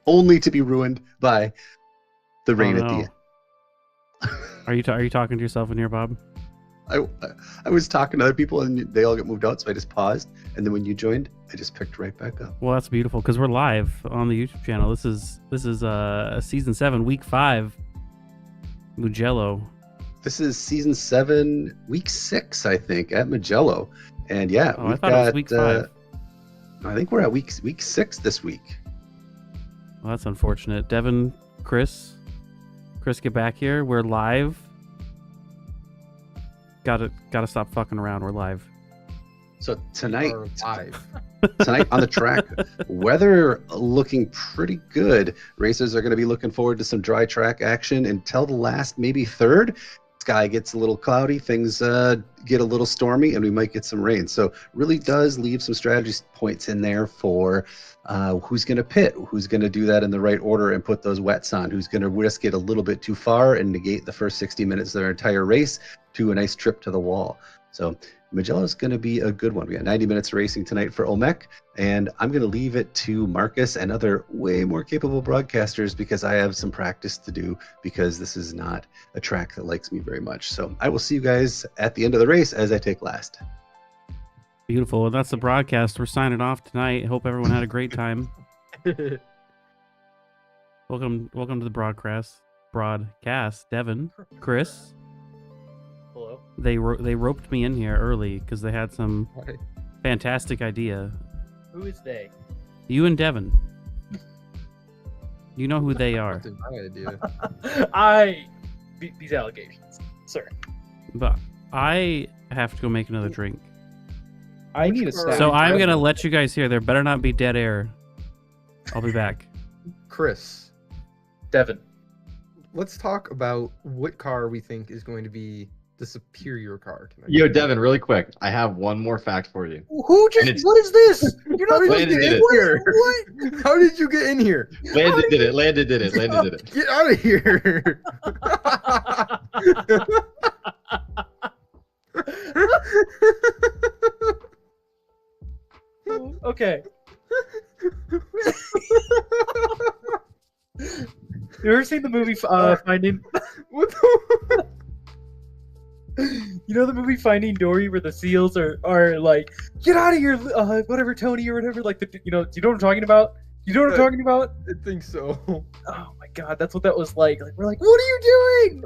only to be ruined by the rain at the end. Are you talking to yourself in here, Bob? I was talking to other people and they all got moved out, so I just paused. And then when you joined, I just picked right back up. Well, that's beautiful because we're live on the YouTube channel. This is season 7, week 5, Mugello. This is season 7, week 6, I think, at Mugello. And yeah, I thought it was week 5. I think we're at week 6 this week. Well, that's unfortunate. Devin, Chris, get back here. We're live. Gotta stop fucking around. We're live. So tonight on the track, weather looking pretty good. Racers are going to be looking forward to some dry track action until the last maybe third. Sky gets a little cloudy, things get a little stormy, and we might get some rain. So really does leave some strategy points in there for who's going to pit, who's going to do that in the right order and put those wets on, who's going to risk it a little bit too far and negate the first 60 minutes of their entire race to a nice trip to the wall. So Mugello is going to be a good one. We got 90 minutes of racing tonight for OMEC, and I'm going to leave it to Marcus and other way more capable broadcasters because I have some practice to do because this is not a track that likes me very much. So I will see you guys at the end of the race as I take last. Beautiful. Well, that's the broadcast. We're signing off tonight. Hope everyone had a great time. Welcome to the broadcast. Devin, Chris. Hello. They roped me in here early because they had some fantastic idea. Who is they? You and Devin. You know who they are. That's my idea. These allegations, sir. But I have to go make another drink. I need a snack. So I'm going to let you guys hear. There better not be dead air. I'll be back. Chris, Devin. let's talk about what car we think is going to be the superior car tonight. Yo, Devin, really quick. I have one more fact for you. Who just? What is this? You're not. How did you get in here? What? How did you get in here? Landon did it. Get out of here! Okay. You ever seen the movie Finding? What the? You know the movie Finding Dory, where the seals are like, "Get out of here, whatever, Tony or whatever." Like you know what I'm talking about? You know what I'm talking about? I think so. Oh my god, that's what that was like. Like we're like, what are you doing?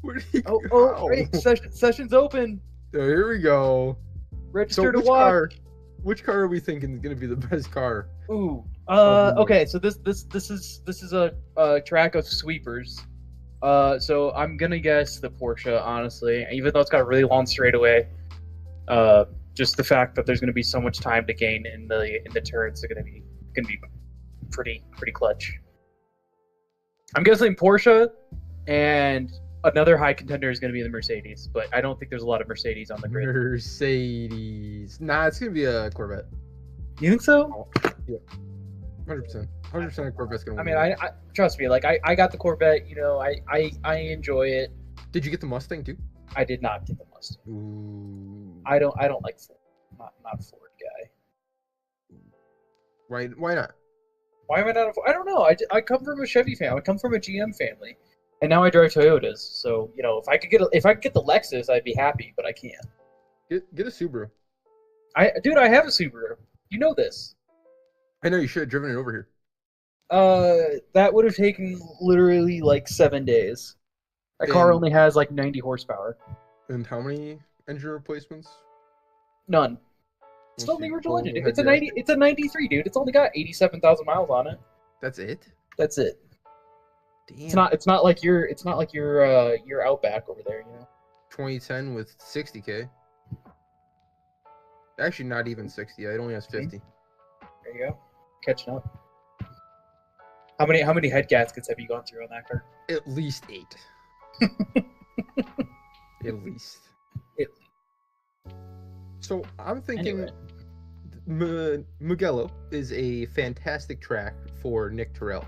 Where did he Oh, go? right. Session's open. So here we go. Register to walk. Which car are we thinking is going to be the best car? Ooh. Okay. So this is a track of sweepers. So I'm gonna guess the Porsche, honestly, even though it's got a really long straightaway. Just the fact that there's gonna be so much time to gain in the turns are gonna be pretty clutch. I'm guessing Porsche, and another high contender is gonna be the Mercedes, but I don't think there's a lot of Mercedes on the grid. Mercedes. Nah, it's going to be a Corvette. You think so? Yeah. 100%. 100% a Corvette's going to I win. mean, I trust me. Like I got the Corvette. You know, I enjoy it. Did you get the Mustang too? I did not get the Mustang. Ooh. I don't like Ford. Not a Ford guy. Why not? Why am I not a Ford? I don't know. I come from a Chevy family. I come from a GM family, and now I drive Toyotas. So you know, if I could get the Lexus, I'd be happy. But I can't. Get a Subaru. I have a Subaru. You know this. I know you should have driven it over here. That would have taken literally like 7 days. That car only has like 90 horsepower. And how many engine replacements? None. It's still the original engine. It's a 93, dude. It's only got 87,000 miles on it. That's it? That's it. Damn. It's not like your Outback over there, you know. 2010 with 60K. Actually, not even 60. It only has 50. There you go. Catching up. How many head gaskets have you gone through on that car? At least 8. At least. So I'm thinking Mugello is a fantastic track for Nick Terrell.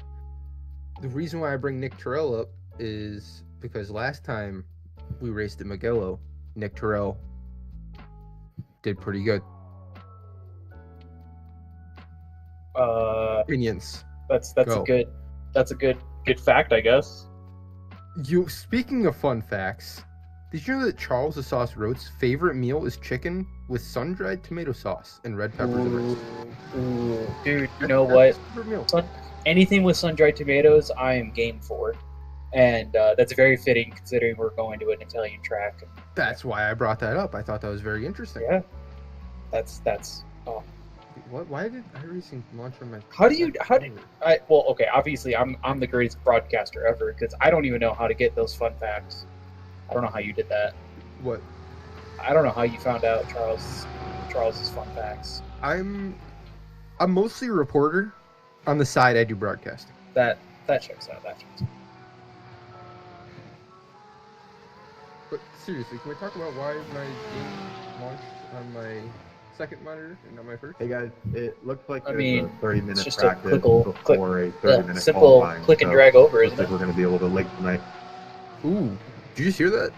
The reason why I bring Nick Terrell up is because last time we raced at Mugello, Nick Terrell did pretty good. Opinions. That's Go. a good fact, I guess. Speaking of fun facts, did you know that Charles the Sauce Road's favorite meal is chicken with sun-dried tomato sauce and red peppers and rice? Ooh, dude, you know what? That's his favorite meal. Anything with sun-dried tomatoes, I am game for, and that's very fitting considering we're going to an Italian track. That's why I brought that up. I thought that was very interesting. Yeah, that's. Oh. What? Why did iRacing launch on my? Well, okay. Obviously, I'm the greatest broadcaster ever because I don't even know how to get those fun facts. I don't know how you did that. What? I don't know how you found out Charles's fun facts. I'm mostly a reporter. On the side, I do broadcasting. That checks out. That checks out. But seriously, can we talk about why my game launched on my second monitor and not my first? Hey guys, it looks like I there's mean, a 30-minute it's just practice a before a 30-minute simple qualifying. click and so drag over, looks isn't like it? we're going to be a little bit late tonight. Ooh, did you just hear that?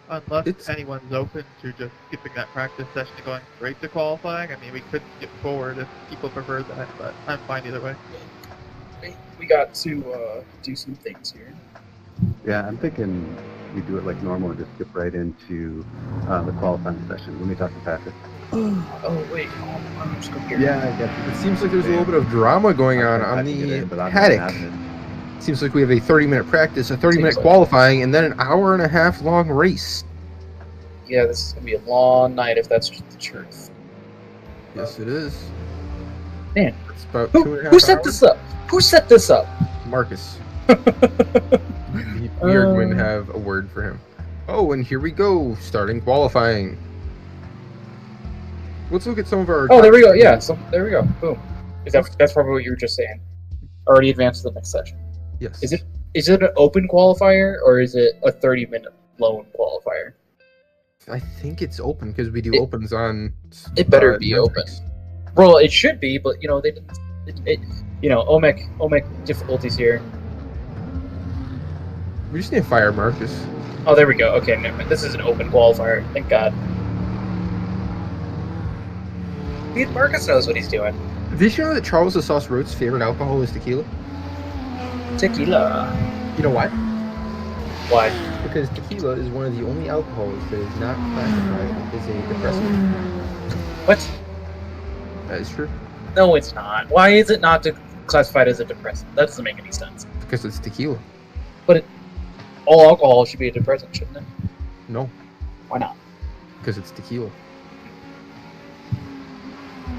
Unless anyone's open to just skipping that practice session and going straight to qualifying. I mean, we could skip forward if people prefer that, but I'm fine either way. We got to do some things here. Yeah, I'm thinking we do it like normal and just skip right into the qualifying session. Let me talk to Patrick. Oh wait, I'm just going here. Yeah, I guess It seems like there's a little bit of drama going on the paddock. Seems like we have a 30-minute practice, a 30-minute Seems like- qualifying, and then an hour-and-a-half long race. Yeah, this is gonna be a long night if that's just the truth. Yes, it is. Man, It's about 2.5 who set hours. this up? Who set this up? Marcus. We are going to have a word for him. Oh, and here we go, starting qualifying. Let's look at some of our. Oh, there we go. Yeah, so there we go. Boom. That's probably what you were just saying. Already advanced to the next session. Yes. Is it an open qualifier or is it a 30-minute lone qualifier? I think it's open because we do It- opens on. It better be Netflix. open. Well, it should be, but you know they didn't. OMEC difficulties here. We just need to fire Marcus. Oh, there we go. Okay, never mind. This is an open qualifier. Thank God. Marcus knows what he's doing. Did you know that Charles the Sauce Road's favorite alcohol is tequila? Tequila. You know why? Why? Because tequila is one of the only alcohols that is not classified as a depressant. What? That is true. No, it's not. Why is it not classified as a depressant? That doesn't make any sense. Because it's tequila. All alcohol should be a depressant, shouldn't it? No, Why not? because it's tequila.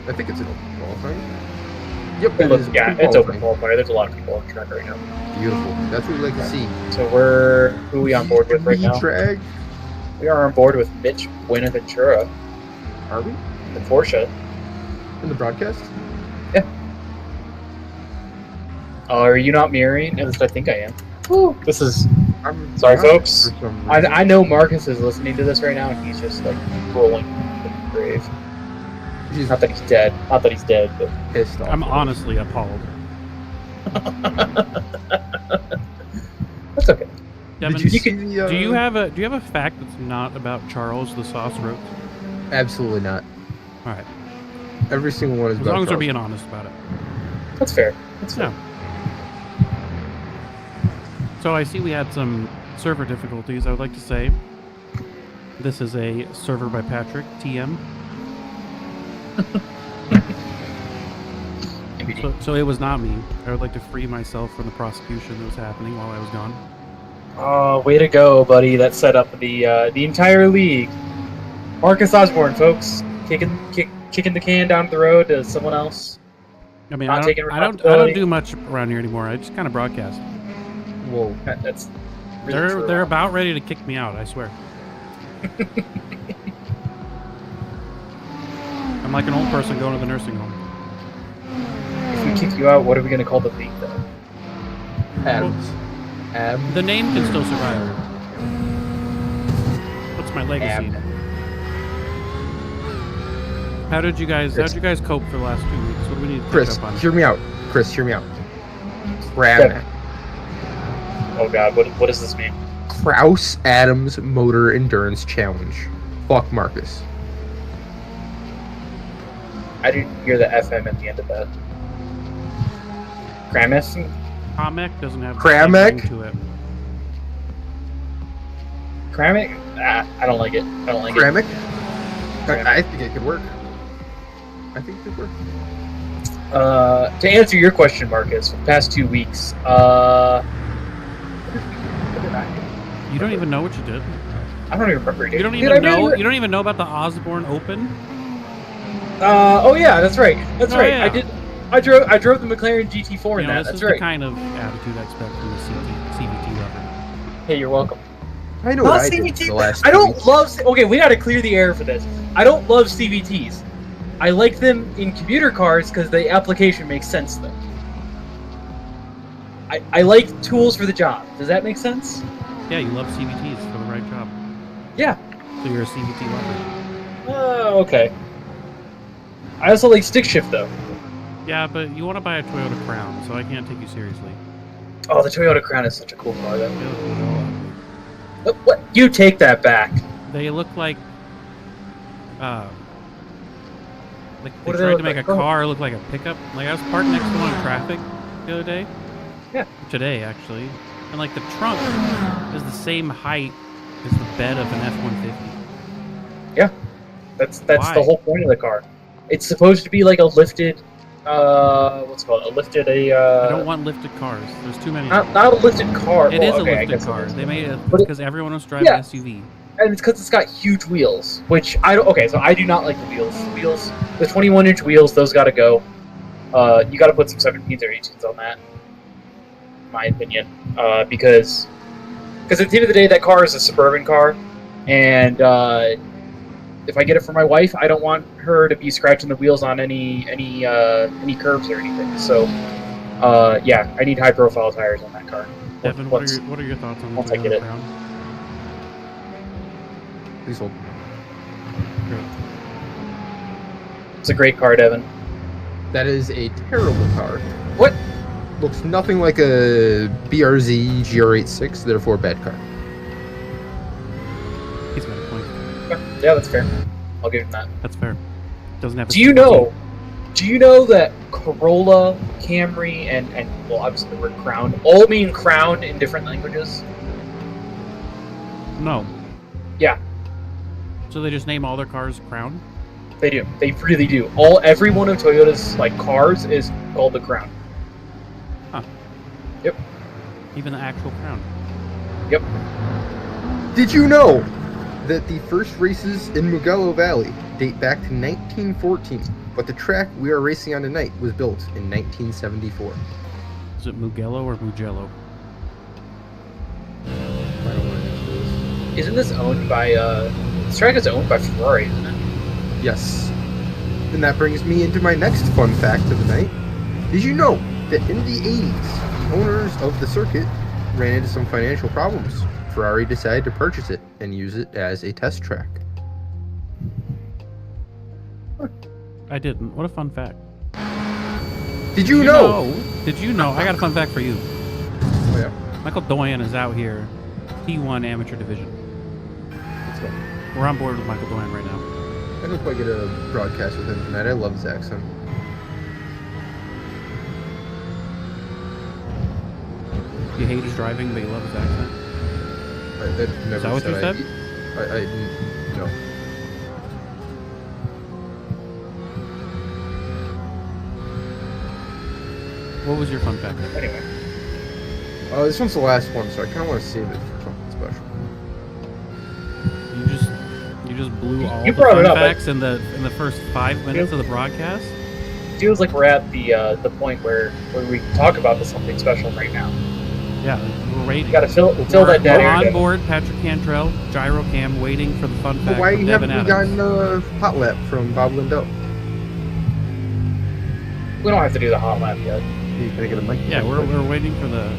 I think it's an open qualifying. Yep, it is. It's open qualifier. There's a lot of people on track right now. Beautiful. That's what we like to see. So who are we on board with right now? Drag. We are on board with Mitch Buenaventura, Are we? the Porsche. In the broadcast? Are you not mirroring? At least I think I am. Woo. This is. I'm Sorry, not folks. for some reason. I know Marcus is listening to this right now, and he's just like rolling in the grave. He's Not that he's dead. Not that he's dead, but. pissed off. I'm honestly appalled. That's okay. Devin, Did you You see can- the, do you have a fact that's not about Charles the Sauce Road? Absolutely not. All right, Every single one is as about long as we're Charles. being honest about it. That's fair. That's fair. Yeah. So I see we had some server difficulties. I would like to say this is a server by Patrick TM. So it was not me. I would like to free myself from the prosecution that was happening while I was gone. Oh, way to go, buddy! That set up the entire league. Marcus Osborne, folks, kicking the can down the road to someone else. I mean, Not taking I don't responsibility. do much around here anymore. I just kind of broadcast. Whoa. That's really true. They're about ready to kick me out. I swear. I'm like an old person going to the nursing home. If we kick you out, what are we going to call the league, though? Adams. The name can still survive. What's my legacy? How did you guys cope for the last 2 weeks? What do we need to catch Chris, up on? hear me out. Chris, hear me out. Crab. Oh God, what does this mean? Kraus Adams Motor Endurance Challenge. Fuck Marcus. I didn't hear the FM at the end of that. Kramek? OMEC doesn't have Kramek? the to it. Kramek? I don't like it. I don't like Kramek? Kramek. I think it could work. I think it could work. To answer your question, Marcus, for the past 2 weeks, what did I do? You don't even know what you did. I don't even remember. You don't Dude, even know. You don't even know about the Osborne Open. Oh yeah, that's right. That's Oh, right. yeah. I did. I drove the McLaren GT4 in You know, that. this That's is right. the kind of attitude I expect from a CVT lover. Hey, you're welcome. I know Not what I did CVT. for the last I 2 don't weeks. love. Okay, we got to clear the air for this. I don't love CVTs. I like them in commuter cars because the application makes sense to them. I like tools for the job. Does that make sense? Yeah, you love CVTs for the right job. Yeah. So you're a CVT lover. Okay. I also like stick shift though. Yeah, but you want to buy a Toyota Crown, so I can't take you seriously. Oh, the Toyota Crown is such a cool car though. They look real ugly. What? You take that back. They look like they What do they tried look to make like? a car look like a pickup. Like I was parked next to one in traffic the other day. Yeah. Today actually, and like the trunk is the same height as the bed of an F-150. That's Why? the whole point of the car. It's supposed to be like a lifted, what's it called? I don't want lifted cars. There's too many. not a lifted car. It Well, is okay, I a lifted guess it car. is. They made it But it- because everyone wants to drive Yeah. an SUV. And it's because it's got huge wheels, which I don't. Okay, so I do not like the wheels. The 21-inch wheels, those got to go. You got to put some 17s or 18s on that, in my opinion, because at the end of the day, that car is a suburban car, and if I get it for my wife, I don't want her to be scratching the wheels on any curves or anything. So, yeah, I need high-profile tires on that car. Devin, what are your thoughts on the once I get Toyota it. Crown? Please hold. Great. It's a great car, Devin. That is a terrible car. What? Looks nothing like a BRZ GR86, therefore a bad car. He's got a point. Yeah, that's fair. I'll give him that. That's fair. Doesn't have. a Do you CVT. know that Corolla, Camry, and well, obviously the word Crown all mean crown in different languages? No. Yeah. So they just name all their cars Crown? They do. They really do. Every one of Toyota's cars is called the Crown. Even the actual Crown. Yep. Did you know that the first races in Mugello Valley date back to 1914, but the track we are racing on tonight was built in 1974? Is it Mugello or Mugello? I don't want to answer this. Isn't this owned by this track is owned by Ferrari, isn't it? Yes. And that brings me into my next fun fact of the night. Did you know that in the 80s, the owners of the circuit ran into some financial problems? Ferrari decided to purchase it and use it as a test track. I didn't. What a fun fact. Did you know? Did you know? I got a fun fact for you. Oh, yeah. Michael Doyen is out here. T1 amateur division. Let's go. We're on board with Michael Doyen right now. I hope I get a broadcast with him tonight. I love his accent. You hate his driving, but you love his accent. I never Is that what you said? No. What was your fun fact? Anyway, This one's the last one, so I kind of want to save it for something special. You just blew all You the brought fun it up, facts in the first 5 minutes of the broadcast. it feels like we're at the point where we can talk about something special right now. Yeah, we're waiting. You got to fill that dead We're air. on Devin. board, Patrick Cantrell, Gyro Cam, waiting for the fun fact Why from haven't Devin we Adams. gotten a hot lap from Bob Lindell? We don't have to do the hot lap yet. You gonna get a mic? Yeah, we're waiting for the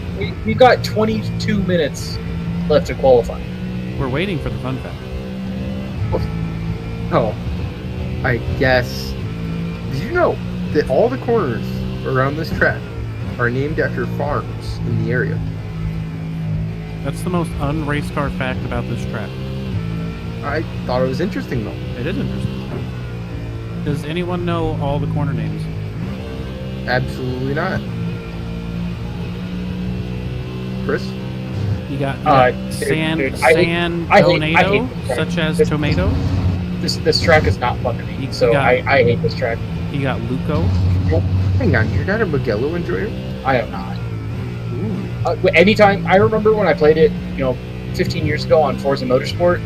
We've got 22 minutes left to qualify. we're waiting for the fun fact. Oh, I guess. Did you know that all the corners around this track are named after farms in the area? That's the most unrace car fact about this track. I thought it was interesting though. It is interesting. Does anyone know all the corner names? Absolutely not. Chris? You got dude, sand I tornado, hate this track. such as This- tomato. This track is not fun to me, so got- I hate this track. You got Luco. Hang on, you're not a Mugello enjoyer? I am not. Ooh. Anytime I remember when I played it, 15 years ago on Forza Motorsport,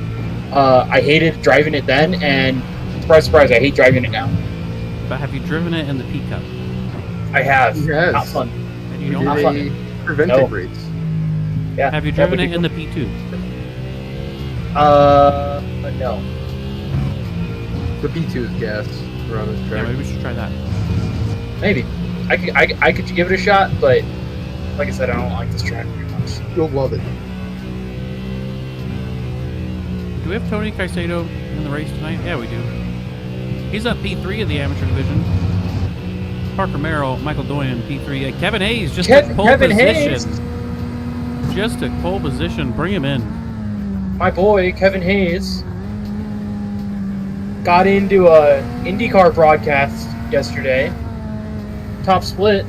I hated driving it then, and surprise, surprise, I hate driving it now. But have you driven it in the P Cup? I have. Yes. Not fun. And We you did don't not have, fun. a preventive No. race. Yeah. have you that driven would it be in the P2? No. The P2 is gas around this Yeah, track. maybe we should try that. Maybe. I could give it a shot, but like I said, I don't like this track very much. You'll love it. Do we have Tony Caicedo in the race tonight? Yeah, we do. He's up P3 of the amateur division. Parker Merrill, Michael Doyen, P3. Kevin Hayes just took pole Kevin position. Hayes. Just took pole position. Bring him in. My boy, Kevin Hayes, got into a IndyCar broadcast yesterday. Top split.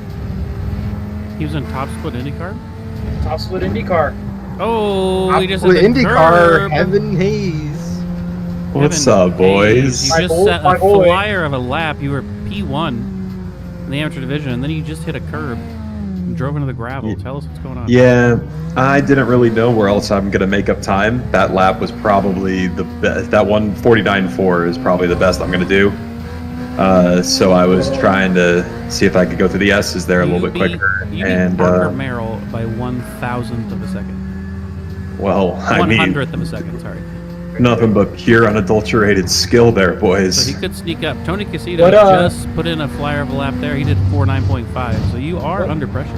He was in top split IndyCar. Top split IndyCar. Oh, he just With hit the IndyCar, curb. Kevin Hayes. What's Kevin up, boys? Hayes, You My just boy- set my a boy. flyer of a lap. You were P1 in the amateur division, and then you just hit a curb and drove into the gravel. Ye- Tell us what's going on. Yeah, I didn't really know where else I'm gonna make up time. That lap was probably the best. That 1:49.4 is probably the best I'm gonna do. So I was trying to see if I could go through the S's there a little bit quicker. You beat And Parker Merrill by 1,000th of a second. well, I mean, 100th of a second, sorry. nothing but pure unadulterated skill there, boys. So he could sneak up. Tony Casido What, just put in a flyer of a lap there. He did 49.5. So you are What? under pressure.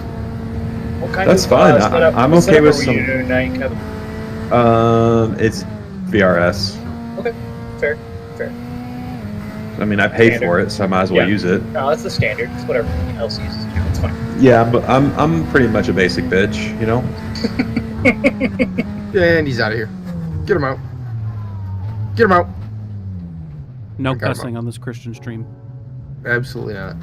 What kind That's of, fine. setup- I'm what okay setup with are we some- doing tonight, Kevin? It's VRS. Okay, fair. I mean, I paid Standard. for it, so I might as well Yeah. use it. No, that's the standard. It's what everyone else uses. It's fine. Yeah, but I'm pretty much a basic bitch, you know. And he's out of here. Get him out. Get him out. No I got him cussing on this Christian stream. Absolutely not.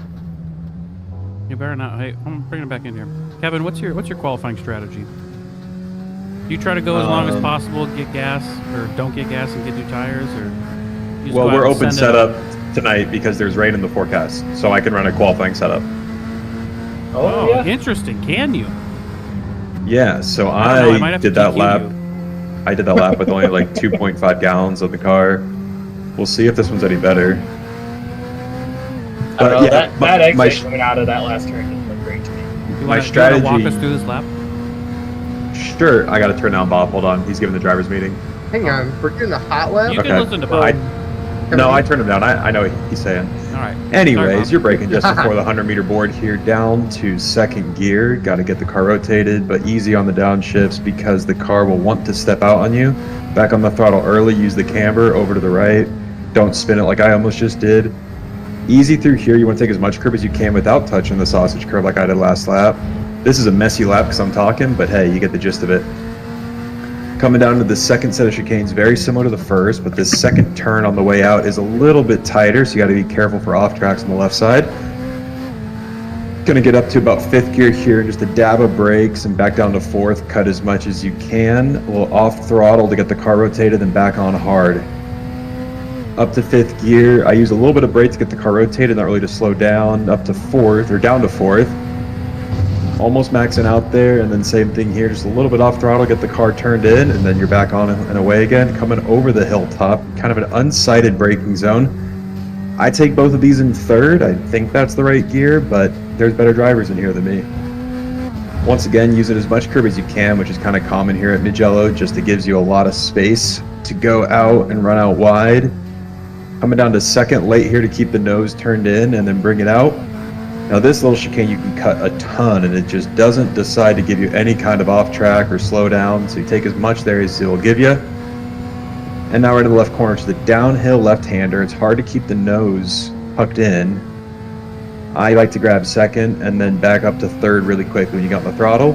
You better not. Hey, I'm bringing it back in here. Kevin, what's your qualifying strategy? You try to go as long as possible, get gas, or don't get gas and get new tires, or you just Well, go out we're and open send it setup tonight because there's rain in the forecast, so I can run a qualifying setup. Oh, Oh, yeah. interesting. Can you? Yeah, so I don't know, I might I have to did that DQ lap. you. I did that lap with only like 2.5 gallons of the car. We'll see if this one's any better. I don't know, yeah, that my- exit my- coming out of that last turn didn't look great to me. You My wanna walk strategy- us through this lap? Sure, I got to turn down Bob. Hold on, he's giving the driver's meeting. Hang on. We're doing the hot lap? You Okay. can listen to Bob. No, I turned him down. I know what he's saying. All right. Sorry, Anyways, Bob. you're braking just before the 100-meter board here, down to second gear. Got to get the car rotated, but easy on the downshifts because the car will want to step out on you. Back on the throttle early, use the camber over to the right. Don't spin it like I almost just did. Easy through here. You want to take as much curb as you can without touching the sausage curb like I did last lap. This is a messy lap because I'm talking, but hey, you get the gist of it. Coming down to the second set of chicanes, very similar to the first, but this second turn on the way out is a little bit tighter, so you got to be careful for off tracks on the left side. Gonna get up to about fifth gear here, just a dab of brakes and back down to fourth, cut as much as you can. A little off throttle to get the car rotated, then back on hard. Up to fifth gear, I use a little bit of brake to get the car rotated, not really to slow down. Up to fourth, or down to fourth. Almost maxing out there, and then same thing here, just a little bit off throttle, get the car turned in, and then you're back on and away again. Coming over the hilltop, kind of an unsighted braking zone. I take both of these in third. I think that's the right gear, but there's better drivers in here than me. Once again, use it as much curb as you can, which is kind of common here at Mugello, just it gives you a lot of space to go out and run out wide. Coming down to second late here to keep the nose turned in and then bring it out. Now this little chicane you can cut a ton and it just doesn't decide to give you any kind of off track or slow down, so you take as much there as it will give you. And now we're to the left corner to the downhill left-hander. It's hard to keep the nose tucked in. I like to grab second and then back up to third really quick when you got the throttle.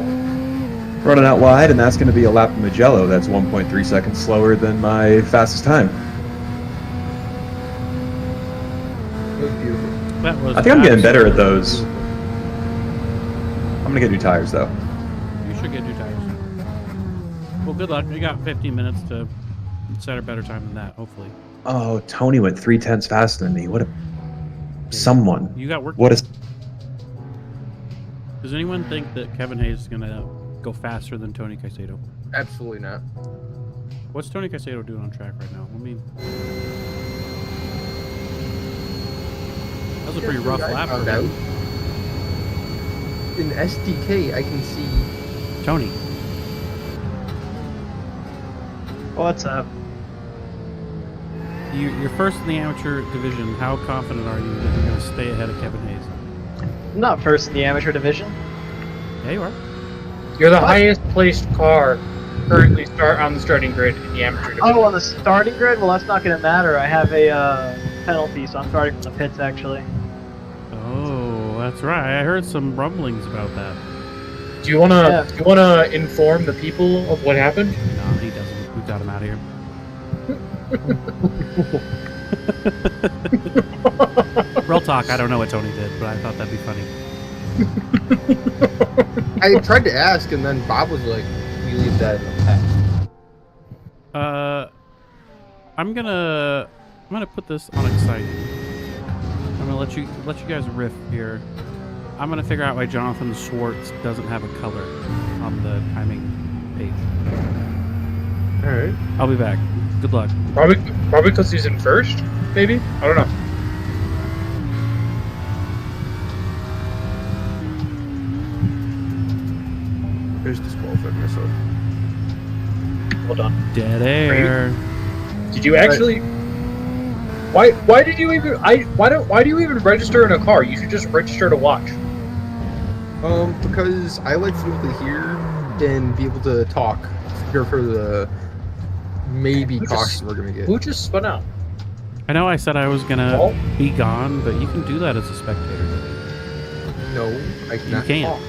Running out wide, and that's going to be a lap of Mugello. That's 1.3 seconds slower than my fastest time. bet was. I think I'm getting better at those. I'm gonna get new tires though. You should get new tires. Well, good luck. You got 15 minutes to set a better time than that, hopefully. Oh, Tony went 3/10 faster than me. What a someone. You got work. What is? Does anyone think that Kevin Hayes is gonna go faster than Tony Caicedo? Absolutely not. What's Tony Caicedo doing on track right now? I mean, that was a pretty rough lap for him. In SDK, I can see Tony. What's up? You're first in the amateur division. How confident are you that you're going to stay ahead of Kevin Hayes? I'm not first in the amateur division. Yeah, you are. You're the highest placed car currently on the starting grid in the amateur division. Oh, on the starting grid? Well, that's not going to matter. I have a penalty, so I'm starting from the pits, actually. Oh, that's right. I heard some rumblings about that. Do you wanna inform the people of what happened? No, he doesn't. We got him out of here. Real talk, I don't know what Tony did, but I thought that'd be funny. I tried to ask, and then Bob was like, "We leave that in the past." I'm gonna put this on exciting. I'm gonna let you guys riff here. I'm gonna figure out why Jonathan Schwartz doesn't have a color on the timing page. All right. I'll be back. Good luck. Probably because he's in first, maybe? I don't know. There's disqualified myself. Hold on. Dead air. Did you actually? Why did you even? Why do you even register in a car? You should just register to watch. Because I like to be able to hear and be able to talk. Here for the maybe caution we're gonna get. Who just spun out? I know I said I was gonna be gone, but you can do that as a spectator. No, I cannot. You can't. Talk.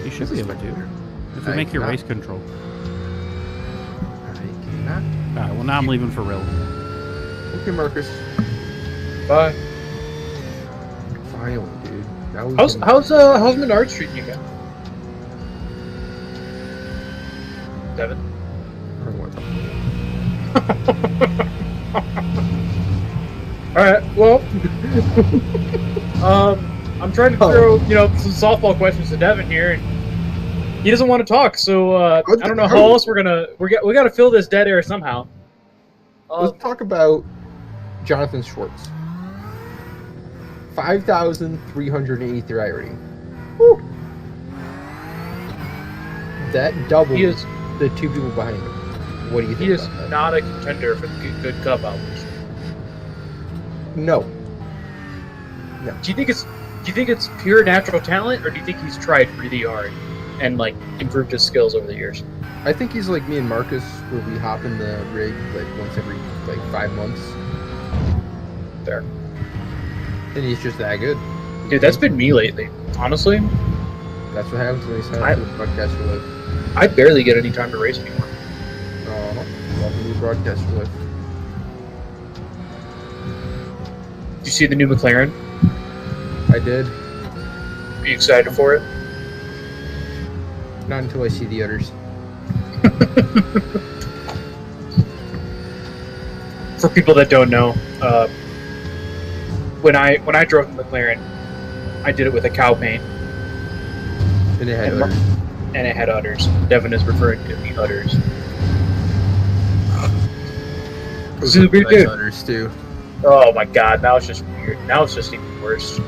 You should be able to. If you I make your cannot. race control. I cannot. Alright, well now I'm leaving for real. Okay, Marcus. Bye. Finally, dude. Now we How's can- Menards treating you guys? Devin. I don't want to talk. All right. Well, I'm trying to throw some softball questions to Devin here, and he doesn't want to talk. So I don't know how else we got to fill this dead air somehow. Let's talk about Jonathan Schwartz. 5,383 rating. Woo. That doubles He is the two people behind him. What do you think? he is about that? not a contender for the good Cup hours. No. Do you think it's pure natural talent, or do you think he's tried really hard and like improved his skills over the years? I think he's like me and Marcus, where we hop in the rig like once every 5 months. Fair. And he's just that good. Dude, that's been me lately. Honestly, That's what happens when he's had the broadcast for life. I barely get any time to race anymore. Welcome to the broadcast for life. Did you see the new McLaren? I did. Are you excited for it? Not until I see the others. For people that don't know, when I drove the McLaren, I did it with a cow paint, And it had and, others. and it had udders. Devin is referring to the udders. Super Nice good. others too. Oh my god, now it's just weird. Now it's just even worse.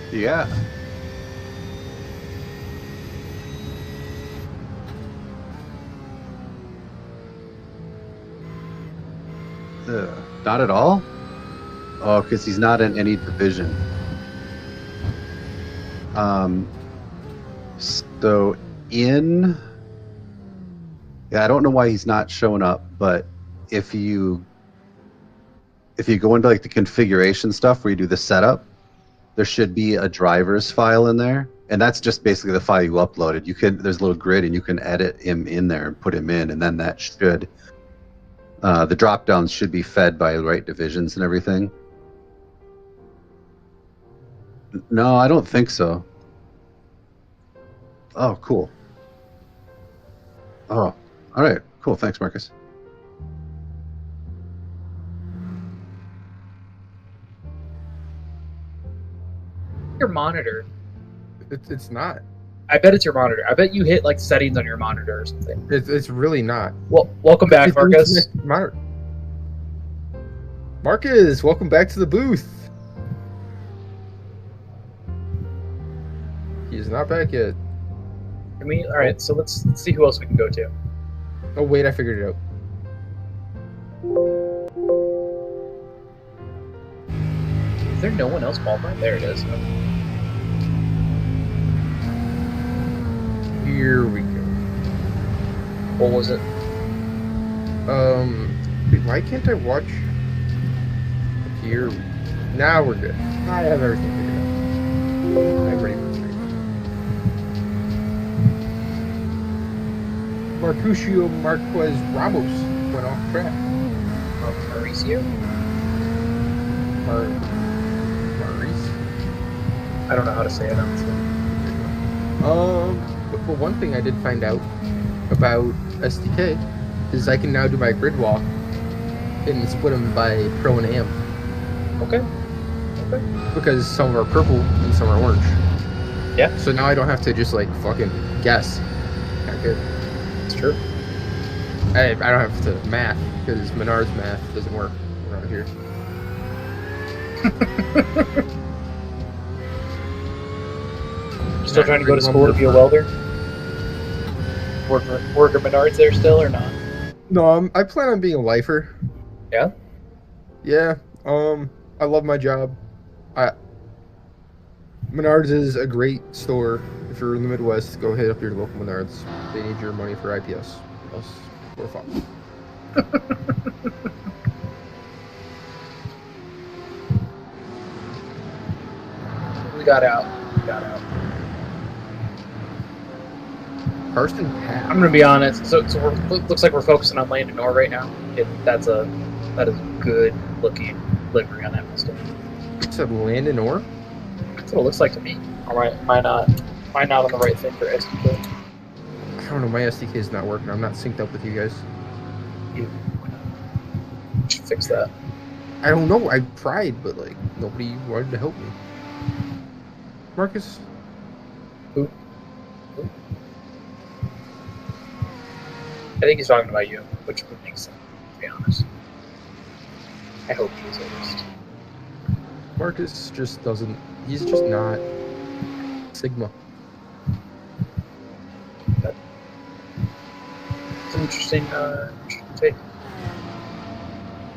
Yeah. Not at all? Oh, because he's not in any division. So in... Yeah, I don't know why he's not showing up but if you go into like the configuration stuff where you do the setup, there should be a driver's file in there, and that's just basically the file you uploaded. There's a little grid, and you can edit him in there and put him in, and then that should the drop downs should be fed by the right divisions and everything. No, I don't think so. Oh, cool. Oh, all right, cool. Thanks, Marcus. Your monitor. It's not. I bet it's your monitor. I bet you hit like settings on your monitor or something. It's really not. Well, welcome back, Marcus. Marcus, welcome back to the booth. He's not back yet. All right, so let's see who else we can go to. Oh wait, I figured it out. Is there no one else qualified? There it is. Here we go. What was it? Wait, why can't I watch? Here. Now we're good. I have everything figured out. I'm ready for the Marcuccio Marquez Ramos went off track. Mauricio? Maurice? I don't know how to say it, honestly. But one thing I did find out about SDK is I can now do my grid walk and split them by pro and am. Okay. Because some are purple and some are orange. Yeah. So now I don't have to just like fucking guess. Not good. It's true. I don't have to math because Menard's math doesn't work around here. Still trying to go to school to be a welder? Work at Menards there still or not? No, I plan on being a lifer. Yeah? Yeah. I love my job. Menards is a great store. If you're in the Midwest, go hit up your local Menards. They need your money for IPS. Else, we're fucked. We got out. Karsten Pack. I'm gonna be honest. So looks like we're focusing on Landon Orr right now. That is a good looking livery on that Mustang. It's a Landon Orr? That's what it looks like to me. Alright, am I not on the right thing for SDK? I don't know, my SDK is not working. I'm not synced up with you guys. You should fix that. I don't know. I tried, but like nobody wanted to help me. Marcus? Who? I think he's talking about you, which would make sense, to be honest. I hope he is at least. Marcus just doesn't. He's just not Sigma. It's an interesting take.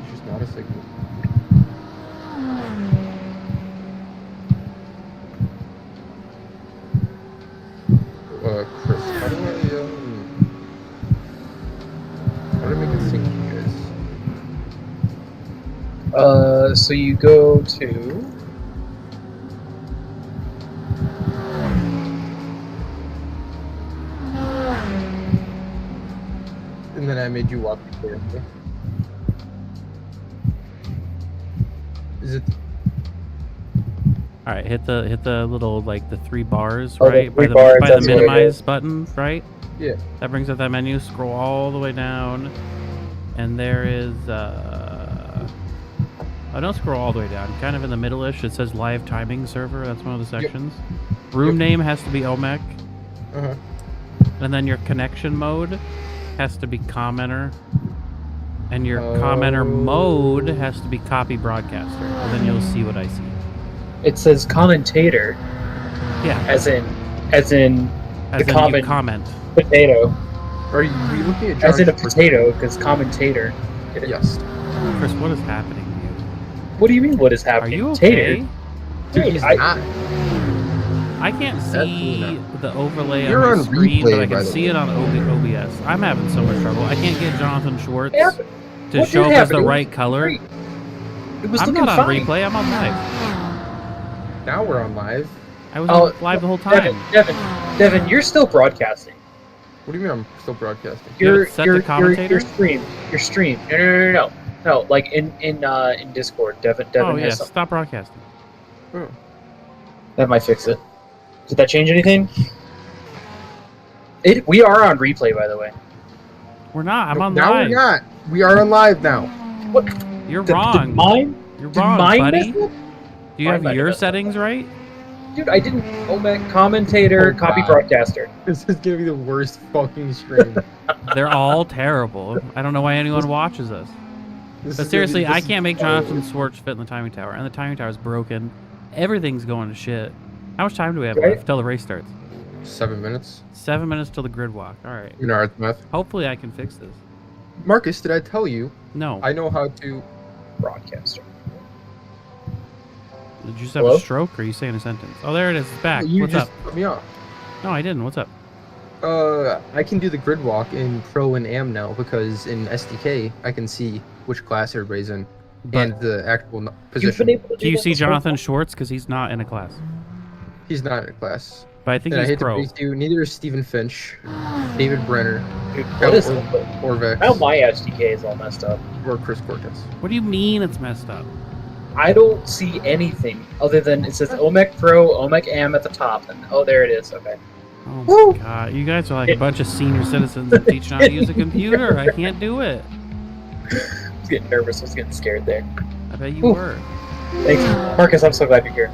He's just not a Sigma. Chris, how do I make it sync you guys? So you go to. And then I made you walk there. Is it? All right, hit the little like the 3 bars, Oh, the right? three by bars, the that's what it minimize is. button, right? Yeah. That brings up that menu. Scroll all the way down, and there is oh, don't scroll all the way down. Kind of in the middle-ish, it says live timing server. That's one of the sections. Room name has to be OMEC. Uh-huh. And then your connection mode has to be commenter. And your commenter mode has to be copy broadcaster. And then you'll see what I see. It says commentator, Yeah. as in As the in comment you comment. potato, Are you looking at as in a John's- potato, because commentator. Yes. Chris, what is happening to you? What do you mean? What is Are happening? you Tater. okay? Dude, Dude, he's I- not. I can't see Absolutely the overlay You're on my on screen, replay, but I by can the see it on OBS. I'm having so much trouble. I can't get Jonathan Schwartz Yeah, to what show did up as happen? the It was right color. great. It was I'm looking not on fine. replay. I'm on live. Now we're on live. I was Oh, on live the whole time. Devin, you're still broadcasting. What do you mean I'm still broadcasting? You have Your it set to commentator? your stream. No. Like in Discord, Devin Oh has yes, something. stop broadcasting. Oh. That might fix it. Did that change anything? We are on replay, by the way. We're not. I'm on now live. we're not. We are on live now. What? You're Did wrong. mine? You're Did wrong, mine buddy. mess up? Do you Mine have might your have messed up. settings right? Dude, I didn't. OMEC commentator, Oh, copy God. broadcaster. This is gonna be the worst fucking stream. They're all terrible. I don't know why anyone watches us. But seriously, I can't make Jonathan Schwartz fit in the timing tower, and the timing tower is broken. Everything's going to shit. How much time do we have Right. left till the race starts? 7 minutes. 7 minutes till the grid walk. All right. You know our math. Hopefully, I can fix this. Marcus, did I tell you? No. I know how to. Broadcaster. Did you just have Hello? a stroke, or are you saying a sentence? Oh, there it is. It's back. You What's just up? put me off. No, I didn't. What's up? I can do the grid walk in Pro and Am now because in SDK I can see which class everybody's in and the actual You've position. been able to Do you that see this whole Jonathan time? Schwartz? Because he's not in a class. He's not in a class. But I think And I he's hate to pro. praise you. Neither is Stephen Finch, David Brenner, Dude, what is Orvex, now my SDK is all messed up. or Chris Cortez. What do you mean it's messed up? I don't see anything other than it says OMEC Pro, OMEC Am at the top, and oh, there it is. Okay. Oh Woo! my god. You guys are like a bunch of senior citizens that teach how to use a computer. I can't do it. I was getting nervous. I was getting scared there. I bet you Ooh. were. Thank you, Marcus. I'm so glad you're here.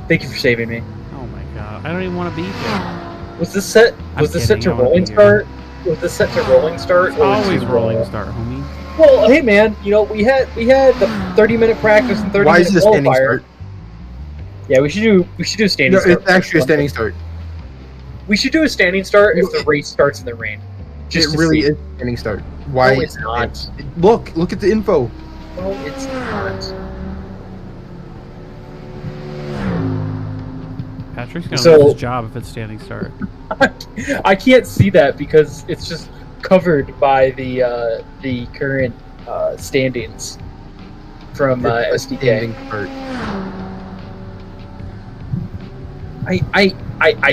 Thank you for saving me. Oh my god. I don't even want to be here. Was this set? I'm Was this set kidding, to I wanna rolling be here. start? Was this set to rolling start? It's or always to, rolling start, homie. Well, hey man, you know we had the 30-minute practice and 30-minute Why is it a standing qualifier. start? Yeah, we should do a standing No, start. it's actually a standing start. We should do a standing start if the race starts in the rain. Just It to really see. is a standing start. Why? No, it's not. Look at the info. No, it's not. Patrick's gonna So- lose his job if it's standing start. I can't see that because it's just covered by the current standings from It's a SDK. standing start. I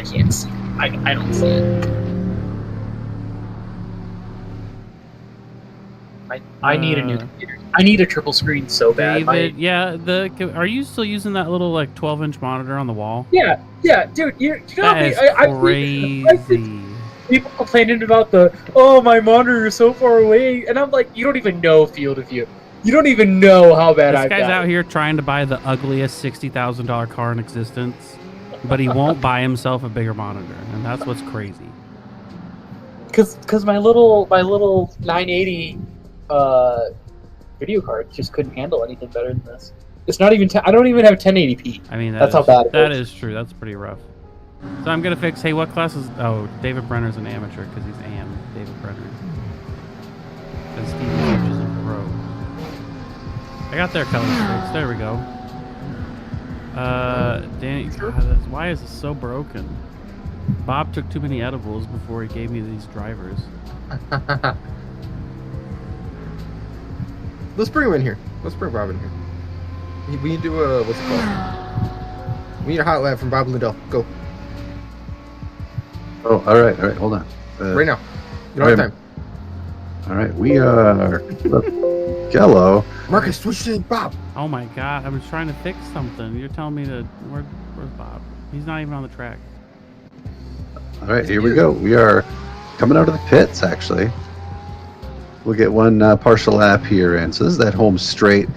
can't see it. I don't see it. I need a new computer. I need a triple screen so bad. David, yeah, are you still using that little like 12-inch monitor on the wall? Yeah, dude. You know That me. is I crazy. people complaining about my monitor is so far away, and I'm like, you don't even know field of view. You don't even know how bad This I've guy's got out it. here trying to buy the ugliest $60,000 car in existence, but he won't buy himself a bigger monitor, and that's what's crazy. Because my little 980 video card just couldn't handle anything better than this. It's not even. I don't even have 1080p. I mean, That's how bad it that is. is true. That's pretty rough. So I'm gonna fix. Hey, what class is? Oh, David Brenner's an amateur because he's AM. David Brenner. And Steve Finch is a pro. I got their color streaks. There we go. Danny, God, why is this so broken? Bob took too many edibles before he gave me these drivers. Let's bring him in here. Let's bring Bob in here. We need to do a what's it called? We need a hot lap from Bob Lindell. Go Oh, all right. Hold on. right now. You don't have Right. time. All right, we are Mugello. Marcus, switch to Bob. Oh my God! I was trying to fix something. You're telling me to where's Bob? He's not even on the track. All right, here we go. We are coming out of the pits, actually. We'll get one partial lap here in. So this is that home straight.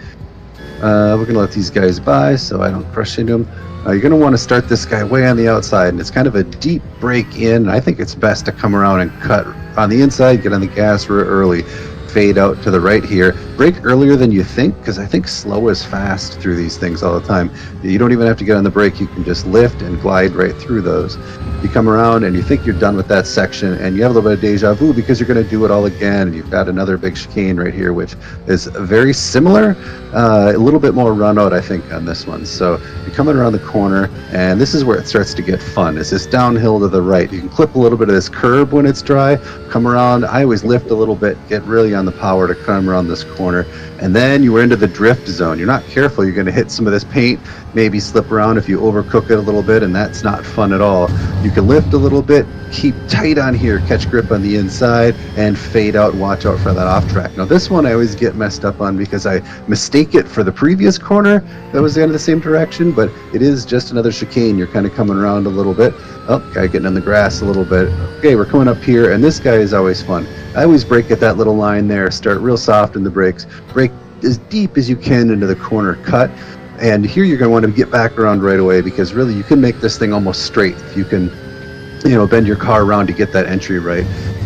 We're going to let these guys by so I don't crush into them. You're going to want to start this guy way on the outside, and it's kind of a deep break in. I think it's best to come around and cut on the inside, get on the gas real early, fade out to the right here. Brake earlier than you think, because I think slow is fast through these things all the time. You don't even have to get on the brake. You can just lift and glide right through those. You come around and you think you're done with that section, and you have a little bit of deja vu because you're going to do it all again. And you've got another big chicane right here, which is very similar, a little bit more run out, I think, on this one. So you're coming around the corner, and this is where it starts to get fun. It's this downhill to the right. You can clip a little bit of this curb when it's dry, come around. I always lift a little bit, get really on the power to come around this corner, and then you were into the drift zone. You're not careful, you're going to hit some of this paint, maybe slip around if you overcook it a little bit, and that's not fun at all. You can lift a little bit, keep tight on here, catch grip on the inside, and fade out and watch out for that off track. Now this one I always get messed up on because I mistake it for the previous corner that was the end of the same direction, but it is just another chicane. You're kind of coming around a little bit. Oh, guy getting in the grass a little bit. Okay, we're coming up here, and this guy is always fun. I always brake at that little line there, start real soft in the brakes, brake as deep as you can into the corner cut, and here you're going to want to get back around right away because really you can make this thing almost straight if you can, you know, bend your car around to get that entry right.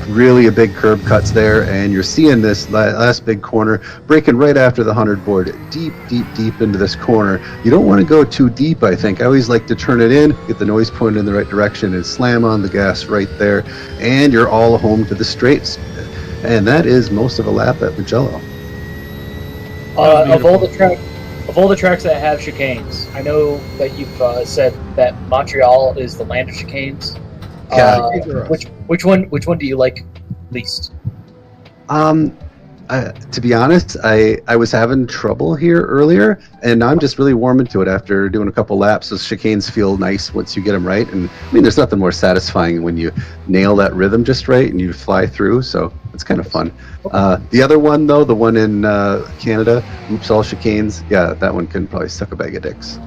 Really a big curb cuts there, and you're seeing this last big corner breaking right after the 100 board, deep into this corner. You don't want to go too deep, I think. I always like to turn it in, get the noise pointed in the right direction, and slam on the gas right there, and you're all home to the straights. And that is most of a lap at Mugello. Of all the tracks that have chicanes, I know that you've said that Montreal is the land of chicanes. Yeah. Which one do you like least? To be honest, I was having trouble here earlier, and I'm just really warming to it after doing a couple laps. Those chicanes feel nice once you get them right, and I mean, there's nothing more satisfying when you nail that rhythm just right and you fly through. So it's kind of fun. The other one though, the one in Canada, oops, all chicanes. Yeah, that one can probably suck a bag of dicks.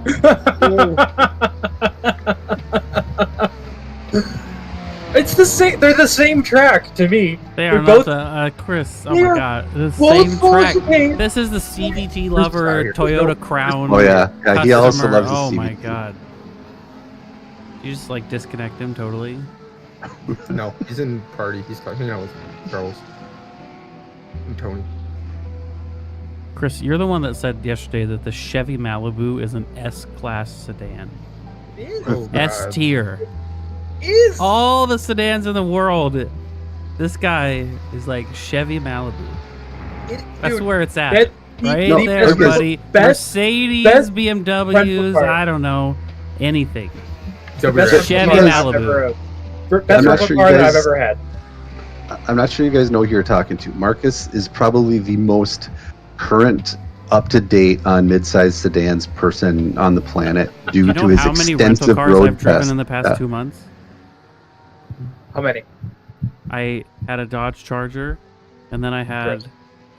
It's the same. They're the same track to me. They are both, not the Chris. Oh they're my God, the both same full track. chicane. This is the CVT lover Toyota Crown. Oh yeah, he also customer. loves the Oh CVT. my God. You just like disconnect him totally. No, he's in party. He's hanging out with Charles and Tony. Chris, you're the one that said yesterday that the Chevy Malibu is an S-Class sedan. Oh, S God. tier. Is All the sedans in the world. This guy is like Chevy Malibu. That's where it's at. Right no, there, okay. buddy. Mercedes, best BMWs, rental car. I don't know. Anything. best Chevy rental car Malibu. best I'm not rental sure car you that I've guys- ever had. I'm not sure you guys know who you're talking to. Marcus is probably the most current, up-to-date on mid-sized sedans person on the planet due You to know his how many rental extensive cars road I've driven test. in the past Yeah. 2 months? How many? I had a Dodge Charger, and then I had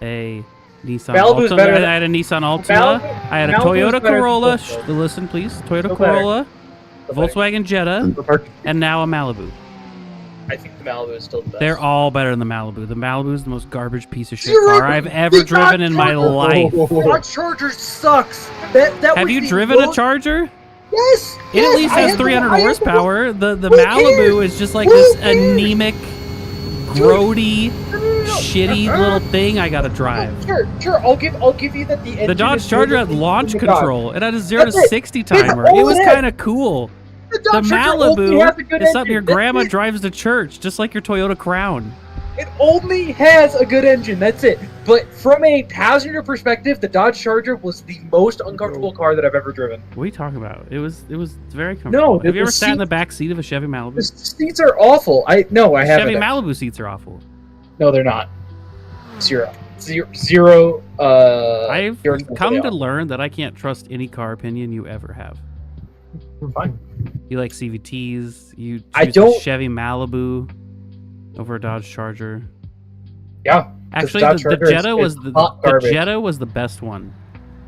a Nissan Malibu's Altima. better I than- had a Nissan Altima. Malibu- I had a Malibu's Toyota better than Corolla. Volkswagen. Listen, please. Toyota Still better. Corolla, Still better. Volkswagen Jetta, and now a Malibu. I think the Malibu is still the best. They're all better than the Malibu. The Malibu is the most garbage piece of shit Zero- car I've ever the driven in my Dodge life. Dodge Charger sucks. That Have was you the driven a most- Charger? Yes. It at least has 300 horsepower. The Malibu is just like this anemic, grody, shitty little thing I gotta drive. Sure. I'll give you that. The Dodge Charger had launch control. It had a 0 to That's it. 60 That's timer. all It was it is. kind of cool. The The Dodge Charger only has a Malibu good is something your engine. That's grandma it. drives to church, just like your Toyota Crown. It only has a good engine. That's it. But from a passenger perspective, the Dodge Charger was the most uncomfortable car that I've ever driven. What are you talking about? It was very comfortable. Have you ever sat in the back seat of a Chevy Malibu? The seats are awful. I haven't. Chevy Malibu seats are awful. No, they're not. Zero. I've I've come to learn that I can't trust any car opinion you ever have. Fine. You like CVTs. You choose I a don't- Chevy Malibu over a Dodge Charger. Yeah. Actually, Dodge the Charger is- Jetta was is the hot garbage. Jetta was the best one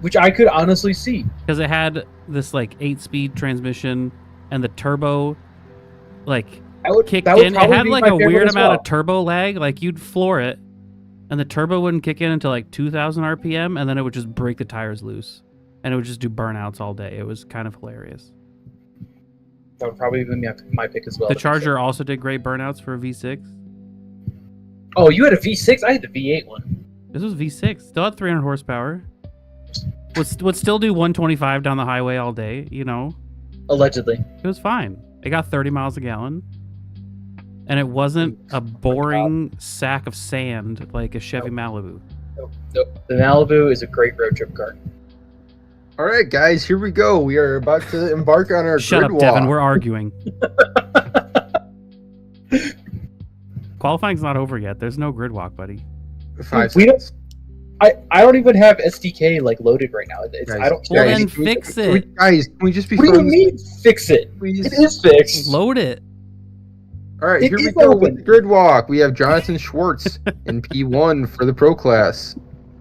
Which I could honestly see. because it had this like 8-speed transmission and the turbo like kicked That would in. It probably had be like my a favorite weird as amount well. of turbo lag. Like you'd floor it, and the turbo wouldn't kick in until like 2,000 RPM, and then it would just break the tires loose, and it would just do burnouts all day. It was kind of hilarious. That would probably be my pick as well. The Charger also did great burnouts for a V6. Oh, you had a V6? I had the V8 one. This was V6. Still had 300 horsepower. Would still do 125 down the highway all day. You know, Allegedly. it was fine. It got 30 miles a gallon. And it wasn't a boring sack of sand like a Chevy Malibu. Nope. The Malibu is a great road trip car. All right, guys, here we go. We are about to embark on our Shut grid up, Devin. walk. We're arguing. Qualifying's not over yet. There's no grid walk, buddy. 5 We don't- seconds. I don't even have SDK like loaded right now. It's, Guys, I don't. Well, guys, then can we- fix can we- it. Guys, can we just be What do you friends? mean fix it? Please. It is fixed. Load it. All right, It here we is go open. with the grid walk. We have Jonathan Schwartz in P1 for the Pro Class,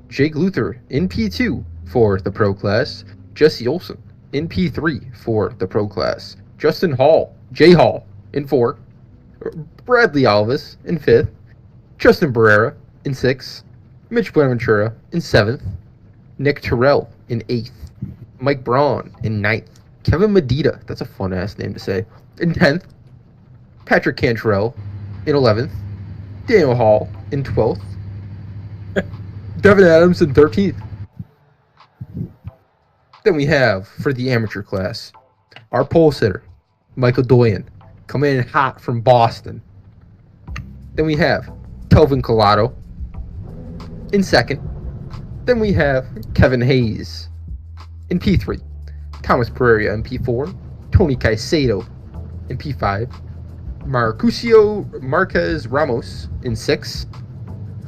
Jake Luther in P2 for the Pro Class, Jesse Olson in P3 for the Pro Class, Justin Hall, Jay Hall in 4, Bradley Alvis in 5th, Justin Barrera in 6th, Mitch Buenaventura in 7th, Nick Terrell in 8th, Mike Braun in 9th, Kevin Medita, that's a fun ass name to say, in 10th, Patrick Cantrell in 11th, Daniel Hall in 12th, Devin Adams in 13th. Then we have, for the amateur class, our pole sitter, Michael Doyen, coming in hot from Boston. Then we have Kelvin Collado in 2nd. Then we have Kevin Hayes in P3, Thomas Pereira in P4, Tony Caicedo in P5, Marcusio Marquez Ramos in 6th,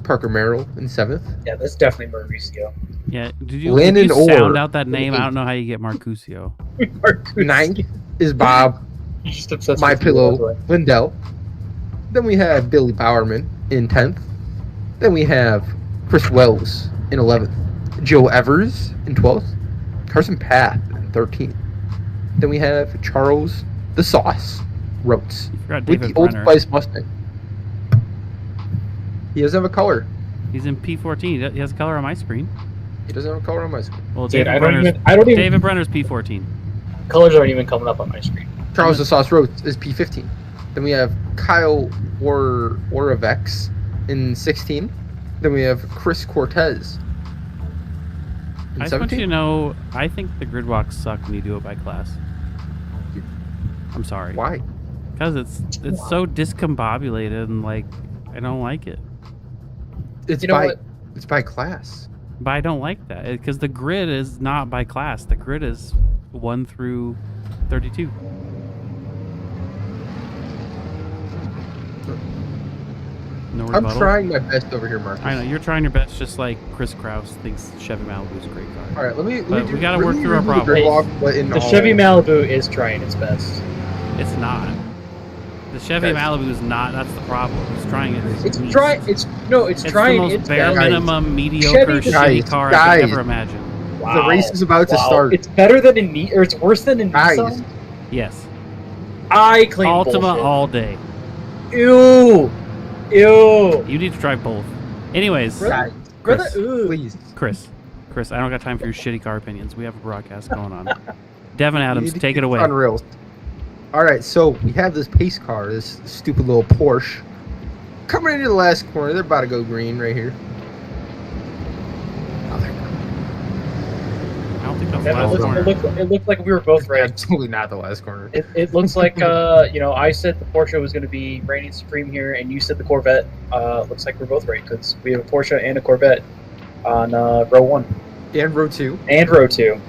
Parker Merrill in 7th, Yeah, that's definitely Mauricio. Yeah, did you Landon sound Orr out that name? I in don't know how you get Marcusio. 9th is Bob He's just obsessed My with you, Pillow that's why. Lindell. Then we have Billy Bowerman in 10th. Then we have Chris Wells in 11th. Joe Evers in 12th. Carson Path in 13th. Then we have Charles the Sauce Rotes You forgot with David the Old Brenner. Spice Mustang. He doesn't have a color. He's in P14. He has a color on my screen. He doesn't have a color on my screen. Well, Dude, David Brenner's I don't even. David Brenner's P14. Colors aren't even coming up on my screen. Charles the Sauce Rotes is P15. Then we have Kyle Oravex in 16. Then we have Chris Cortez in I just want you to 17. know, I think the grid walks suck when you do it by class. I'm sorry. Why? Because it's so discombobulated and like I don't like it. It's You know by what? it's by class. But I don't like that because the grid is not by class. The grid is 1 through 32. No I'm rebuttal. trying my best over here, Marcus. I know you're trying your best, just like Chris Krause thinks Chevy Malibu is a great car. All right, let me. But we gotta work through our the problems. grid walk, but in The all- Chevy Malibu is trying its best. It's not. The Chevy Guys. Malibu is not. That's the problem. It's trying it. It's trying. It's the trying most its bare best. minimum mediocre Chevy- shitty Guys, car I guys. could ever imagine. Wow. The race is about to Wow. start. It's better than in or it's worse than in Guys. Nissan. Yes. I claim Altima bullshit. all day. Ew. Ew. You need to try both. Anyways, Brother, Chris. brother, ooh. Please. Chris, I don't got time for your shitty car opinions. We have a broadcast going on. Devin You Adams, need to take keep it away. On rails. All right, so we have this pace car, this stupid little Porsche, coming into the last corner. They're about to go green right here. Oh, they're not. I don't think that's the Yeah, last corner. it looked like we were both right. Absolutely not the last corner. It looks like I said the Porsche was going to be reigning supreme here, and you said the Corvette. Looks like we're both right because we have a Porsche and a Corvette on row 1 And row 2. and row 2.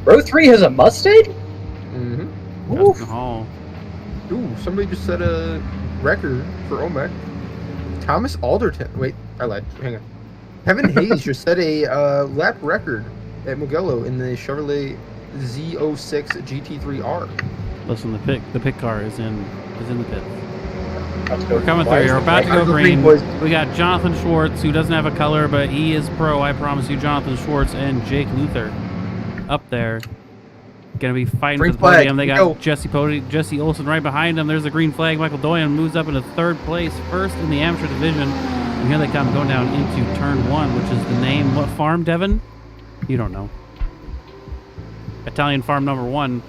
Row 3 has a Mustang. Mm-hmm. Justin Hall. Ooh, somebody just set a record for OMEC. Thomas Alderton. Wait, I lied. Hang on. Kevin Hayes just set a lap record at Mugello in the Chevrolet Z06 GT3R. Listen, the pit car is in the pit. Let's go. We're coming Why through. is You're it about to white? go Green green. boys. We got Jonathan Schwartz, who doesn't have a color, but he is pro. I promise you, Jonathan Schwartz and Jake Luther up there. Gonna be fighting Green for the podium. flag. They Go. got Jesse Olson right behind him. There's a green flag. Michael Doyen moves up into 3rd place, first in the amateur division. And here they come, going down into turn 1, which is the name. What farm, Devin? You don't know. Italian farm number 1.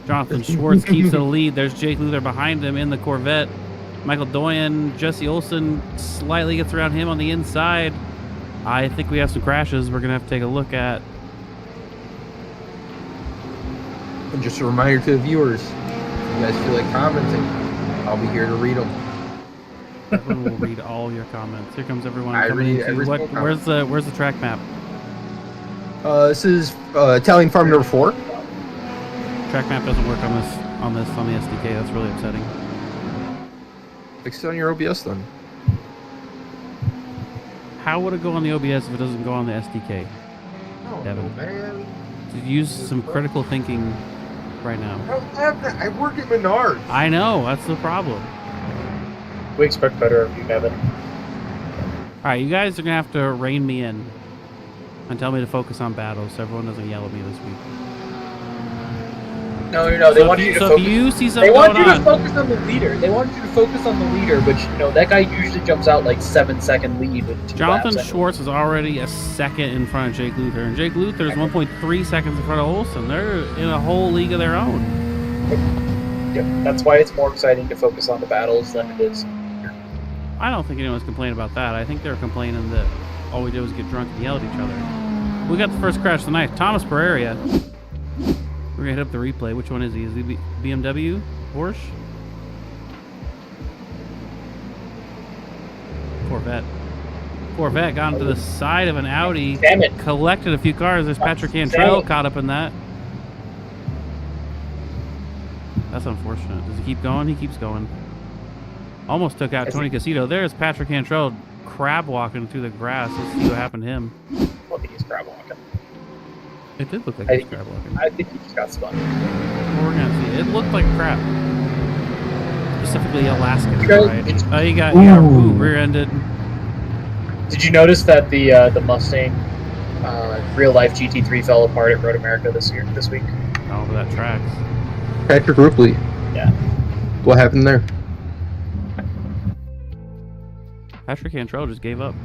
Jonathan Schwartz keeps the lead. There's Jake Luther behind him in the Corvette. Michael Doyen, Jesse Olson slightly gets around him on the inside. I think we have some crashes we're gonna have to take a look at. And just a reminder to the viewers, you guys feel like commenting, I'll be here to read them. Everyone will read all your comments. Here comes everyone I coming read into every what? single Where's the track map? This is Italian Farm number 4. Track map doesn't work on the SDK. That's really upsetting. Fix it on your OBS then. How would it go on the OBS if it doesn't go on the SDK? Oh, Devin. man. To use some critical thinking right now. I don't have that. I work at Menards. I know, that's the problem. We expect better of you, Kevin. Alright, you guys are gonna have to rein me in and tell me to focus on battles so everyone doesn't yell at me this week. No, they want you to focus. If you see They something want going you to on, focus on the leader. They want you to focus on the leader, but that guy usually jumps out like 7-second lead with 2 Jonathan laps. Schwartz is already a second in front of Jake Luther, and Jake Luther is 1.3 seconds in front of Olsen. They're in a whole league of their own. Yeah, that's why it's more exciting to focus on the battles than it is. I don't think anyone's complaining about that. I think they're complaining that all we did was get drunk and yell at each other. We got the first crash of the night. Thomas Pereira. We're gonna hit up the replay. Which one is he? Is he BMW? Porsche? Corvette got onto the side of an Audi. Damn it. Collected a few cars. There's Patrick Cantrell caught up in that. That's unfortunate. Does he keep going? He keeps going. Almost took out Tony Casito. There's Patrick Cantrell crab walking through the grass. Let's see what happened to him. I think he's crab walking. It did look like he was crab walking. I think he just got spun. We're gonna see. It looked like crap. Specifically Alaskan, Okay. right? Oh, you got rear-ended. Did you notice that the Mustang real life GT3 fell apart at Road America this week? Oh, but that tracks. Patrick Ripley. Yeah. What happened there? Patrick Cantrell just gave up.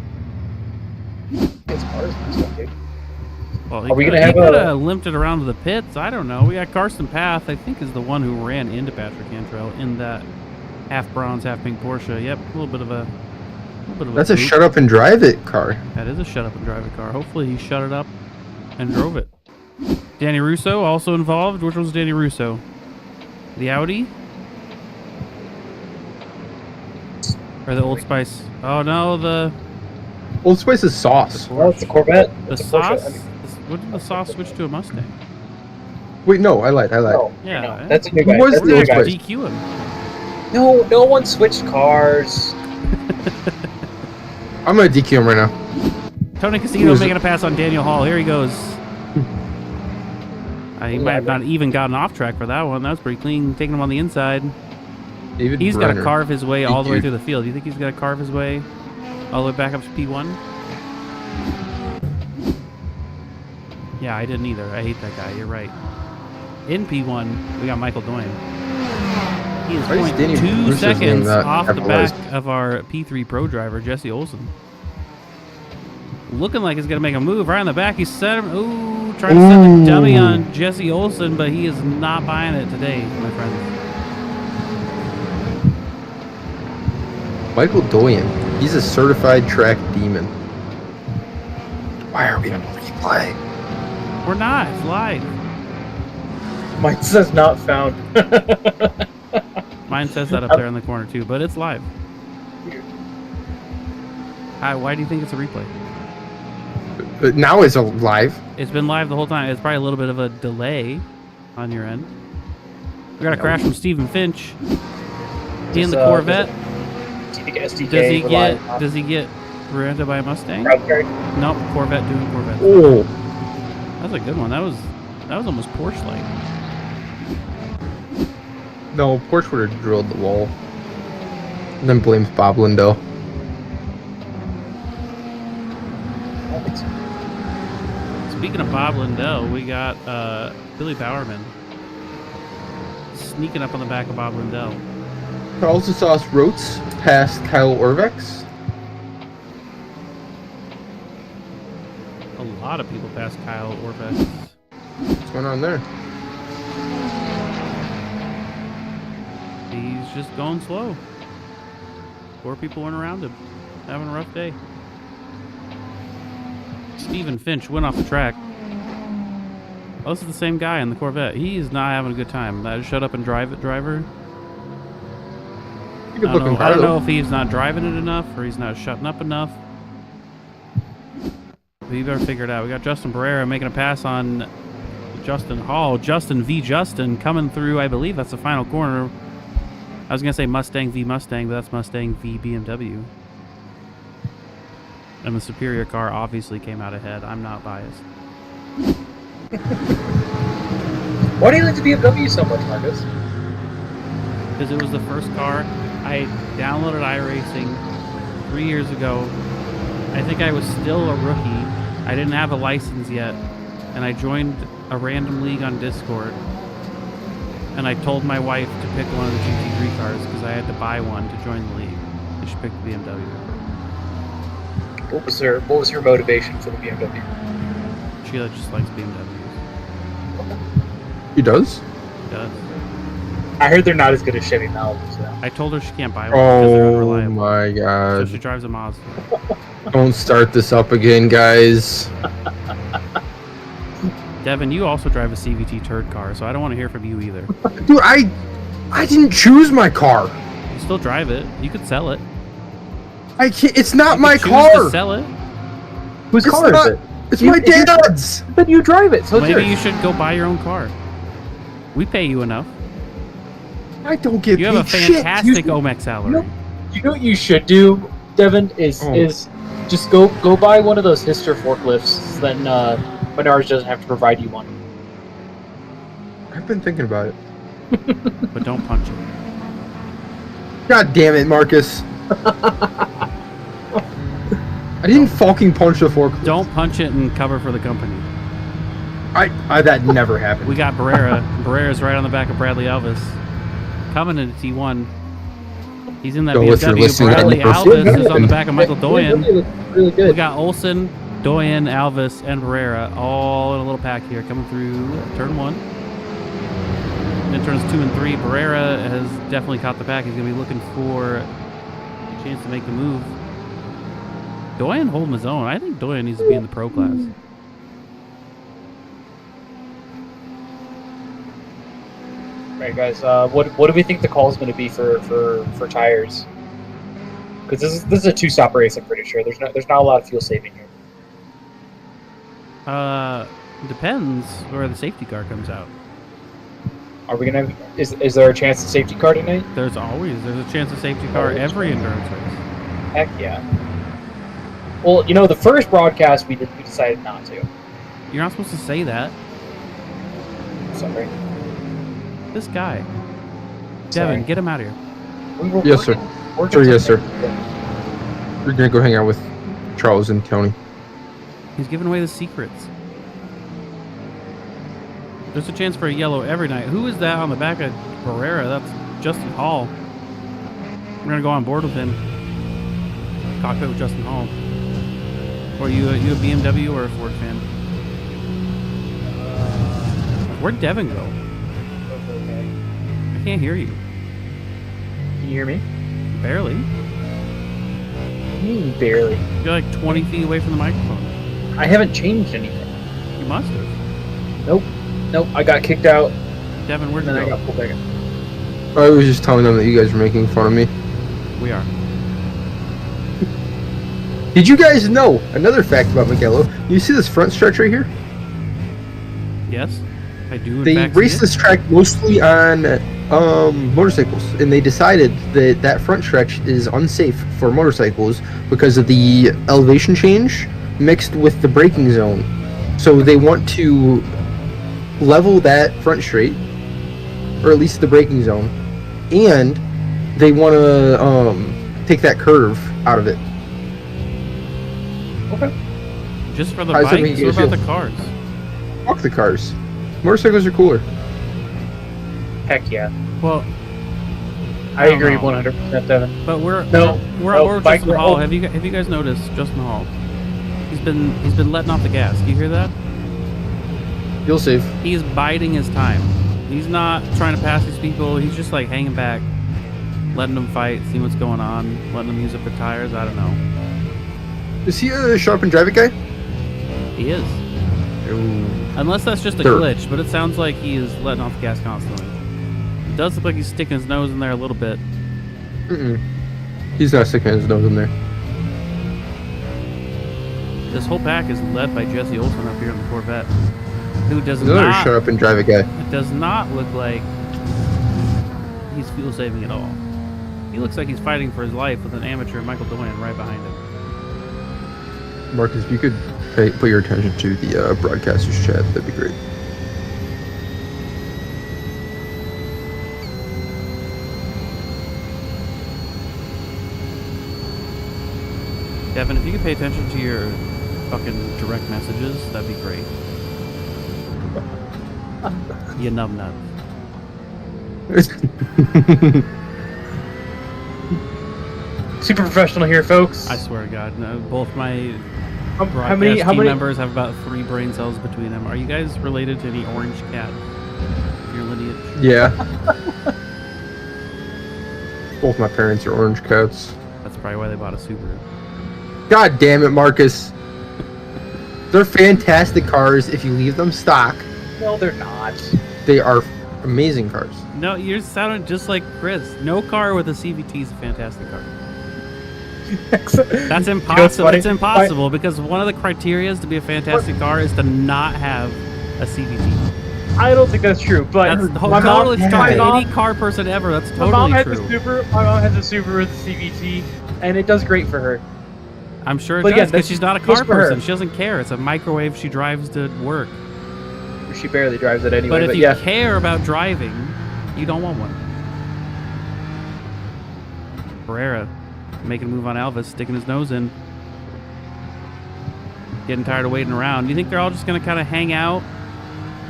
His car's messed up, dude. Well, Are we gonna he have could a- have limped it around to the pits. I don't know. We got Carson Path, I think, is the one who ran into Patrick Cantrell in that half bronze, half pink Porsche. Yep, a little bit of a. That's a boot. shut up and drive it car. That is a shut up and drive it car. Hopefully he shut it up and drove it. Danny Russo also involved. Which one's Danny Russo? The Audi? Or the Old Spice? Oh no, the Old Spice is sauce. Oh, it's a Corvette. the It's a Porsche. sauce. What did the sauce switch to a Mustang? Wait, no, I lied. No, Yeah, no, that's a new Who guy. was That's a the new Old guy. Spice? DQ him. No one switched cars. I'm gonna DQ him right now. Tony Who Casino is making a pass on Daniel Hall. Here he goes. He might have not even gotten off track for that one. That was pretty clean, taking him on the inside. David He's got to Brenner. carve his way all the way DQ'd. through the field. Do you think he's got to carve his way all the way back up to P1? Yeah, I didn't either. I hate that guy. You're right. In P1, we got Michael Doyen. He is Why is Danny 0.2 Russo's name seconds not off the capitalized? back of our P3 Pro driver, Jesse Olsen. Looking like he's going to make a move right in the back. He's set him. Ooh, trying to set the dummy on Jesse Olsen, but he is not buying it today, my friends. Michael Doyen. He's a certified track demon. Why are we on replay? We're not. It's live. Mine says not found. Mine says that up there in the corner too, but it's live. Why do you think it's a replay? But now it's live. It's been live the whole time. It's probably a little bit of a delay on your end. We got a crash from Stephen Finch in the Corvette. Do you think SDK Does he get rear-ended by a Mustang? Okay. Nope, Corvette doing Corvette. Oh, That was a good one. That was almost Porsche-like. no, Porsche would have drilled the wall. And then blames Bob Lindell. Speaking of Bob Lindell, we got Billy Bowerman sneaking up on the back of Bob Lindell. Carlos Sauce Rotes past Kyle Orvex. A lot of people passed Kyle Orvex. What's going on there? He's just going slow. 4 people went around him. Having a rough day. Stephen Finch went off the track. Oh, this is the same guy in the Corvette. He's not having a good time. That shut up and drive it driver. Good looking car, I don't know though. if he's not driving it enough or he's not shutting up enough. But you better figure it out. We got Justin Barrera making a pass on Justin Hall. Justin v. Justin coming through. I believe that's the final corner. I was going to say Mustang v. Mustang, but that's Mustang v. BMW. And the superior car obviously came out ahead. I'm not biased. Why do you like the BMW so much, Marcus? Because it was the first car. I downloaded iRacing 3 years ago. I think I was still a rookie. I didn't have a license yet. And I joined a random league on Discord. And I told my wife to pick one of the GT3 cars because I had to buy one to join the league. And she picked the BMW. What was her motivation for the BMW? She just likes BMWs. He does? She does. I heard they're not as good as Chevy Malibus, though. I told her she can't buy one because they're Oh unreliable. my So god. she drives a Mazda. Don't start this up again, guys. Devin, you also drive a CVT turd car, so I don't want to hear from you either. Dude, I didn't choose my car. You still drive it. You could sell it. I can't. It's not You my could choose car. to sell it. Whose It's car not- is it? It's You- my if you- dad's. Then you drive it, so it's Maybe yours. you should go buy your own car. We pay you enough. I don't get You paid have a shit. fantastic OMEC salary. You know what you should do, Devin, is just go buy one of those Hister forklifts. Then Menards doesn't have to provide you one. I've been thinking about it. But don't punch it. God damn it, Marcus. I didn't fucking punch the fork. Don't punch it and cover for the company. I that never happened. We got Barrera. Barrera's right on the back of Bradley Elvis. Coming into T1. He's in that So if you're BMW. listening, Bradley that never Elvis is on the happened. back of Michael Doyen. Really We good. got Olsen, Doyen, Alvis, and Barrera all in a little pack here coming through turn 1. Then turns 2 and 3. Barrera has definitely caught the pack. He's going to be looking for a chance to make the move. Doyen holding his own. I think Doyen needs to be in the pro class. Right, guys. What do we think the call is going to be for tires? Because this is a 2-stop race. I'm pretty sure there's not a lot of fuel saving here. Depends where the safety car comes out. Are we gonna? Is there a chance of safety car tonight? There's a chance of safety car every endurance race. Heck yeah. Well, you know, the first broadcast we decided not to. You're not supposed to say that. Sorry. This guy. Sorry. Devin, get him out of here. We were Yes, sir. working Sir, yes, something. We're gonna go hang out with Charles and Tony. He's giving away the secrets. There's a chance for a yellow every night. Who is that on the back of Barrera? That's Justin Hall. We're gonna go on board with him. Cockpit with Justin Hall. Or you a BMW or a Ford fan? Where'd Devin go? Okay. I can't hear you. Can you hear me? Barely. Barely. You're like 20 feet away from the microphone. I haven't changed anything. You must have. Nope. I got kicked out, Devin, where'd and you then I go? got pulled back in. I was just telling them that you guys were making fun of me. We are. Did you guys know another fact about Mugello? You see this front stretch right here? Yes, I do. In They fact, race see it. this track mostly on motorcycles, and they decided that that front stretch is unsafe for motorcycles because of the elevation change mixed with the braking zone. So they want to level that front straight, or at least the braking zone, and they want to take that curve out of it. Just for the How's that bikes. make you What about feel? the cars? Fuck the cars. Motorcycles are cooler. Heck yeah. Well, I don't agree know. 100%, Devin. but we're No, on no, board with bike Justin roll. Hall. Have you guys noticed Justin Hall? He's been letting off the gas. Do you hear that? You'll save. He's biding his time. He's not trying to pass these people. He's just like hanging back, letting them fight, seeing what's going on, letting them use up the tires. I don't know. Is he a sharp and drive it guy? He is. Unless that's just a Third. glitch, but it sounds like he is letting off the gas constantly. It does look like he's sticking his nose in there a little bit. He's not sticking his nose in there. This whole pack is led by Jesse Olsen up here in the Corvette, who does Another not shut up and drive a guy. it does not look like he's fuel saving at all. He looks like he's fighting for his life with an amateur Michael Doyen right behind him. Marcus, if you could put your attention to the broadcaster's chat, that'd be great. Devin, if you could pay attention to your fucking direct messages, that'd be great. You numbnuts. Super professional here, folks. I swear to God, no, both my How broadcast many? team members have about 3 brain cells between them. Are you guys related to any orange cat? Your lineage? Yeah. Both my parents are orange cats. That's probably why they bought a Subaru. God damn it, Marcus. They're fantastic cars if you leave them stock. No, they're not. They are amazing cars. No, you're sounding just like Chris. No car with a CVT is a fantastic car. That's impossible. funny? It's impossible because one of the criteria to be a fantastic car is to not have a CVT. I don't think that's true, but That's my totally mom, true. my mom, Any car person ever, that's my mom totally has a true. Subaru. My mom has a Subaru with a CVT, and it does great for her. I'm sure it But does again, because that's she's not a just car for her. person. She doesn't care. It's a microwave she drives to work. She barely drives it anyway. But if you yeah, care about driving, you don't want one. Pereira making a move on Elvis, sticking his nose in. Getting tired of waiting around. Do you think they're all just going to kind of hang out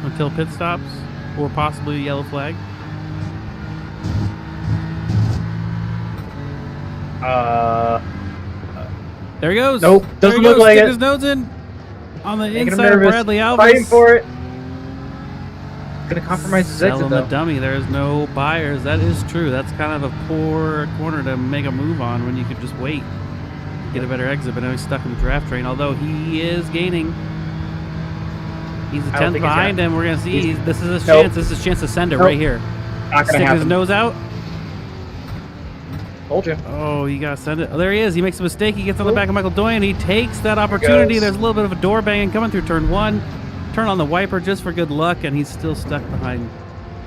until pit stops? Or possibly a yellow flag? There he goes. Nope, There doesn't he look goes, like sticking it. his nose in on the making him inside of nervous. Bradley Elvis. Fighting for it. Gonna compromise his exit Selling though. the dummy. There's no buyers. That is true. That's kind of a poor corner to make a move on when you could just wait, get a better exit. But now he's stuck in the draft train. Although he is gaining. He's a I don't tenth think he's behind gonna- him. We're gonna see. he's- This is his Nope. chance. This is his chance to send it Nope. right here. Not gonna Stick his happen. nose out. Told you. Oh, you gotta send it. Oh, there he is. He makes a mistake. He gets on the back of Michael Doyen. He takes that opportunity. goes. There's a little bit of a door banging coming through turn 1. Turn on the wiper just for good luck, and he's still stuck behind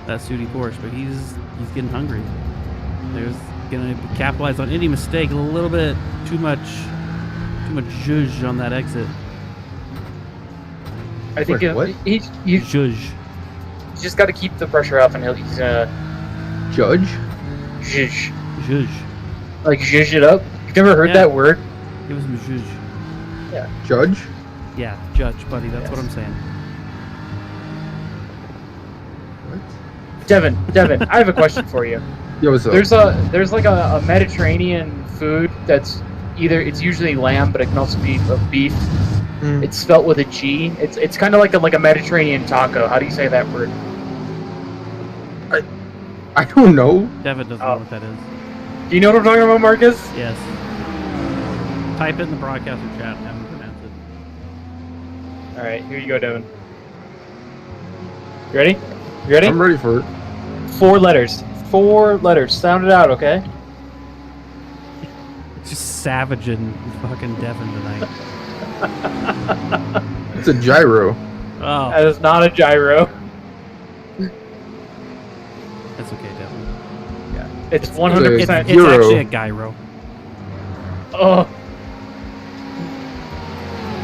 that Sudi Porsche. But he's getting hungry. There's gonna capitalize on any mistake. A little bit too much zhuzh on that exit. I think Wait, what? he's Zhuzh. just got to keep the pressure up, and he's Judge? zhuzh. Zhuzh. Like zhuzh it up. You've never heard Yeah. that word? Give us some zhuzh. Judge? Yeah, judge, buddy. That's what Yes. I'm saying. What? Devin, I have a question for you. Yo, what's up? There's like a Mediterranean food that's it's usually lamb, but it can also be of beef. Mm. It's spelt with a G. It's kind of like a Mediterranean taco. How do you say that word? I don't know. Devin doesn't Oh. know what that is. Do you know what I'm talking about, Marcus? Yes. Type it in the broadcaster chat and have him pronounce it. All right, here you go, Devin. You ready? You ready? I'm ready for it. 4 letters. 4 letters. Sound it out, okay? Just savaging fucking Devin tonight. It's a gyro. Oh, That is not a gyro. that's okay, Devin. It's It's, 100%. it's Gyro. actually a gyro. Oh,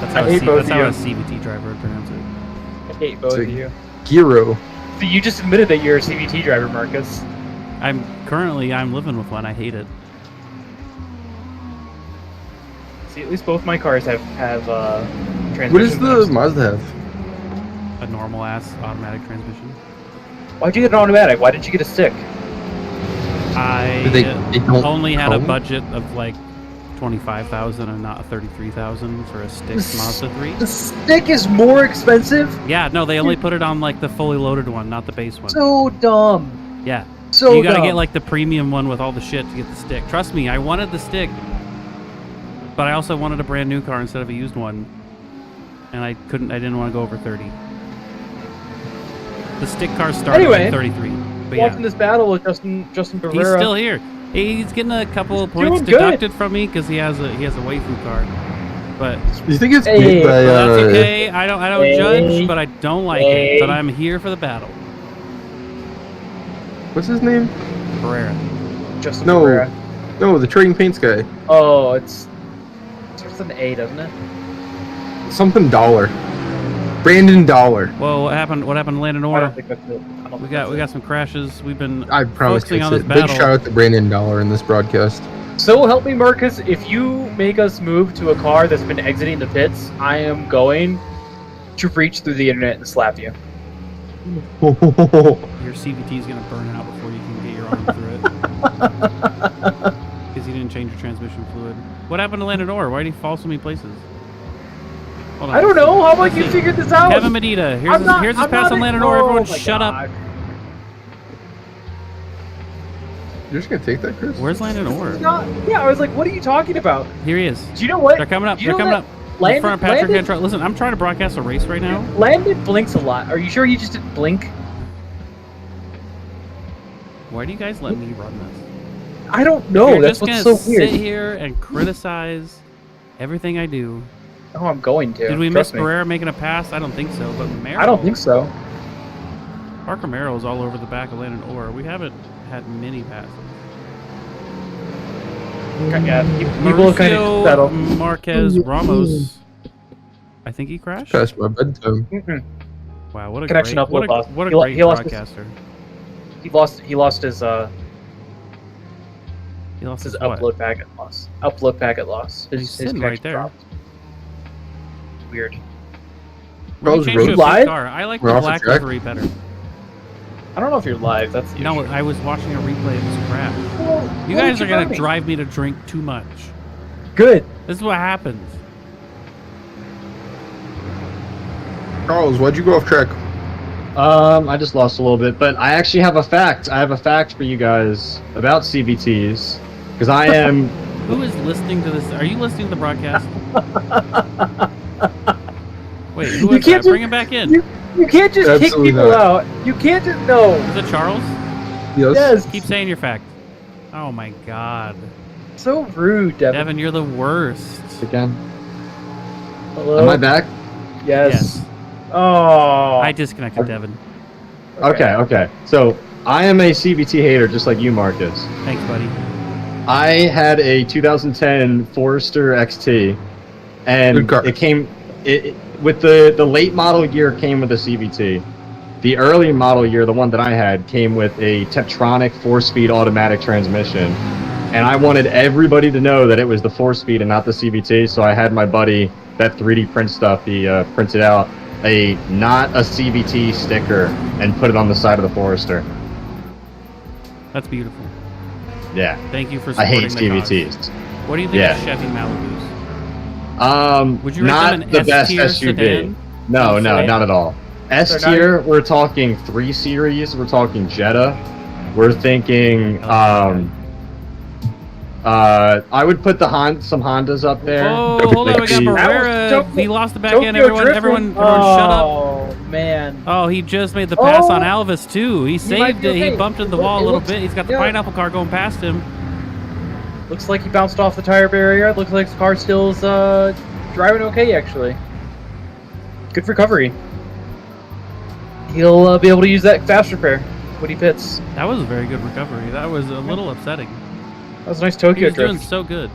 That's I how, hate both that's how a of CVT driver would pronounce it. I hate both It's a- of you. Gyro. So you just admitted that you're a CVT driver, Marcus. I'm living with one. I hate it. See, at least both my cars have transmission. What does the modes. Mazda have? A normal ass automatic transmission. Why'd you get an automatic? Why didn't you get a stick? I They don't only had a come? budget of like 25,000 and not 33,000 for a stick Mazda 3. The stick is more expensive. Yeah, no, they only put it on like the fully loaded one, not the base one. So dumb. Yeah. So You gotta dumb. get like the premium one with all the shit to get the stick. Trust me, I wanted the stick, but I also wanted a brand new car instead of a used one. and I didn't want to go over 30. The stick car started Anyway, at 33. But Watching yeah, this battle with Justin Barrera. he's still here. He's getting a couple of points doing good. deducted from me because he has a waifu card. But You think it's Hey, made by that's okay. I don't Hey. judge, but I don't like Hey. it. But I'm here for the battle. what's his name? Barrera. Justin No. Barrera. No, the trading paints guy. Oh, it starts with an A, doesn't it? Something Dollar. Brandon Dollar. Whoa, what happened? What happened to Landon I Orr? don't think that's it. I don't We think got that's it. some crashes. We've been I promise focusing it's on this it. Big battle. shout out to Brandon Dollar in this broadcast. So help me, Marcus. If you make us move to a car that's been exiting the pits, I am going to reach through the internet and slap you. Your CVT is gonna burn out before you can get your arm through it. Because you didn't change your transmission fluid. What happened to Landon Orr? Why did he fall so many places? Hold on, I don't let's know. see. How about Let's you see. figure this out? Kevin Medina. Here's I'm his, not- here's his I'm pass not on a- Landon Orr. oh Everyone my shut up. God. You're just gonna take that, Chris? Where's Landon Orr? Yeah, I was like, what are you talking about? Here he is. Do you know what? They're coming up. Do you They're know coming that up. In Landon, front of Patrick Landon, Cantrell. Listen, I'm trying to broadcast a race right now. Landon blinks a lot. Are you sure he just didn't blink? Why do you guys let me run this? I don't know. You're That's just what's gonna so weird. sit here and criticize everything I do. Oh, I'm going to. Did we miss Trust me. Barrera making a pass? I don't think so. But Merrill, I don't think so. Parker Merrill's all over the back of Landon Orr. We haven't had many passes. Yeah, people have kind of Mauricio settled. Marquez Ramos. I think he crashed. Past my bedtime. Mm-mm. Wow, what a Connection great, upload what a, lost. what a He lo- great he lost his- broadcaster. He lost his He lost his his what? upload packet loss. Upload packet loss. He's His sitting right connection there. dropped. It's weird. When Rose you change to a live? pink car, I like We're the off the black track? livery better. I don't know if you're live. That's the No, issue. I was watching a replay of this crap. Well, You why guys did are gonna tell me? drive me to drink too much. Good. This is what happens. Charles, why'd you go off track? I just lost a little bit, but I actually have a fact. I have a fact for you guys about CVTs, because I am. Who is listening to this? Are you listening to the broadcast? Wait, who You is can't that? Bring him back in. You can't just Absolutely kick people not. out. You can't just no. Is it Charles? Yes. Yes. Keep saying your fact. Oh my god. So rude, Devin. Devin, you're the worst. Again. Hello. Am I back? Yes. Oh. I disconnected Devin. Okay. So I am a CVT hater, just like you, Marcus. Thanks, buddy. I had a 2010 Forester XT, and Good car. it came with the late model year came with a CVT. The early model year, the one that I had, came with a Tetronic 4-speed automatic transmission. And I wanted everybody to know that it was the 4-speed and not the CVT, so I had my buddy, that 3D print stuff, he printed out a not a CVT sticker and put it on the side of the Forester. That's beautiful. Yeah, Thank you for I supporting hate the CVTs. cause. What do you think Yeah. of Chevy Malibus? Would you rate Not them an the best S-tier SUV. sedan? No, Sedan? not at all. S They're not tier, we're talking 3 Series, we're talking Jetta, we're thinking, I would put some Hondas up there. Oh, hold on, we got Like Barrera. Tokyo- He lost the back Tokyo end. Everyone, Drift everyone, one? everyone, shut up. Oh man. Oh, he just made the pass Oh. on Alvis too. He might saved be it. He okay. bumped into the It wall a little looks- bit. He's got the yeah. pineapple car going past him. Looks like he bounced off the tire barrier. Looks like his car still's driving okay actually. Good recovery. He'll be able to use that fast repair when he pits. That was a very good recovery. That was a little upsetting. That was a nice He Tokyo was doing drift. so good.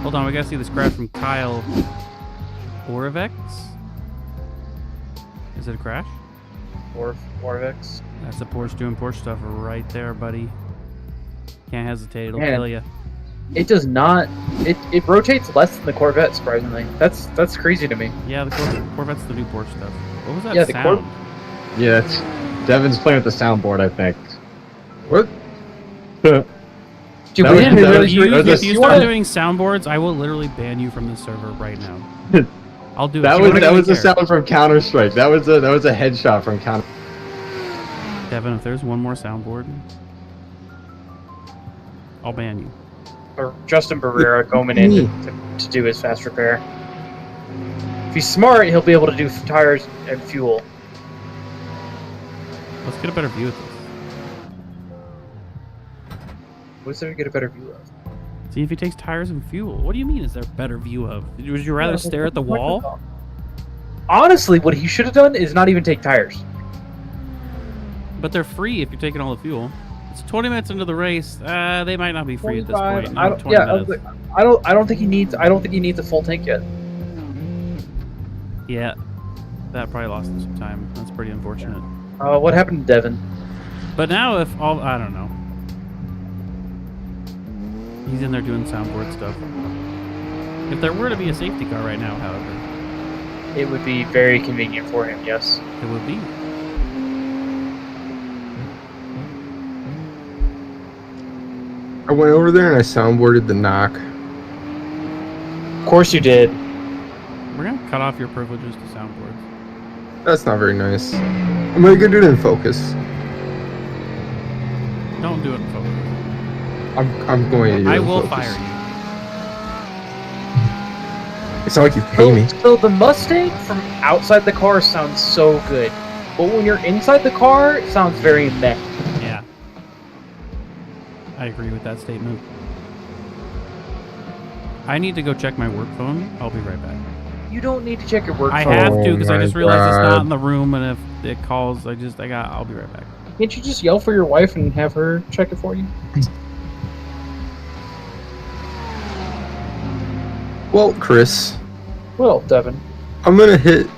Hold on, we gotta see this crash from Kyle Orvex. Is it a crash? Vorvex. That's the Porsche doing Porsche stuff right there, buddy. Can't hesitate, it'll Man. kill you. It does not. It rotates less than the Corvette, surprisingly. That's crazy to me. Yeah, the Corvette's the new Porsche stuff. What was that Yeah, the sound? Yeah, it's, Devin's playing with the soundboard, I think. What? Dude, That we was- didn't that really. was- If that was you a- start doing soundboards, I will literally ban you from this server right now. I'll do it. That You was don't that even was a care. sound from Counter Strike. That was a headshot from Counter. Devin, if there's one more soundboard, I'll ban you. Or Justin Barrera going in to do his fast repair. If he's smart, he'll be able to do tires and fuel. Let's get a better view of this. What's there to get a better view of? See if he takes tires and fuel. What do you mean? Is there a better view of? Would you rather stare at the wall? Honestly, what he should have done is not even take tires. But they're free if you're taking all the fuel. It's 20 minutes into the race. They might not be free at this 25, point. I Not don't, 20 yeah, minutes. I don't think he needs. I don't think he needs a full tank yet. Yeah, that probably lost him some time. That's pretty unfortunate. What happened to Devin? But now, if all I don't know, he's in there doing soundboard stuff. If there were to be a safety car right now, however, It would be very convenient for him. Yes. it would be. I went over there and I soundboarded the knock. Of course you did. We're gonna cut off your privileges to soundboards. That's not very nice. I'm gonna go do it in focus. Don't do it in focus. I'm going to do it I in will focus. fire you. It's not like you pay me. So the Mustang from outside the car sounds so good, but when you're inside the car, it sounds very meh. Yeah. I agree with that statement. I need to go check my work phone. I'll be right back. You don't need to check your work I phone. have to because I my just realized it's not God. in the room, and if it calls, I'll be right back. Can't you just yell for your wife and have her check it for you? Well, Chris, Well, Devin. I'm gonna hit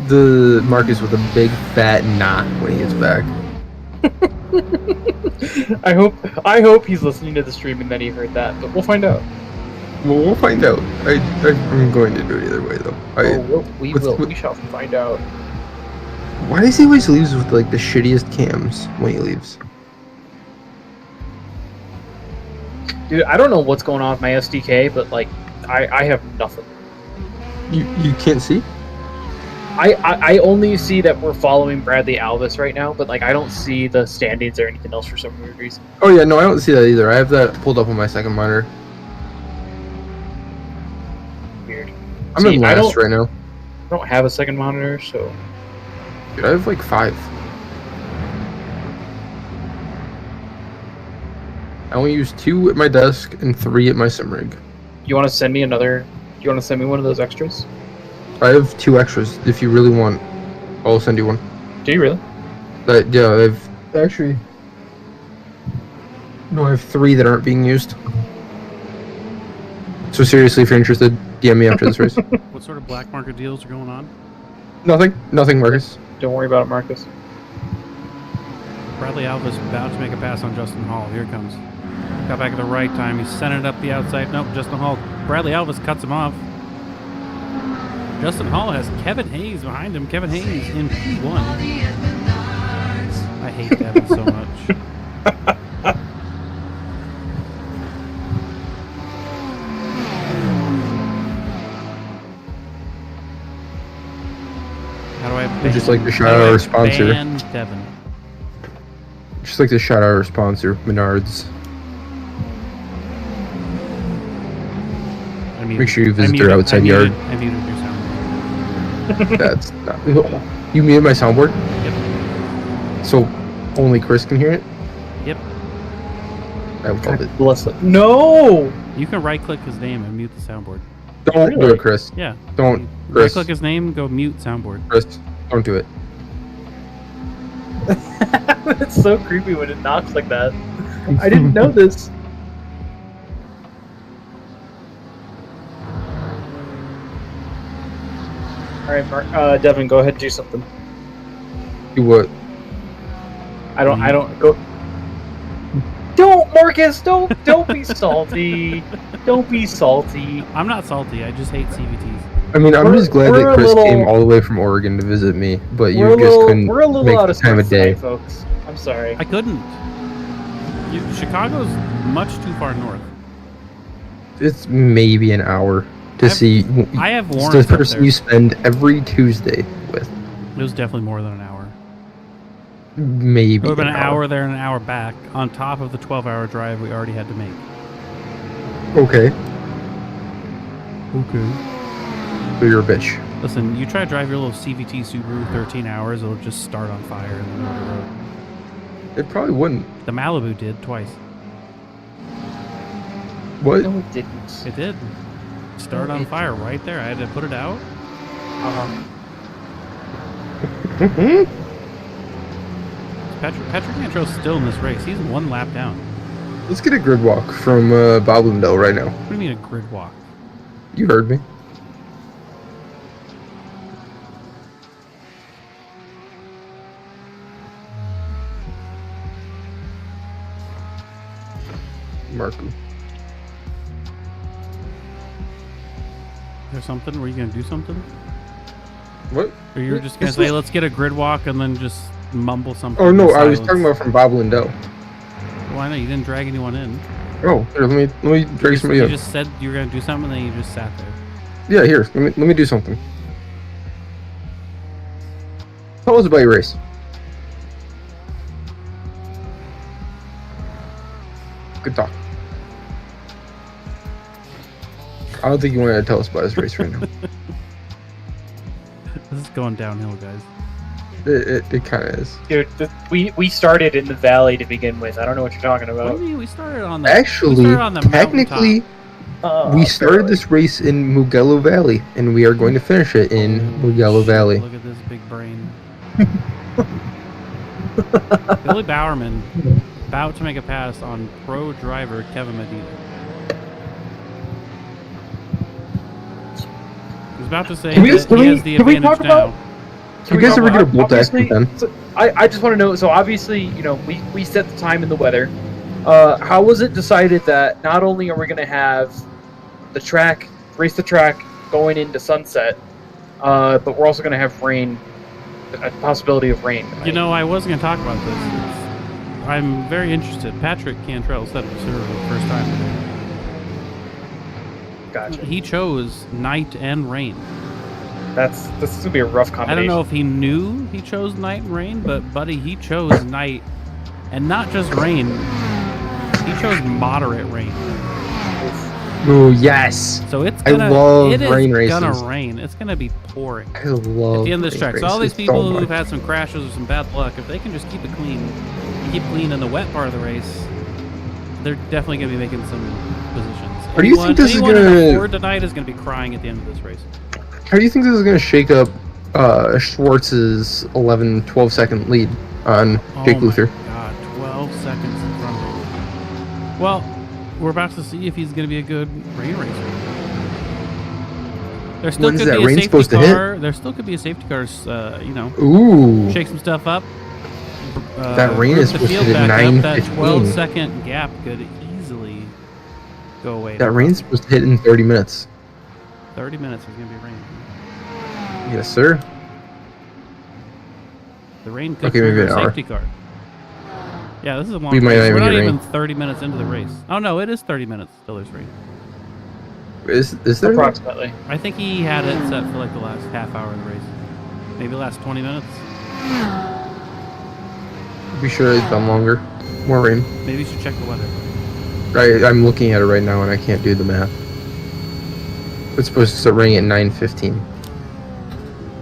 the Marcus with a big fat knock when he gets back. I hope he's listening to the stream and then he heard that, but we'll find out. Well, we'll find out. I'm going to do it either way, though. We what's- will. what- We shall find out. Why does he always leaves with like the shittiest cams when he leaves? Dude, I don't know what's going on with my SDK, but like, I have nothing. You can't see? I only see that we're following Bradley Alvis right now, but like I don't see the standings or anything else for some weird reason. Oh yeah, no, I don't see that either. I have that pulled up on my second monitor. Weird. I'm See, in I last don't- right now. I don't have a second monitor, so Dude, I have like 5. I only use 2 at my desk and 3 at my sim rig. you want to send me another? You want to send me one of those extras? I have 2 extras. If you really want, I'll send you one. Do you really? Yeah, I've actually. No, I have 3 that aren't being used. So seriously, if you're interested, DM me after this race. What sort of black market deals are going on? Nothing, Marcus. Don't worry about it, Marcus. Bradley Alvis about to make a pass on Justin Hall. Here it comes. Got back at the right time. He's sent it up the outside. Nope, Justin Hall. Bradley Alvis cuts him off. Justin Hall has Kevin Hayes behind him. Kevin Hayes in P1. I hate Kevin so much. How do I We'd just like to shout how do out I our sponsor. ban Devin? Just like to shout out our sponsor, Menards. I muted- Make sure you I visit muted- their outside I muted- yard. I muted your sound. That's not. You muted my soundboard? Yep. So only Chris can hear it? Yep. I love it. Bless it. No. You can right click his name and mute the soundboard. Don't do Really? it, Chris. Yeah. Don't, Right Chris. click his name, go mute soundboard. Chris, don't do it. It's so creepy when it knocks like that. I didn't know this. All right, Devin, go ahead and do something. Do what? I don't go. Don't, Marcus. Don't be salty. Don't be salty. I'm not salty. I just hate CVTs. I mean, I'm We're- just glad we're that a Chris little- came all the way from Oregon to visit me, but you We're a just little, couldn't we're a little make out the of time of sorts day. tonight, folks. I'm sorry. I couldn't. Chicago's much too far north. It's maybe an hour to I've- see I have it's warrants the up person there. you spend every Tuesday with. It was definitely more than an hour. Maybe It would have been an an hour there and an hour back on top of the 12-hour drive we already had to make. Okay, Okay. so you're a bitch. Listen, you try to drive your little CVT Subaru 13 hours, it'll just start on fire in the middle of the road. It probably wouldn't. The Malibu did twice. What? No, it didn't. It did. Start on fire right there. I had to put it out. Patrick Mantro's still in this race. He's one lap down. Let's get a grid walk from Bob Lindell right now. What do you mean a grid walk? You heard me. Marco. Is there something? Were you going to do something? What? Or you were just going to say, let's get a grid walk and then just mumble something? Oh no, in I was silence? talking about from Bob Lindell. Why not? You didn't drag anyone in. Oh, here, let me drag somebody You in. just said you were going to do something and then you just sat there. Yeah, here, let me do something. Tell us about your race. Good talk. I don't think you want to tell us about his race right now. This is going downhill, guys. It kind of is. Dude, we started in the valley to begin with. I don't know what you're talking What about. do you mean? We started on the Actually, we started on the technically, we started barely. this race in Mugello Valley, and we are going to finish it in Mugello Valley. Look at this big brain. Billy Bowerman about to make a pass on pro driver Kevin Medina. I was about to say Can we- that can he we- has the can we advantage talk now. about- You guys ever get a bolt accident then? So I just want to know. So obviously, you know, we set the time and the weather. How was it decided that not only are we going to have the track, race the track going into sunset, but we're also going to have rain, a possibility of rain. You know, I wasn't going to talk about this. I'm very interested. Patrick Cantrell said it for the first time today. Gotcha. He chose night and rain. This is gonna be a rough I combination. don't know if he knew he chose night and rain, but buddy, he chose night, and not just rain. He chose moderate rain. Oh yes, So it's I gonna, love it is rain gonna races. rain. It's gonna be pouring I love at the end of this rain track. So all these races people so who've much. had some crashes or some bad luck, if they can just keep it clean, keep clean in the wet part of the race, they're definitely gonna be making some positions. Or do you think this is anyone in the gonna- Ford tonight is gonna be crying at the end of this race? How do you think this is going to shake up Schwartz's 12 second lead on Jake Luther? Oh my God, 12 seconds in front of him. Well, we're about to see if he's going to be a good rain racer. There still When is could that be a rain safety supposed to hit? car. There still could be a safety car. You know, Ooh, shake some stuff up. That rain group is the supposed to field hit back up. That 9:15. 12-second gap could easily go away. that rain's supposed to hit in 30 minutes. 30 minutes is going to be rain. Yes, sir. The rain could Okay, maybe trigger an a hour. safety car. Yeah, this is a long We might race. not We're even not get even rain. 30 minutes into the race. Oh no, it is 30 minutes till there's rain. Is there? approximately. I think he had it set for like the last half hour of the race. Maybe the last 20 minutes. Be sure it's done longer. More rain. Maybe you should check the weather. I'm looking at it right now and I can't do the math. It's supposed to start raining at 9:15,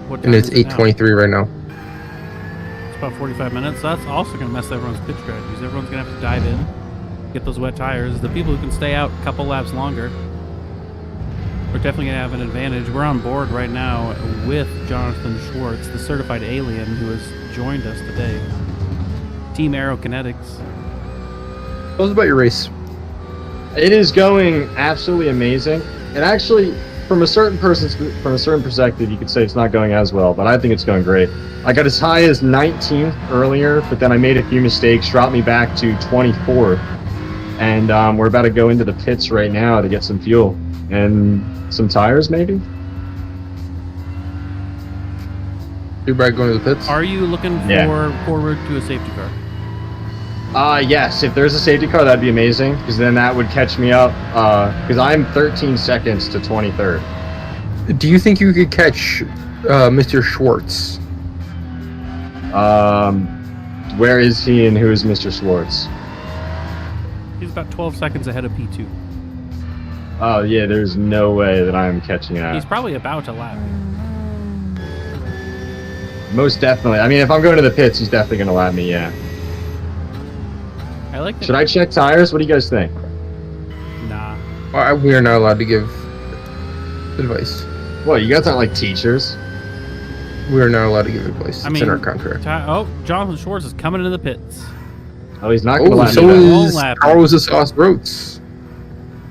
What time and it's is it now? 8:23 right now. It's about 45 minutes. So that's also going to mess everyone's pitch strategies. Everyone's going to have to dive in, get those wet tires. The people who can stay out a couple laps longer are definitely going to have an advantage. We're on board right now with Jonathan Schwartz, the certified alien who has joined us today. Team Aerokinetics. Tell us about your race. It is going absolutely amazing. And actually, from a certain perspective, you could say it's not going as well, but I think it's going great. I got as high as 19th earlier, but then I made a few mistakes, dropped me back to 24th. And we're about to go into the pits right now to get some fuel and some tires, maybe. You're about going to the pits? Are you looking forward to a safety car? Yes, if there's a safety car, that'd be amazing, because then that would catch me up, because I'm 13 seconds to 23rd. Do you think you could catch Mr. Schwartz? Where is he and who is Mr. Schwartz? He's about 12 seconds ahead of P2. Oh, yeah, there's no way that I'm catching that. He's probably about to lap. Most definitely. I mean, if I'm going to the pits, he's definitely going to lap me, yeah. I like that. Should I check tires? What do you guys think? Nah. We are not allowed to give advice. Well, you guys aren't like teachers. We are not allowed to give advice. I It's mean, in our contract. Jonathan Schwartz is coming into the pits. Oh, he's not going to Oh, lap so me back. Won't is lap Carlos the Sauce Roats.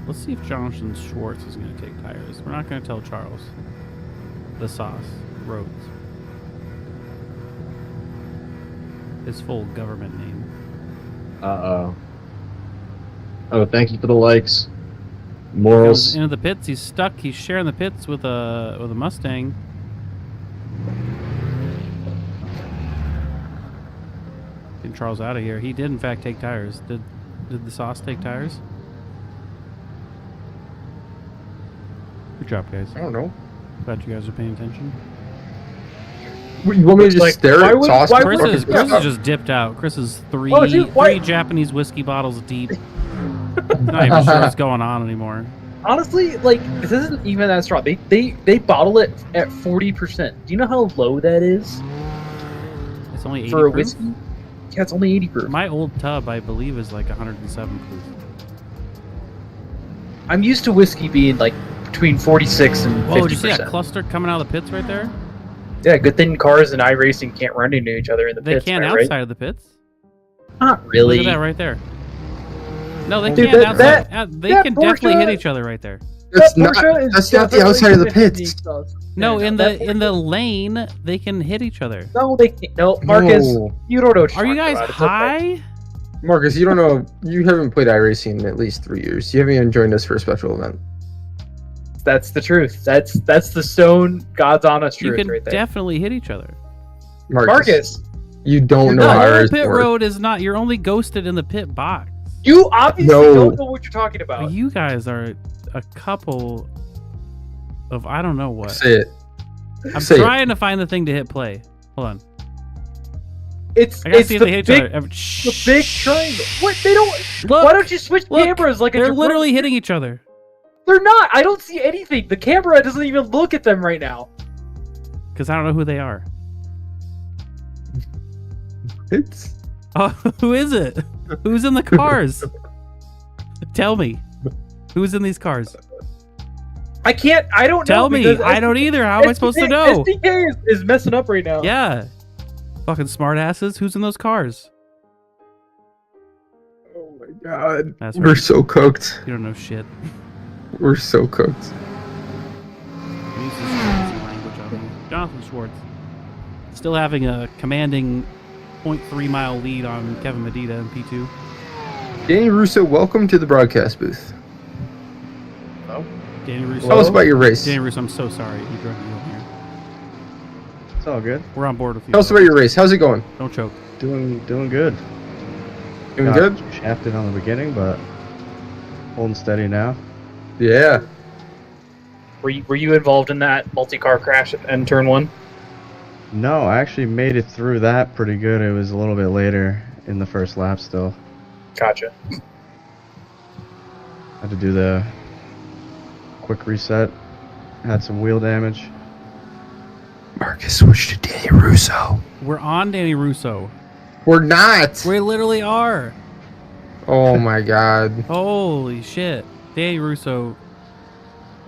Let's see if Jonathan Schwartz is going to take tires. We're not going to tell Charles. The sauce. Rhodes. His full government name. Uh-oh. Oh, thank you for the likes. He Morals. comes into the pits. He's stuck. He's sharing the pits with a Mustang. Getting Charles out of here. He did in fact take tires. Did the sauce take tires? Good job, guys. I don't know. Glad you guys are paying attention. You want me to just Like, stare why at would- Sauce? why Chris would- is just dipped out. Chris is three Oh, dude, why- three Japanese whiskey bottles deep. Not even sure what's going on anymore. Honestly, like this isn't even that strong. They bottle it at 40%. Do you know how low that is It's only 80 for a proof? whiskey? Yeah, it's only 80 proof. My old tub, I believe, is like 107 proof. I'm used to whiskey being like between 46 and 50%. Whoa, did you see that cluster coming out of the pits right there? Yeah, good thing cars and iRacing can't run into each other in the They pits. can right? outside of the pits. Not really. Look at that right there. No, they Dude, can't that- outside. that- They that can definitely hit Porsche- each other right there. That's That not. Porsche is That's not the definitely outside of the gonna hit pits. themselves. No, Yeah, in that the lane, they can hit each other. No, they can't. No, Marcus, No. you don't know what you're Are you talking guys about. It's okay. high? Marcus, you don't know. You haven't played iRacing in at least 3 years. You haven't even joined us for a special event. That's the truth. That's the stone God's honest You truth can right there. definitely hit each other. Marcus, you don't know The how whole iRacing pit works. road is not. You're only ghosted in the pit box. you obviously No. don't know what you're talking about. You guys are a couple of I don't know what. Say it. I'm Say it. trying to find the thing to hit play. Hold on. It's I gotta it's see if the they hit big, each other. the big triangle. What they don't? Look, Why don't you switch look, cameras like they're a literally hitting each other. They're not. I don't see anything. The camera doesn't even look at them right now. Because I don't know who they are. It's Oh, who is it? Who's in the cars? Tell me. Who's in these cars? I can't. I don't know. Tell me. because I don't either. How am I supposed to know? SDK is messing up right now. Yeah. Fucking smartasses. Who's in those cars? oh my god. That's We're right. so cooked. You don't know shit. We're so cooked. Use some language on me. Jonathan Schwartz. Still having a commanding 0.3 mile lead on Kevin Medina in P2. Danny Russo, welcome to the broadcast booth. Danny Russo. Tell us about your race. Danny Russo, I'm so sorry he drug you in here. It's all good. We're on board with you. Tell us about your race. How's it going? Don't choke. Doing good. Doing Got good? Shafted on the beginning, but holding steady now. Yeah. Were you involved in that multi-car crash in turn one? No, I actually made it through that pretty good. It was a little bit later in the first lap still. Gotcha. Had to do the quick reset. Had some wheel damage. Marcus switched to Danny Russo. We're on Danny Russo. We're not. We literally are. Oh my god. Holy shit. Danny Russo,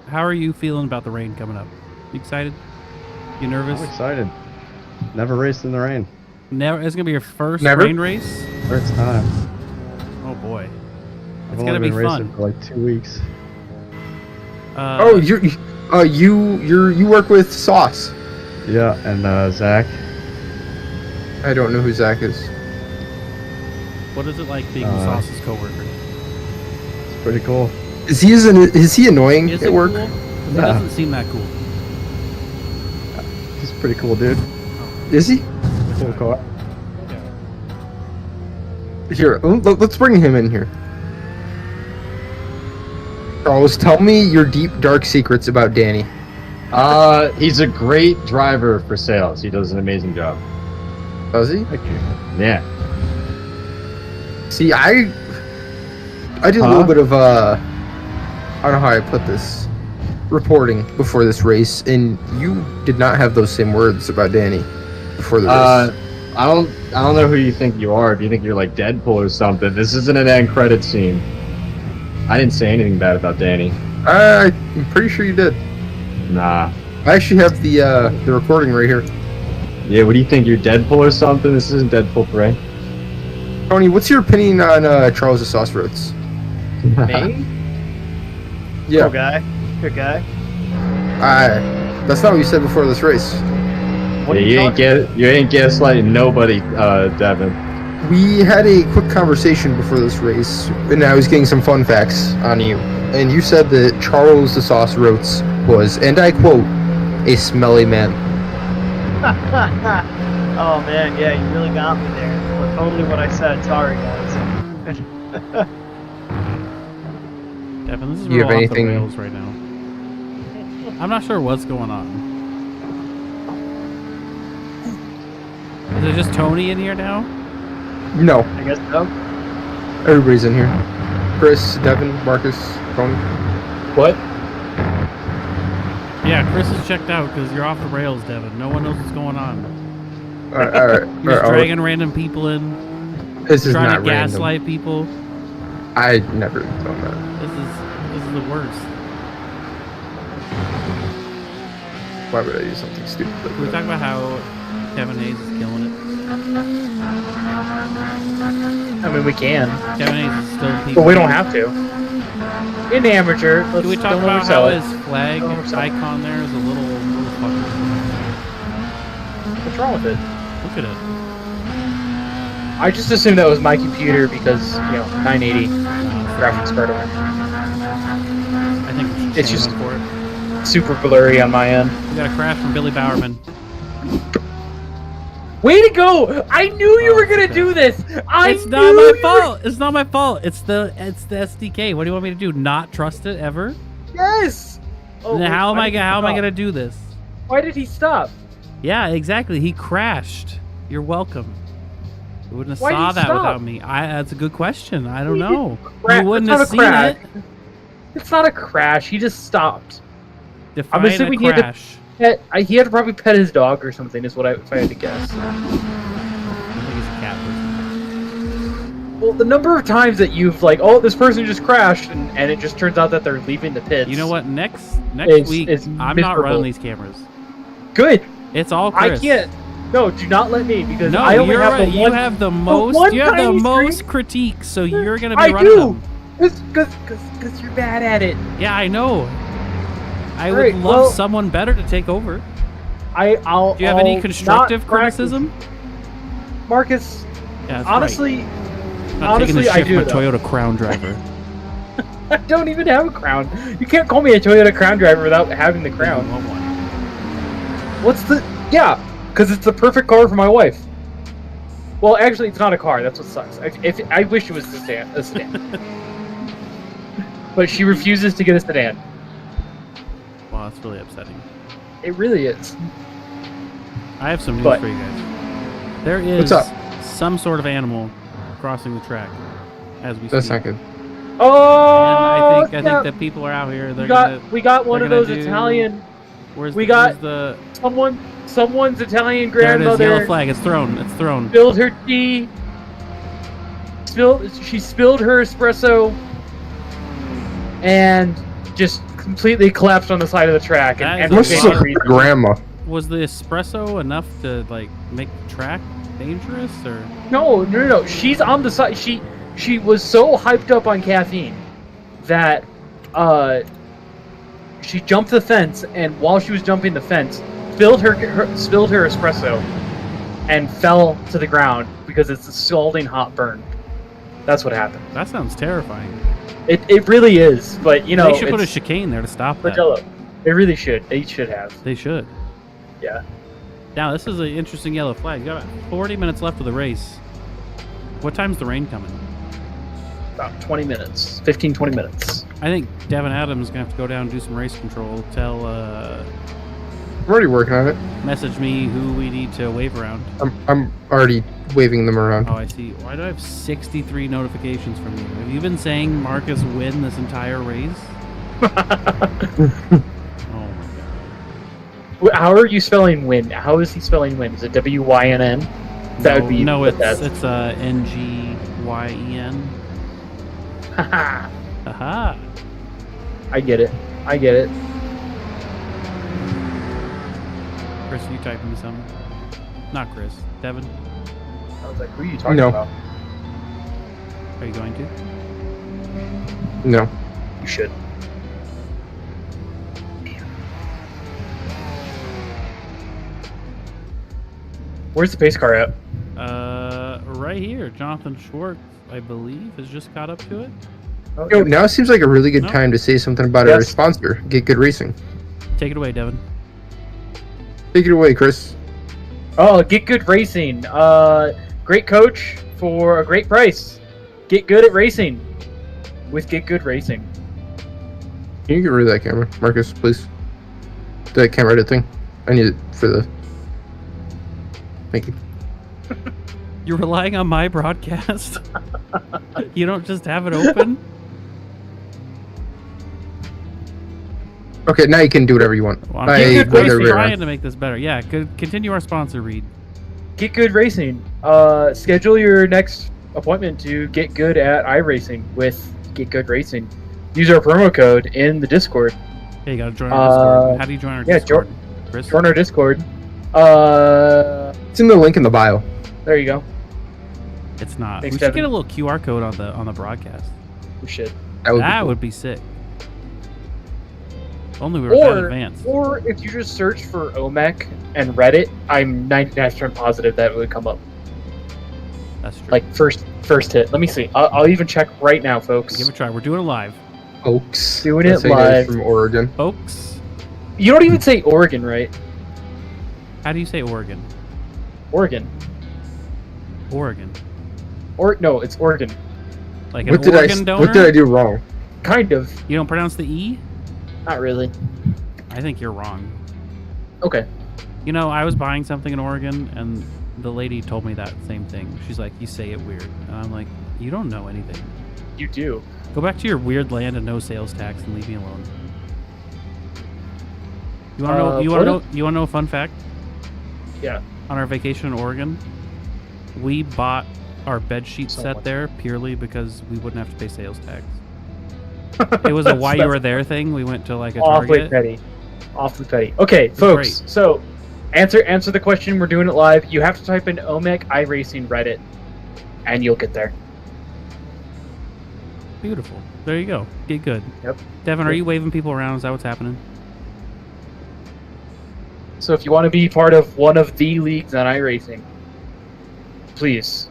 how are you feeling about the rain coming up? You excited? You nervous? I'm excited. Never raced in the rain. Never. It's gonna be your first Never? rain race. First time. Oh boy. I've It's only gonna be been racing fun. for like 2 weeks. Oh, you work with Sauce. Yeah, and Zach. I don't know who Zach is. What is it like being Sauce's coworker? It's pretty cool. Is he annoying Is at it work? cool? He Yeah. doesn't seem that cool. He's a pretty cool dude. Is he? Cool car. Here, let's bring him in here. Charles, tell me your deep, dark secrets about Danny. He's a great driver for sales. He does an amazing job. Does he? Thank you. Yeah. See, I did a little bit of I don't know how I put this, reporting before this race, and you did not have those same words about Danny. before the race. I don't know who you think you are. If you think you're like Deadpool or something, this isn't an end credit scene. I didn't say anything bad about Danny. I'm pretty sure you did. Nah. I actually have the recording right here. Yeah, what do you think? You're Deadpool or something? This isn't Deadpool 3. Tony, what's your opinion on Charles the Sauce Roads? Me? Yeah. Cool guy. Good guy. That's not what you said before this race. What are you ain't gaslighting nobody, Devin. We had a quick conversation before this race, and I was getting some fun facts on you. And you said that Charles the Sauce Roads was, and I quote, a smelly man. Oh man, yeah, you really got me there. Well, totally what I said. Sorry, guys. Devin, this is Do you real have off anything- the rails right now. I'm not sure what's going on. Is it just Tony in here now? No, I guess so. everybody's in here. Chris, Devin, Marcus, Tony. What? Yeah, Chris is checked out because you're off the rails, Devin. No one knows what's going on. All right. You're just dragging random people in, This is trying not to random. gaslight people. I never done that. This is the worst. Why would I do something stupid like Can we that? talk about how Kevin Hayes is killing it? I mean, we can, Kevin Hayes is still people. but we don't have to. In amateur, let's Can we talk don't about oversell how it. his flag Don't oversell it. icon there is a little fucking... What's wrong with it? Look at it. I just assumed that was my computer because, 980 graphics card on it. I think we should It's stand just- up for it. Super blurry on my end. We got a crash from Billy Bowerman. Way to go! I knew you were gonna okay. do this. It's not my fault. It's not my fault. It's the SDK. What do you want me to do? Not trust it ever? Yes. Oh, Then wait, how am why I did he gonna stop? do this? Why did he stop? Yeah, exactly. He crashed. You're welcome. You wouldn't have Why did saw he that stop? without me. That's a good question. I don't He know. Cra- You wouldn't That's have seen not a crash. it. It's not a crash. He just stopped. Define assuming a he had to- crash. He had to probably pet his dog or something. Is what if I had to guess. I think he's a cat person. Well, the number of times that you've this person just crashed, and it just turns out that they're leaving the pits. You know what? Next It's- week, it's I'm not miserable. running these cameras. Good. It's all Chris. I can't. No, do not let me because No, I only you're have right. the You one. have the most. one You have the tiny most screen. critiques, so you're gonna be I running do. them. Because you're bad at it. Yeah, I know. I would Alright, love well- someone better to take over. I'll. Do you have any I'll constructive not practice. criticism? Marcus? Yeah, that's Honestly, right. I'm not taking this honestly, I shit do. from a though. Toyota Crown driver. I don't even have a crown. You can't call me a Toyota Crown driver without having the crown. I want one. What's the? Yeah, because it's the perfect car for my wife. Well, actually, it's not a car. That's what sucks. If I wish it was a sedan. But she refuses to get a sedan. Wow, that's really upsetting. It really is. I have some news But- for you guys. There is What's up? some sort of animal crossing the track as we That's speak. not good. Oh, And I think that people are out here. They're we got one they're of those gonna do- Italian. Where's we the, got- where's the Someone's Italian there it is, grandmother yellow flag. It's thrown. It's thrown. spilled her tea. She spilled her espresso, and just completely collapsed on the side of the track. That And is What's okay. for up, no reason. grandma? Was the espresso enough to like make the track dangerous or? No. She's on the side. She was so hyped up on caffeine that she jumped the fence, and while she was jumping the fence, spilled her espresso and fell to the ground because it's a scalding hot burn. That's what happened. That sounds terrifying. It really is, but They should put a it's chicane there to stop that. Mugello. They really should. They should have. They should. Yeah. Now this is an interesting yellow flag. You got about 40 minutes left of the race. What time's the rain coming? About 20 minutes. 15, 20 minutes. I think Devin Adams is gonna have to go down and do some race control. Tell I'm already working on it. message me who we need to wave around. I'm already waving them around. Oh, I see. Why do I have 63 notifications from you? Have you been saying Marcus win this entire race? Oh my god. How are you spelling win? How is he spelling win? Is it W-Y-N-N? That would be no. the best. It's N-G-Y-E-N. Haha. Haha. I get it. I get it. Chris, you typing me something? Not Chris. Devin, I was like, who are you talking No. about? are you going to? No. You should. Where's the pace car at? Right here. Jonathan Schwartz, I believe, has just caught up to it. Oh, Yo, now seems like a really good No. time to say something about Yes. our sponsor, Get Good Racing. Take it away, Devin. Take it away, Chris. Oh, Get Good Racing. Great coach for a great price. Get good at racing with Get Good Racing. Can you get rid of that camera, Marcus, please? That camera edit thing. I need it for the. Thank you. You're relying on my broadcast? You don't just have it open? Okay, now you can do whatever you want. Well, I'm I trying go the other way trying around. to make this better. Yeah, continue our sponsor read. Get Good Racing. Schedule your next appointment to get good at iRacing with Get Good Racing. Use our promo code in the Discord. Hey, you gotta join our Discord. How do you join our yeah, Discord? Chris? Join our Discord. It's in the link in the bio. There you go. It's not. Thanks, We should Devin. get a little QR code on the broadcast. We should. That Would be sick. If only we were that advanced. Or if you just search for OMEC and Reddit, I'm 99% positive that it would come up. That's true. Like first hit. Let me see. I'll even check right now, folks. Give it a try. We're doing it live. Oaks. Doing That's it how you know he's live. from Oregon. Folks, You don't even say Oregon, right? how do you say Oregon? Oregon. Oregon. Or no, it's Oregon. Like an What did organ donor? What did I do wrong? Kind of. You don't pronounce the E? Not really. I think you're wrong. Okay. You know, I was buying something in Oregon, and the lady told me that same thing. She's like, you say it weird. And I'm like, you don't know anything. You do. Go back to your weird land and no sales tax and leave me alone. You want to know? You want to know? You want to know a fun fact? Yeah. On our vacation in Oregon, we bought our bed sheet set there purely because we wouldn't have to pay sales tax. It was a why you were there thing. We went to like a Awfully Target. petty. Awfully petty. Okay, folks. great. So, answer the question. We're doing it live. You have to type in OMEC iRacing Reddit, and you'll get there. Beautiful. There you go. Get good. Yep. Devin, are you waving people around? Is that what's happening? So, if you want to be part of one of the leagues on iRacing, please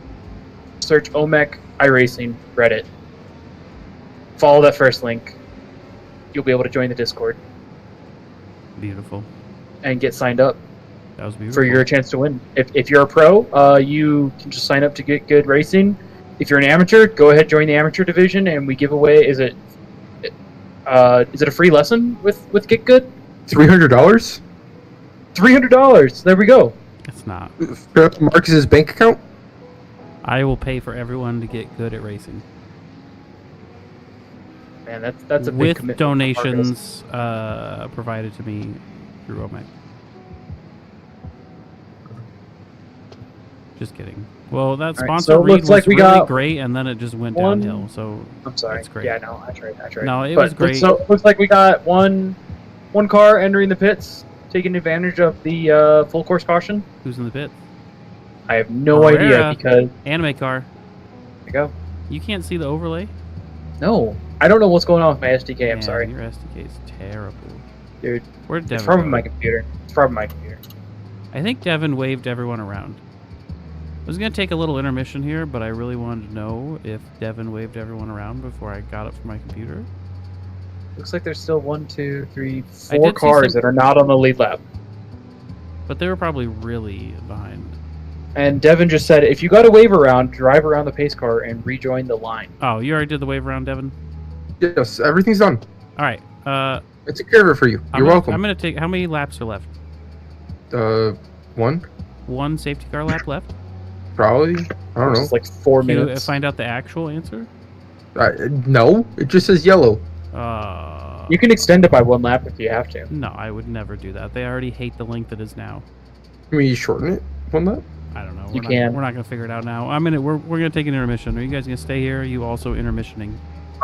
search OMEC iRacing Reddit. Follow that first link. You'll be able to join the Discord Beautiful. and get signed up That was beautiful. for your chance to win. If you're a pro, you can just sign up to Get Good Racing. If you're an amateur, go ahead, join the amateur division, and we give away. Is it a free lesson with Get Good? $300? $300. There we go. It's not. Marcus's bank account? I will pay for everyone to get good at racing. Man, that's a big with commitment from Marcus. donations provided to me through OMEC. Just kidding. Well, that All right, sponsor so it read looks was like we really got great, and then it just went one- downhill. So I'm sorry. That's great. Yeah, no, I tried. No, it But was great. So it looks like we got one car entering the pits, taking advantage of the full course caution. Who's in the pit? I have no idea Herrera. because Anime car. there you go. You can't see the overlay. No, I don't know what's going on with my SDK. I'm Man, sorry, Your SDK is terrible, dude. Where'd Devin It's probably go? my computer. It's probably my computer. I think Devin waved everyone around. I was gonna take a little intermission here, but I really wanted to know if Devin waved everyone around before I got up from my computer. Looks like there's still 1, 2, 3, I 4 did see cars some- that are not on the lead lap. But they were probably really behind. And Devin just said, if you got a wave around, drive around the pace car and rejoin the line. Oh, you already did the wave around, Devin? Yes, everything's done. All right. I took care of it for you. You're welcome. I'm gonna take. How many laps are left? One? One safety car lap left. Probably. I don't know. It's like 4 Can you minutes. find out the actual answer? No, it just says yellow. You can extend it by 1 lap if you have to. No, I would never do that. They already hate the length it is now. Can we shorten it 1 lap? I don't know. You can. We're not gonna figure it out now. We're gonna take an intermission. Are you guys gonna stay here? Or are you also intermissioning?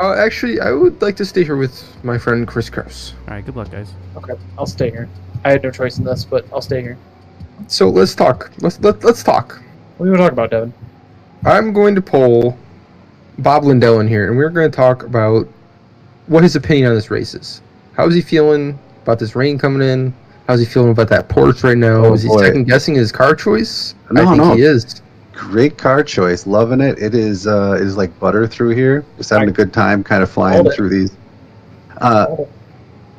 Actually, I would like to stay here with my friend Chris Krause. All right. Good luck, guys. Okay, I'll stay here. I had no choice in this, but I'll stay here. So let's talk. Let's talk. What are you gonna talk about, Devin? I'm going to poll Bob Lindell in here, and we're going to talk about what his opinion on this race is. How is he feeling about this rain coming in? How's he feeling about that Porsche right now? Oh, is he boy. second guessing his car choice? No, I think no. he is. Great car choice. Loving it. It is like butter through here. Just having a good time kind of flying Hold it. through these.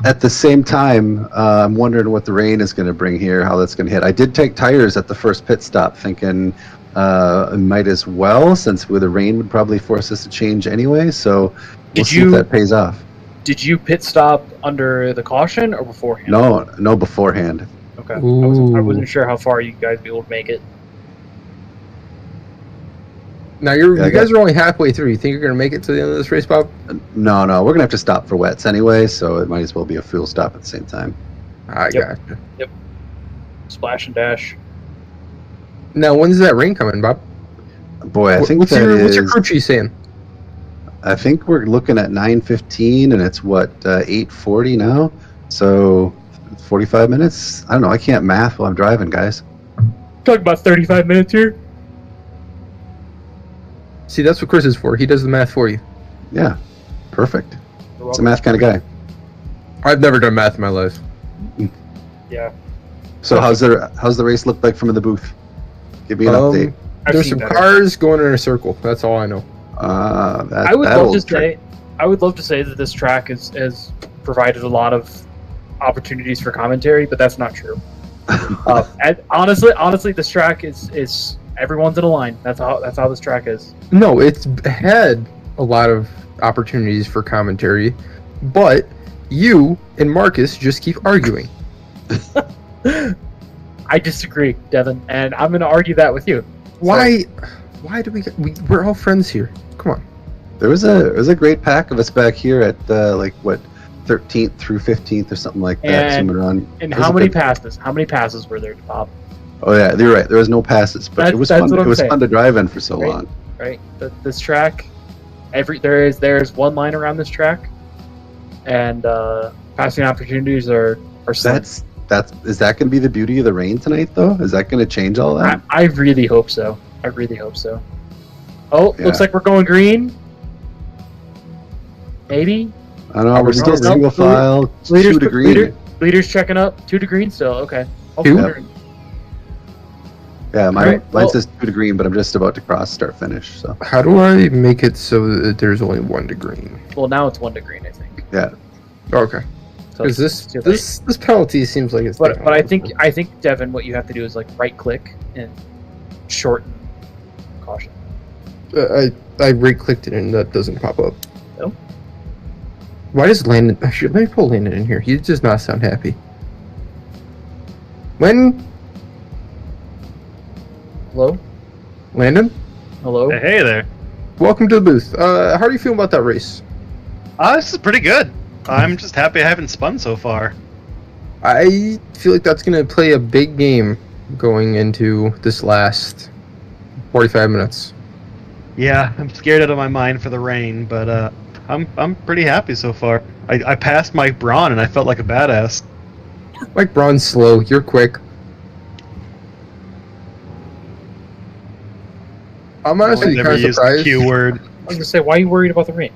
At the same time, I'm wondering what the rain is going to bring here, how that's going to hit. I did take tires at the first pit stop, thinking might as well, since with the rain would probably force us to change anyway. So we'll see if that pays off. Did you pit stop under the caution or beforehand? No, beforehand. Okay. I Ooh. wasn't sure how far you guys would be able to make it. Now you guys are only halfway through. You think you're going to make it to the end of this race, Bob? No, we're going to have to stop for wets anyway, so it might as well be a fuel stop at the same time. I Yep. gotcha. Splash and dash. Now, when's that rain coming, Bob? Boy, I think what's that your is- crew chief saying? I think we're looking at 9:15, and it's what 8:40 now. So 45 minutes. I don't know. I can't math while I'm driving, guys. Talk about 35 minutes here. See, that's what Chris is for. He does the math for you. Yeah, perfect. It's a math kind of guy. I've never done math in my life. Yeah. So how's the race look like from the booth? Give me an update. There's some cars going in a circle. That's all I know. I would love to say that this track has provided a lot of opportunities for commentary, but that's not true. And honestly, this track is everyone's in a line. That's how this track is. No, it's had a lot of opportunities for commentary, but you and Marcus just keep arguing. I disagree, Devin, and I'm going to argue that with you. Why do we're all friends here? Come on. There was a great pack of us back here at 13th through 15th or something like that. And, zooming around. and how many passes? How many passes were there, Bob? Oh yeah, you're right. There was no passes, but it was fun. It was fun to drive in for so long. Right. This track, there's one line around this track, and passing opportunities are slim. Is that going to be the beauty of the rain tonight, though? Is that going to change all that? I really hope so. Oh, Yeah. looks like we're going green. Maybe. I don't know. We're still single file. 2 to green. Leaders checking up. 2 to green still. Okay. Two? Yeah, mine Alright, says 2 to green, but I'm just about to cross start finish. So How do I make it so that there's only 1 to green? Well, now it's 1 to green, I think. yeah, Okay. So Because it's too late. this penalty seems like it's. But I think Devin, what you have to do is like right click and shorten caution. I right-clicked it and that doesn't pop up. No? Why does Landon... Actually, let me pull Landon in here. He does not sound happy. Hello? Landon? Hello? Hey there. Welcome to the booth. How do you feel about that race? This is pretty good. I'm just happy I haven't spun so far. I feel like that's going to play a big game going into this last 45 minutes. Yeah, I'm scared out of my mind for the rain, but I'm pretty happy so far. I passed Mike Braun and I felt like a badass. Mike Braun's slow. You're quick. I'm honestly Never kind of used the surprised. Q word. I was gonna say, why are you worried about the rain?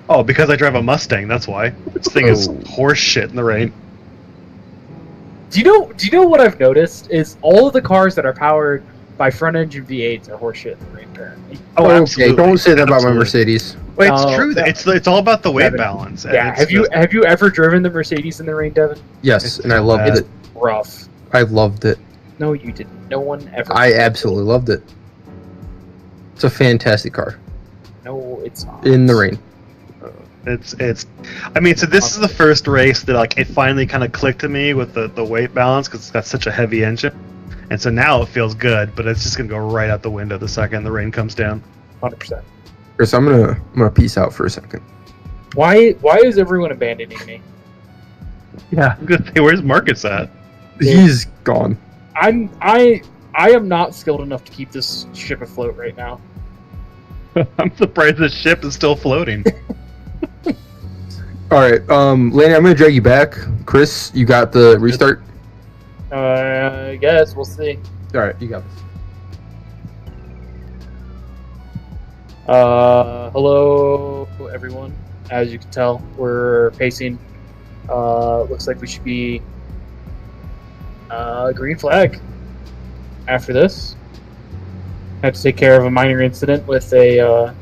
Oh, because I drive a Mustang, that's why. This thing is Oh. horse shit in the rain. Do you know what I've noticed is all of the cars that are powered by front engine V8s are horseshit in the rain, apparently. Oh, Okay, absolutely. don't say that about my Absolutely. Mercedes. Wait, it's No, true. that- It's all about the weight Devin, balance. Yeah, It's have you ever driven the Mercedes in the rain, Devin? Yes, It's and I so loved bad. it. Rough. I loved it. No, you didn't. No one ever. I absolutely loved it. It's a fantastic car. No, it's not. In the rain. It's. I mean, so this is the first race that like it finally kind of clicked to me with the weight balance because it's got such a heavy engine, and so now it feels good. But it's just gonna go right out the window the second the rain comes down. 100%. Chris, I'm gonna peace out for a second. Why is everyone abandoning me? Yeah, I'm gonna say, where's Marcus at? He's gone. I am not skilled enough to keep this ship afloat right now. I'm surprised this ship is still floating. All right, Lanny, I'm gonna drag you back. Chris, you got the restart. I guess we'll see. All right, you got this. Hello everyone. As you can tell, we're pacing. Looks like we should be green flag. After this, had to take care of a minor incident with an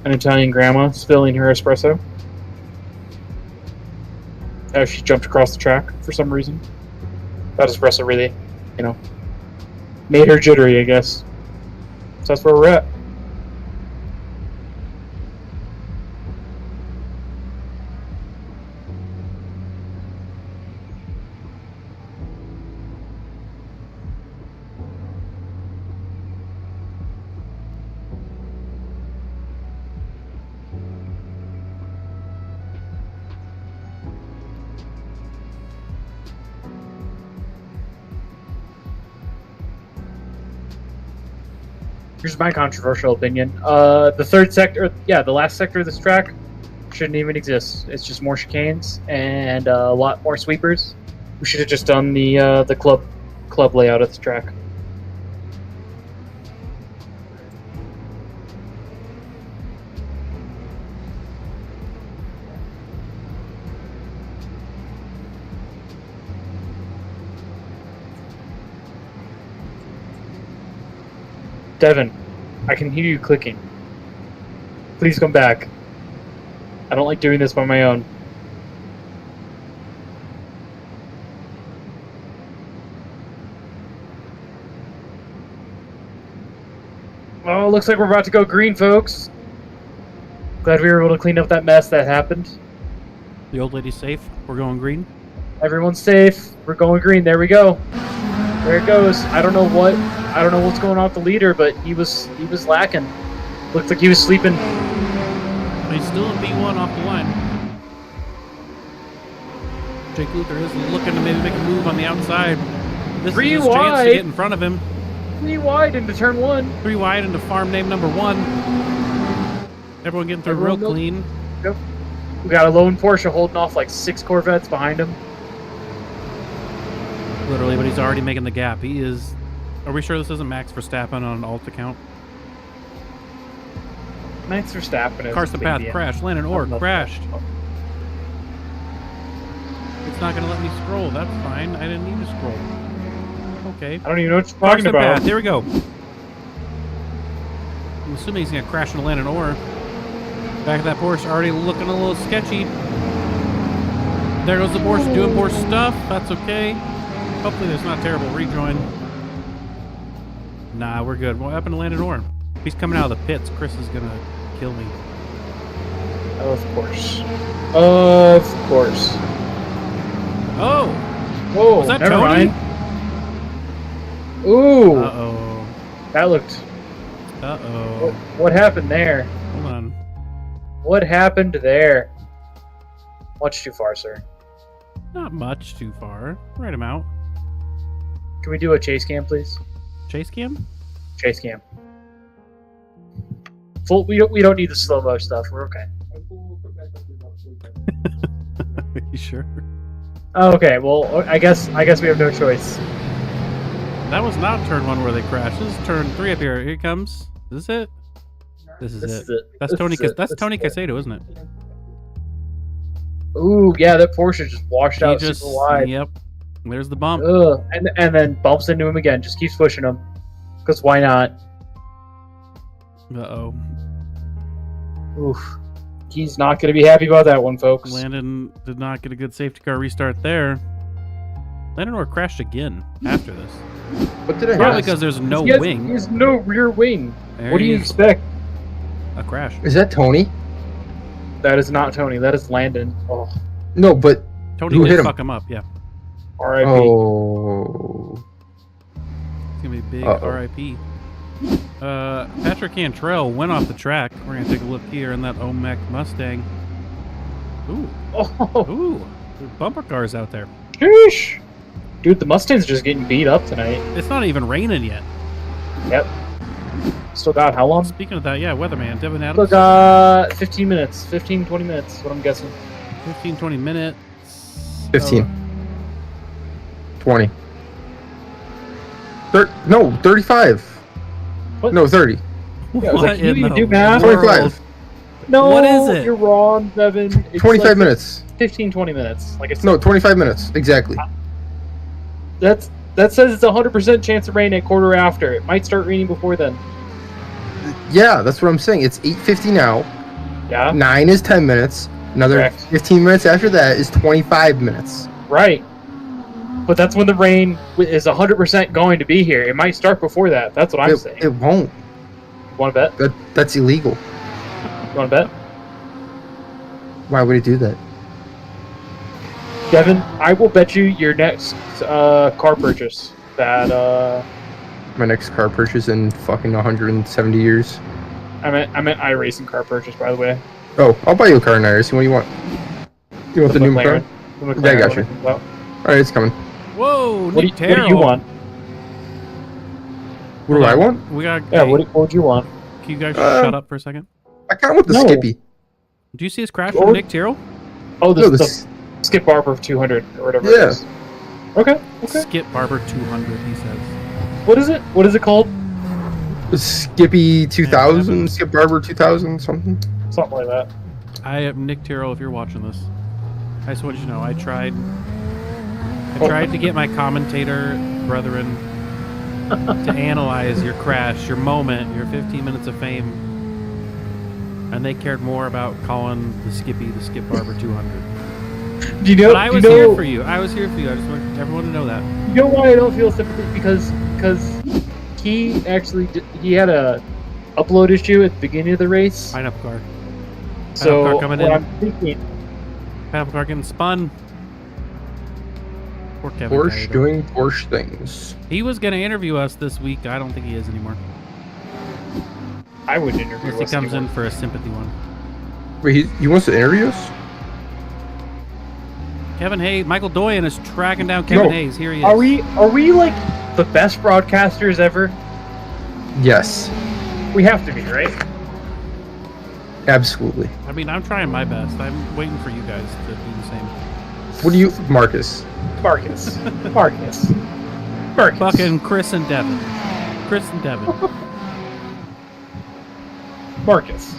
Italian grandma spilling her espresso. As she jumped across the track for some reason. That espresso really, made her jittery, I guess. So that's where we're at. Here's my controversial opinion. The third sector, the last sector of this track shouldn't even exist. It's just more chicanes and a lot more sweepers. We should have just done the club layout of this track. Devin, I can hear you clicking. Please come back. I don't like doing this by my own. Oh, looks like we're about to go green, folks. Glad we were able to clean up that mess that happened. The old lady's safe. We're going green. Everyone's safe. We're going green. There we go. There it goes. I don't know what's going on with the leader, but he was lacking. Looked like he was sleeping. He's still in B1 off the line. Jake Luther is looking to maybe make a move on the outside. This is his chance to get in front of him. 3 wide into turn 1. 3 wide into farm name number 1. Everyone getting through real clean. Yep. We got a lone Porsche holding off like 6 Corvettes behind him. Literally, but he's already making the gap. He is... Are we sure this isn't Max Verstappen on an alt account? Max Verstappen is... Carson Path crashed. Landon Orr crashed. It's not going to let me scroll. That's fine. I didn't need to scroll. Okay. I don't even know what you're talking Carson about. Path. There we go. I'm assuming he's going to crash into Landon Orr. Back of that Porsche already looking a little sketchy. There goes the Porsche doing Porsche stuff. That's okay. Hopefully there's not terrible rejoin. Nah, we're good. What happened to Landon Orr? He's coming out of the pits. Chris is going to kill me. Of course. Of course. Oh! Whoa, was that never Tony? mind. Ooh. Uh-oh. That looked... Uh-oh. What happened there? Hold on. What happened there? Much too far, sir. Not much too far. Write him out. Can we do a chase cam, please? Chase cam? Chase cam. Full. We don't need the slow mo stuff. We're okay. Are you sure? Oh, okay. Well, I guess we have no choice. That was not turn 1 where they crashed. This is turn 3 up here. Here it comes. Is this it? This is it. That's Tony. That's Tony Caicedo, isn't it? Ooh, yeah, that Porsche just washed out Just, super wide. yep. There's the bump. Ugh. And then bumps into him again. Just keeps pushing him. Because why not? Uh-oh. Oof. He's not going to be happy about that one, folks. Landon did not get a good safety car restart there. Landon Orr crashed again after this. What did I Probably have? because there's no wing. There's no rear wing. There What do you is expect? A crash. Is that Tony? That is not Tony. That is Landon. Oh. No, but Tony who did hit him? fuck him up, yeah. R.I.P. Oh. It's going to be big Uh-oh. RIP. Patrick Cantrell went off the track. We're gonna take a look here in that OMEC Mustang. Ooh. Oh, Ooh. There's bumper cars out there. sheesh. Dude, the Mustang's just getting beat up tonight. It's not even raining yet. Yep. Still got how long? Speaking of that, yeah, weatherman, Devin Still Adams. got 15 minutes. 15, 20 minutes, what I'm guessing. 15, 20 minutes. 15. 20. No, 35. What? No, 30. Yeah, I was like, What in you the do math? world? 25. No, What is it? You're wrong, Devin. It's 25 like minutes. 15, 20 minutes. Like I said. No, 25 minutes. Exactly. That says it's a 100% chance of rain at quarter after. It might start raining before then. Yeah, that's what I'm saying. It's 8:50 now. Yeah. 9 is 10 minutes. Another Correct. 15 minutes after that is 25 minutes. Right. But that's when the rain is 100% going to be here. It might start before that. That's what I'm saying. It won't. Want to bet? That's illegal. You want to bet? Why would he do that? Devin, I will bet you your next car purchase that My next car purchase in fucking 170 years. I meant iRacing car purchase, by the way. Oh, I'll buy you a car in Iris. What do you want? You want the new car? McLaren. The McLaren, Yeah, I got you. whatever. Well, Alright, it's coming. Whoa, what do Nick you want? What do I want? We got. Yeah, hey, what would you want? Can you guys shut up for a second? I kind of want the No. Skippy. Do you see his crash Or- from Nick Tyrrell? Oh, No, the Skip Barber 200 or whatever Yeah. it is. Okay. Skip Barber 200, he says. What is it? What is it called? The Skippy 2000, Skip Barber 2000, something. Something like that. I am Nick Tyrrell, if you're watching this. I just want you to know, I tried to get my commentator brethren to analyze your crash, your moment, your 15 minutes of fame, and they cared more about calling the Skippy the Skip Barber 200. Do you know? But I was here for you. I was here for you. I just want everyone to know that. You know why I don't feel sympathy? Because he actually he had a upload issue at the beginning of the race. Pineapple car. So Pineapple car coming what in. I'm thinking, Pineapple car getting spun. Poor Kevin. Porsche Guy, though. doing Porsche things. He was going to interview us this week. I don't think he is anymore. I would interview. Unless he us comes anymore. in for a sympathy one. Wait, he wants to interview us? Kevin Hayes, Michael Doyen is tracking down Kevin No. Hayes. Here he is. Are we like the best broadcasters ever? Yes, We have to be, right? absolutely. I mean, I'm trying my best. I'm waiting for you guys to do the same. What do you, Marcus? Marcus. Fucking Chris and Devin. Chris and Devin. Marcus.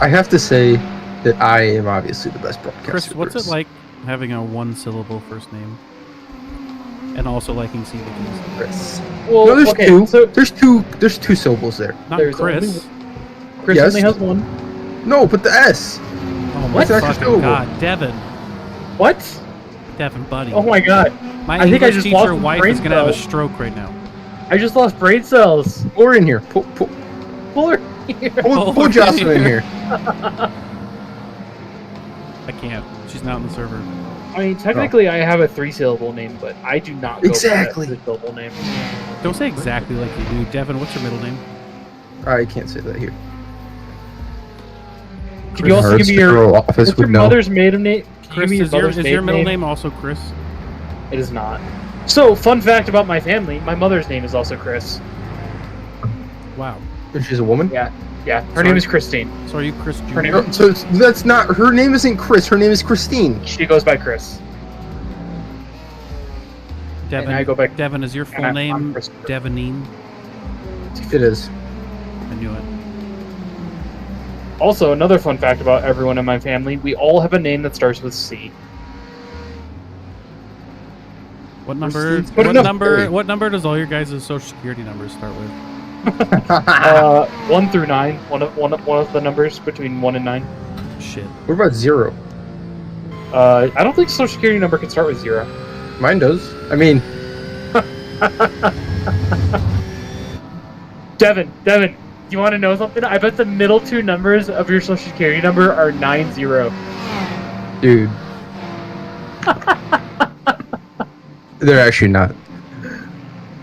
I have to say that I am obviously the best broadcaster. Chris, what's it like having a one-syllable first name? And also liking CVTs? Chris. Well, No, there's okay, two. so There's two syllables there. Not There's Chris. Chris Yes. only has one. No, but the S. Oh my What's an extra fucking syllable? god. Devin. What? Devin, buddy. Oh my god. My I think I English just teacher lost my wife brain is going to have a cells. stroke right now. I just lost brain cells. Pull her in here. Pull Pull her here. pull Jocelyn in here. I can't. She's not in the server. I mean, technically, I have a 3-syllable name, but I do not go Exactly. for that 3-syllable name. Don't say exactly like you do. Devin, what's your middle name? I can't say that here. Can you also give me Rural your office what's your would know. mother's maiden name? Can you Chris, give me your is your mother's maiden middle name? name also Chris? It is not. So, fun fact about my family: my mother's name is also Chris. Wow. And she's a woman. Yeah. Her Sorry. name is Christine. So are you Chris Jr.? Her name- No, so that's not her name. Isn't Chris? Her name is Christine. She goes by Chris. Devin, and I go back- Devin, is your and full I'm name Christopher. Devanine? It is. I knew it. Also, another fun fact about everyone in my family: we all have a name that starts with C. What number? Good What enough. number? What number does all your guys' social security numbers start with? 1 through 9. One of the numbers between 1 and 9. Shit. What about 0? I don't think social security number can start with 0. Mine does. I mean, Devin, you want to know something? I bet the middle 2 numbers of your social security number are 90. dude. They're actually not.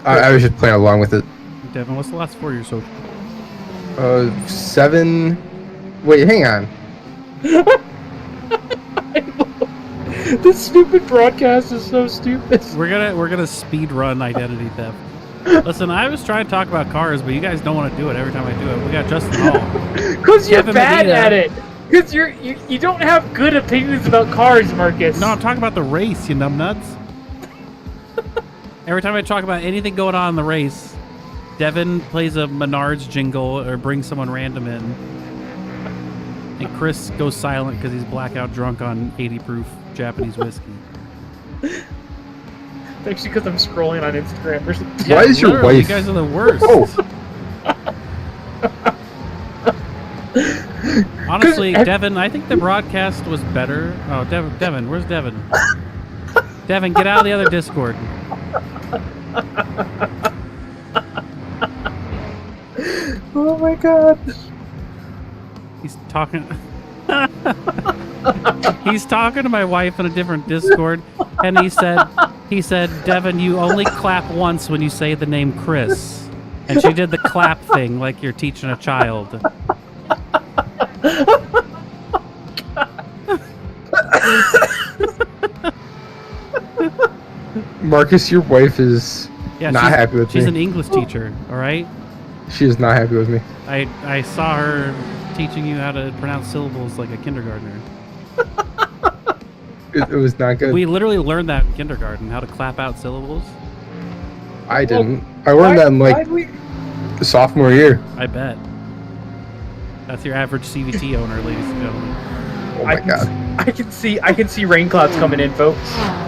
I was just playing along with it. Devin. What's the last 4 of your social? 7. Wait, hang on. This stupid broadcast is so stupid. We're gonna speed run identity theft. Listen, I was trying to talk about cars, but you guys don't want to do it every time I do it. We got Justin Hall. Because you're Kevin bad Medina. at it. Because you don't have good opinions about cars, Marcus. No, I'm talking about the race, you numbnuts. Every time I talk about anything going on in the race, Devin plays a Menards jingle or brings someone random in. And Chris goes silent because he's blackout drunk on 80 proof Japanese whiskey. Actually, because I'm scrolling on Instagram or something. Why is your literally, wife? You guys are the worst. Oh. Honestly, Devin, I think the broadcast was better. Oh, Devin, where's Devin? Devin, get out of the other Discord. Oh my god. He's talking. He's talking to my wife in a different Discord, and he said, Devin, you only clap once when you say the name Chris. And she did the clap thing like you're teaching a child. Marcus, your wife is not happy with me. She's an English teacher, all right? She is not happy with me. I saw her teaching you how to pronounce syllables like a kindergartner. It was not good. We literally learned that in kindergarten, how to clap out syllables. I didn't. I learned that in like sophomore year. I bet. That's your average CVT owner, ladies and gentlemen. Oh my god. I can see rain clouds coming in, folks.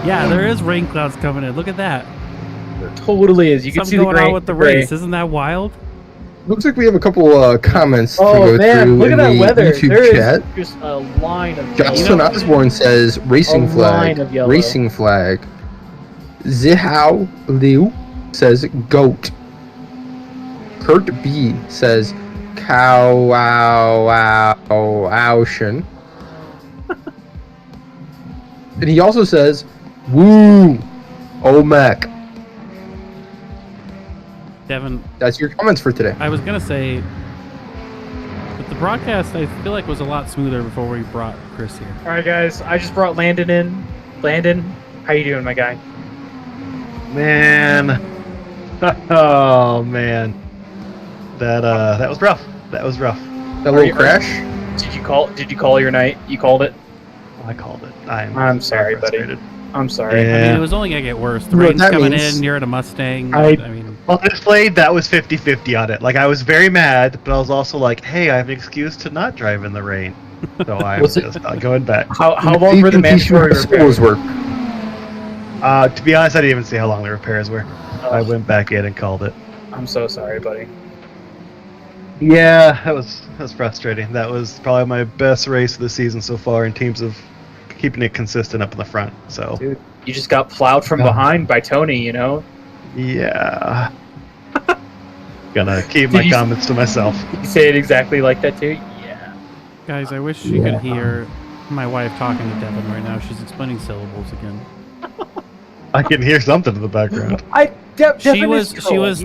Yeah, there is rain clouds coming in. Look at that. There totally is. You can Something see the going gray on with the race. Isn't that wild? Looks like we have a couple comments to Oh go man, through look in at that the weather. YouTube There chat. is just a line of Justin yellow. Osborne says racing A flag. line of yellow. Racing flag. Zihao Liu says goat. Kurt B says cow ocean. And he also says woo OMEC. Devin, That's your comments for today. I was going to say that the broadcast, I feel like, was a lot smoother before we brought Chris here. All right, guys. I just brought Landon in. Landon, how you doing, my guy? Man. Oh man. That was rough. That was rough. That little crash. Did you call your night? You called it? I called it. I'm sorry, buddy. frustrated. I'm sorry. Yeah. I mean, it was only going to get worse. The You know what rain's that coming means? in, you're at a Mustang. I mean, honestly, that was 50-50 on it. Like, I was very mad, but I was also like, hey, I have an excuse to not drive in the rain. So I'm just not going back. How long were the mandatory repairs? work? To be honest, I didn't even see how long the repairs were. I went back in and called it. I'm so sorry, buddy. Yeah, that was frustrating. That was probably my best race of the season so far in terms of keeping it consistent up in the front. So, Dude, you just got plowed from behind by Tony, you know? yeah. Gonna keep my comments to myself. You say it exactly like that, too? Yeah. guys, I wish you could hear my wife talking to Devin right now. She's explaining syllables again. I can hear something in the background. She was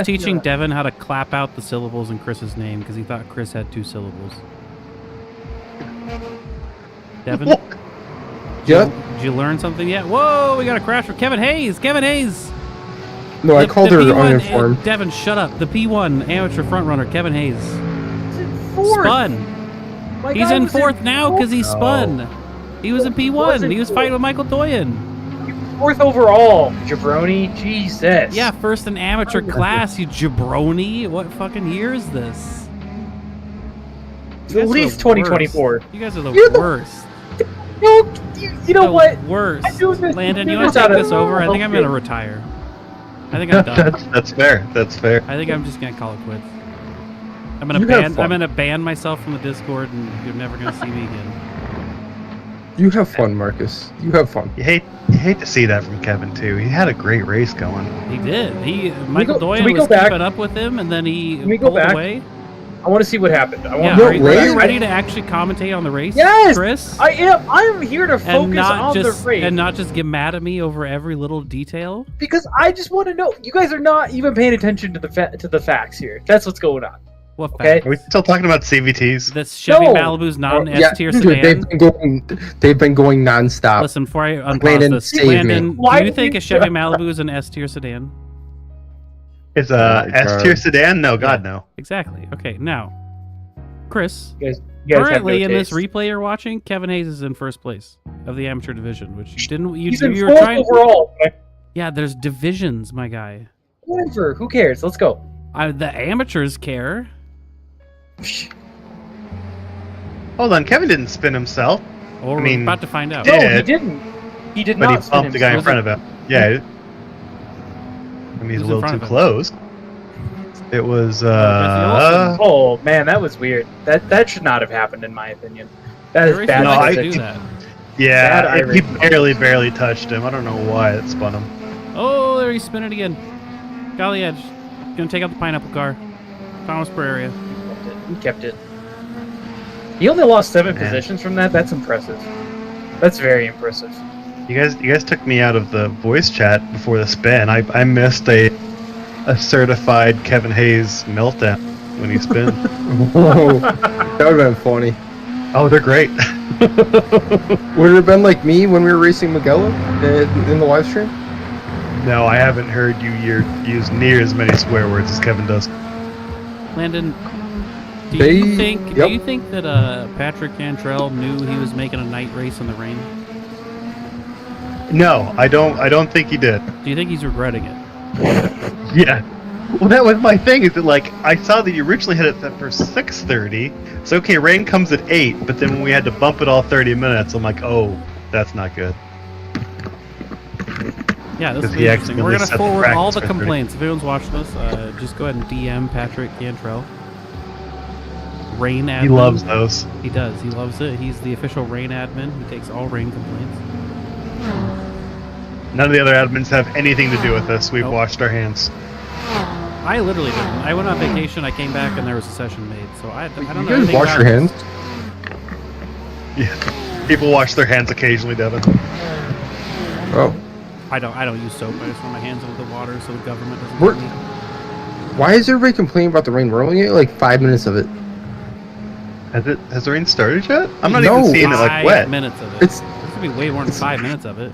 teaching Devin how to clap out the syllables in Chris's name because he thought Chris had 2 syllables. Devin, Yeah. did you learn something yet? Whoa, we got a crash with Kevin Hayes. Kevin Hayes. No, I called her P1 uninformed. Devin, shut up. The P1 amateur frontrunner, Kevin Hayes, spun. He's in 4th now because he spun. He was in P1. He was fighting with Michael Doyen. 4th overall, jabroni. Jesus. Yeah, 1st in amateur class, you jabroni. What fucking year is this? You At guys are least the 2024. worst. You guys are the You're the- worst. You know what? Worst. I do this- Landon, I you do want to this take out this of- over? I think I'm going to retire. I think I'm done. That's fair. That's fair. I think I'm just going to call it quits. I'm You have fun. I'm gonna ban myself from the Discord, and you're never gonna see me again. You have fun, Marcus. You have fun. You hate to see that from Kevin too. He had a great race going. He did. Michael Doyen was keeping up with him, and then he Can we go pulled back? away. I want to see what happened. I want Yeah, to are you ready to actually commentate on the race, Yes, Chris? I am. I am here to focus on the race and not just get mad at me over every little detail. because I just want to know. You guys are not even paying attention to the facts here. That's what's going on. What Okay. fact? Are we still talking about CVTs? This Chevy No. Malibu's not an Yeah, S tier dude, sedan. they've been going nonstop. Listen, before I unpause Landon, this, save me. Landon, Why do you did think you- a Chevy Malibu is an S tier sedan? It's a S tier sedan? No, God, Yeah. no. Exactly. Okay, now, Chris, You guys have currently no in this taste. replay you're watching, Kevin Hayes is in first place of the amateur division, which you didn't. He's in You were fourth trying. overall. Yeah, there's divisions, my guy. Whatever. Who cares? Let's go. The amateurs care. Hold on, Kevin didn't spin himself. Or I mean, we're about to find out. did. No, he didn't. He did But not. he spin bumped the guy in himself. front of him. Yeah. I mean, he's Who's a in little front too of him? close. It was, Oh man, that was weird. That should not have happened in my opinion. That is Very bad. No, few I- guys do physics. that. yeah, Bad he irony. barely touched him. I don't know why it spun him. Oh, there he's spinning again. Got the edge. Gonna take out the pineapple car. Thomas Prairie. He kept it. He only lost 7 Man. positions from that. That's impressive. That's very impressive. You guys took me out of the voice chat before the spin. I missed a certified Kevin Hayes meltdown when he spins. Whoa, that would have been funny. Oh, they're great. Would it have been like me when we were racing Mugello in the live stream? No, I haven't heard you use near as many swear words as Kevin does. Landon, do They- you think yep. that Patrick Cantrell knew he was making a night race in the rain? No, I don't think he did. Do you think he's regretting it? Yeah. Well, that was my thing. Is that like I saw that you originally had it set for 6:30. So okay, rain comes at 8, but then when we had to bump it all 30 minutes, I'm like, oh, that's not good. Yeah, this is 'Cause he interesting. We're accidentally gonna set the forward all practice the for 30. complaints. If anyone's watching this, just go ahead and DM Patrick Cantrell. Rain admin. He loves those. He does. He loves it. He's the official rain admin. He takes all rain complaints. None of the other admins have anything to do with this. We've Nope. washed our hands. I literally didn't. I went on vacation. I came back and there was a session made. So I don't You know guys anything wash about your this. hands? Yeah. People wash their hands occasionally, Devin. Oh, I don't use soap. I just run my hands into the water so the government doesn't. We're- get me. why is everybody complaining about the rain? We're only getting like 5 minutes of it. Has the rain started yet? I'm not No, even seeing it like 5 wet. minutes of it. It's There's gonna be way more than 5 minutes of it.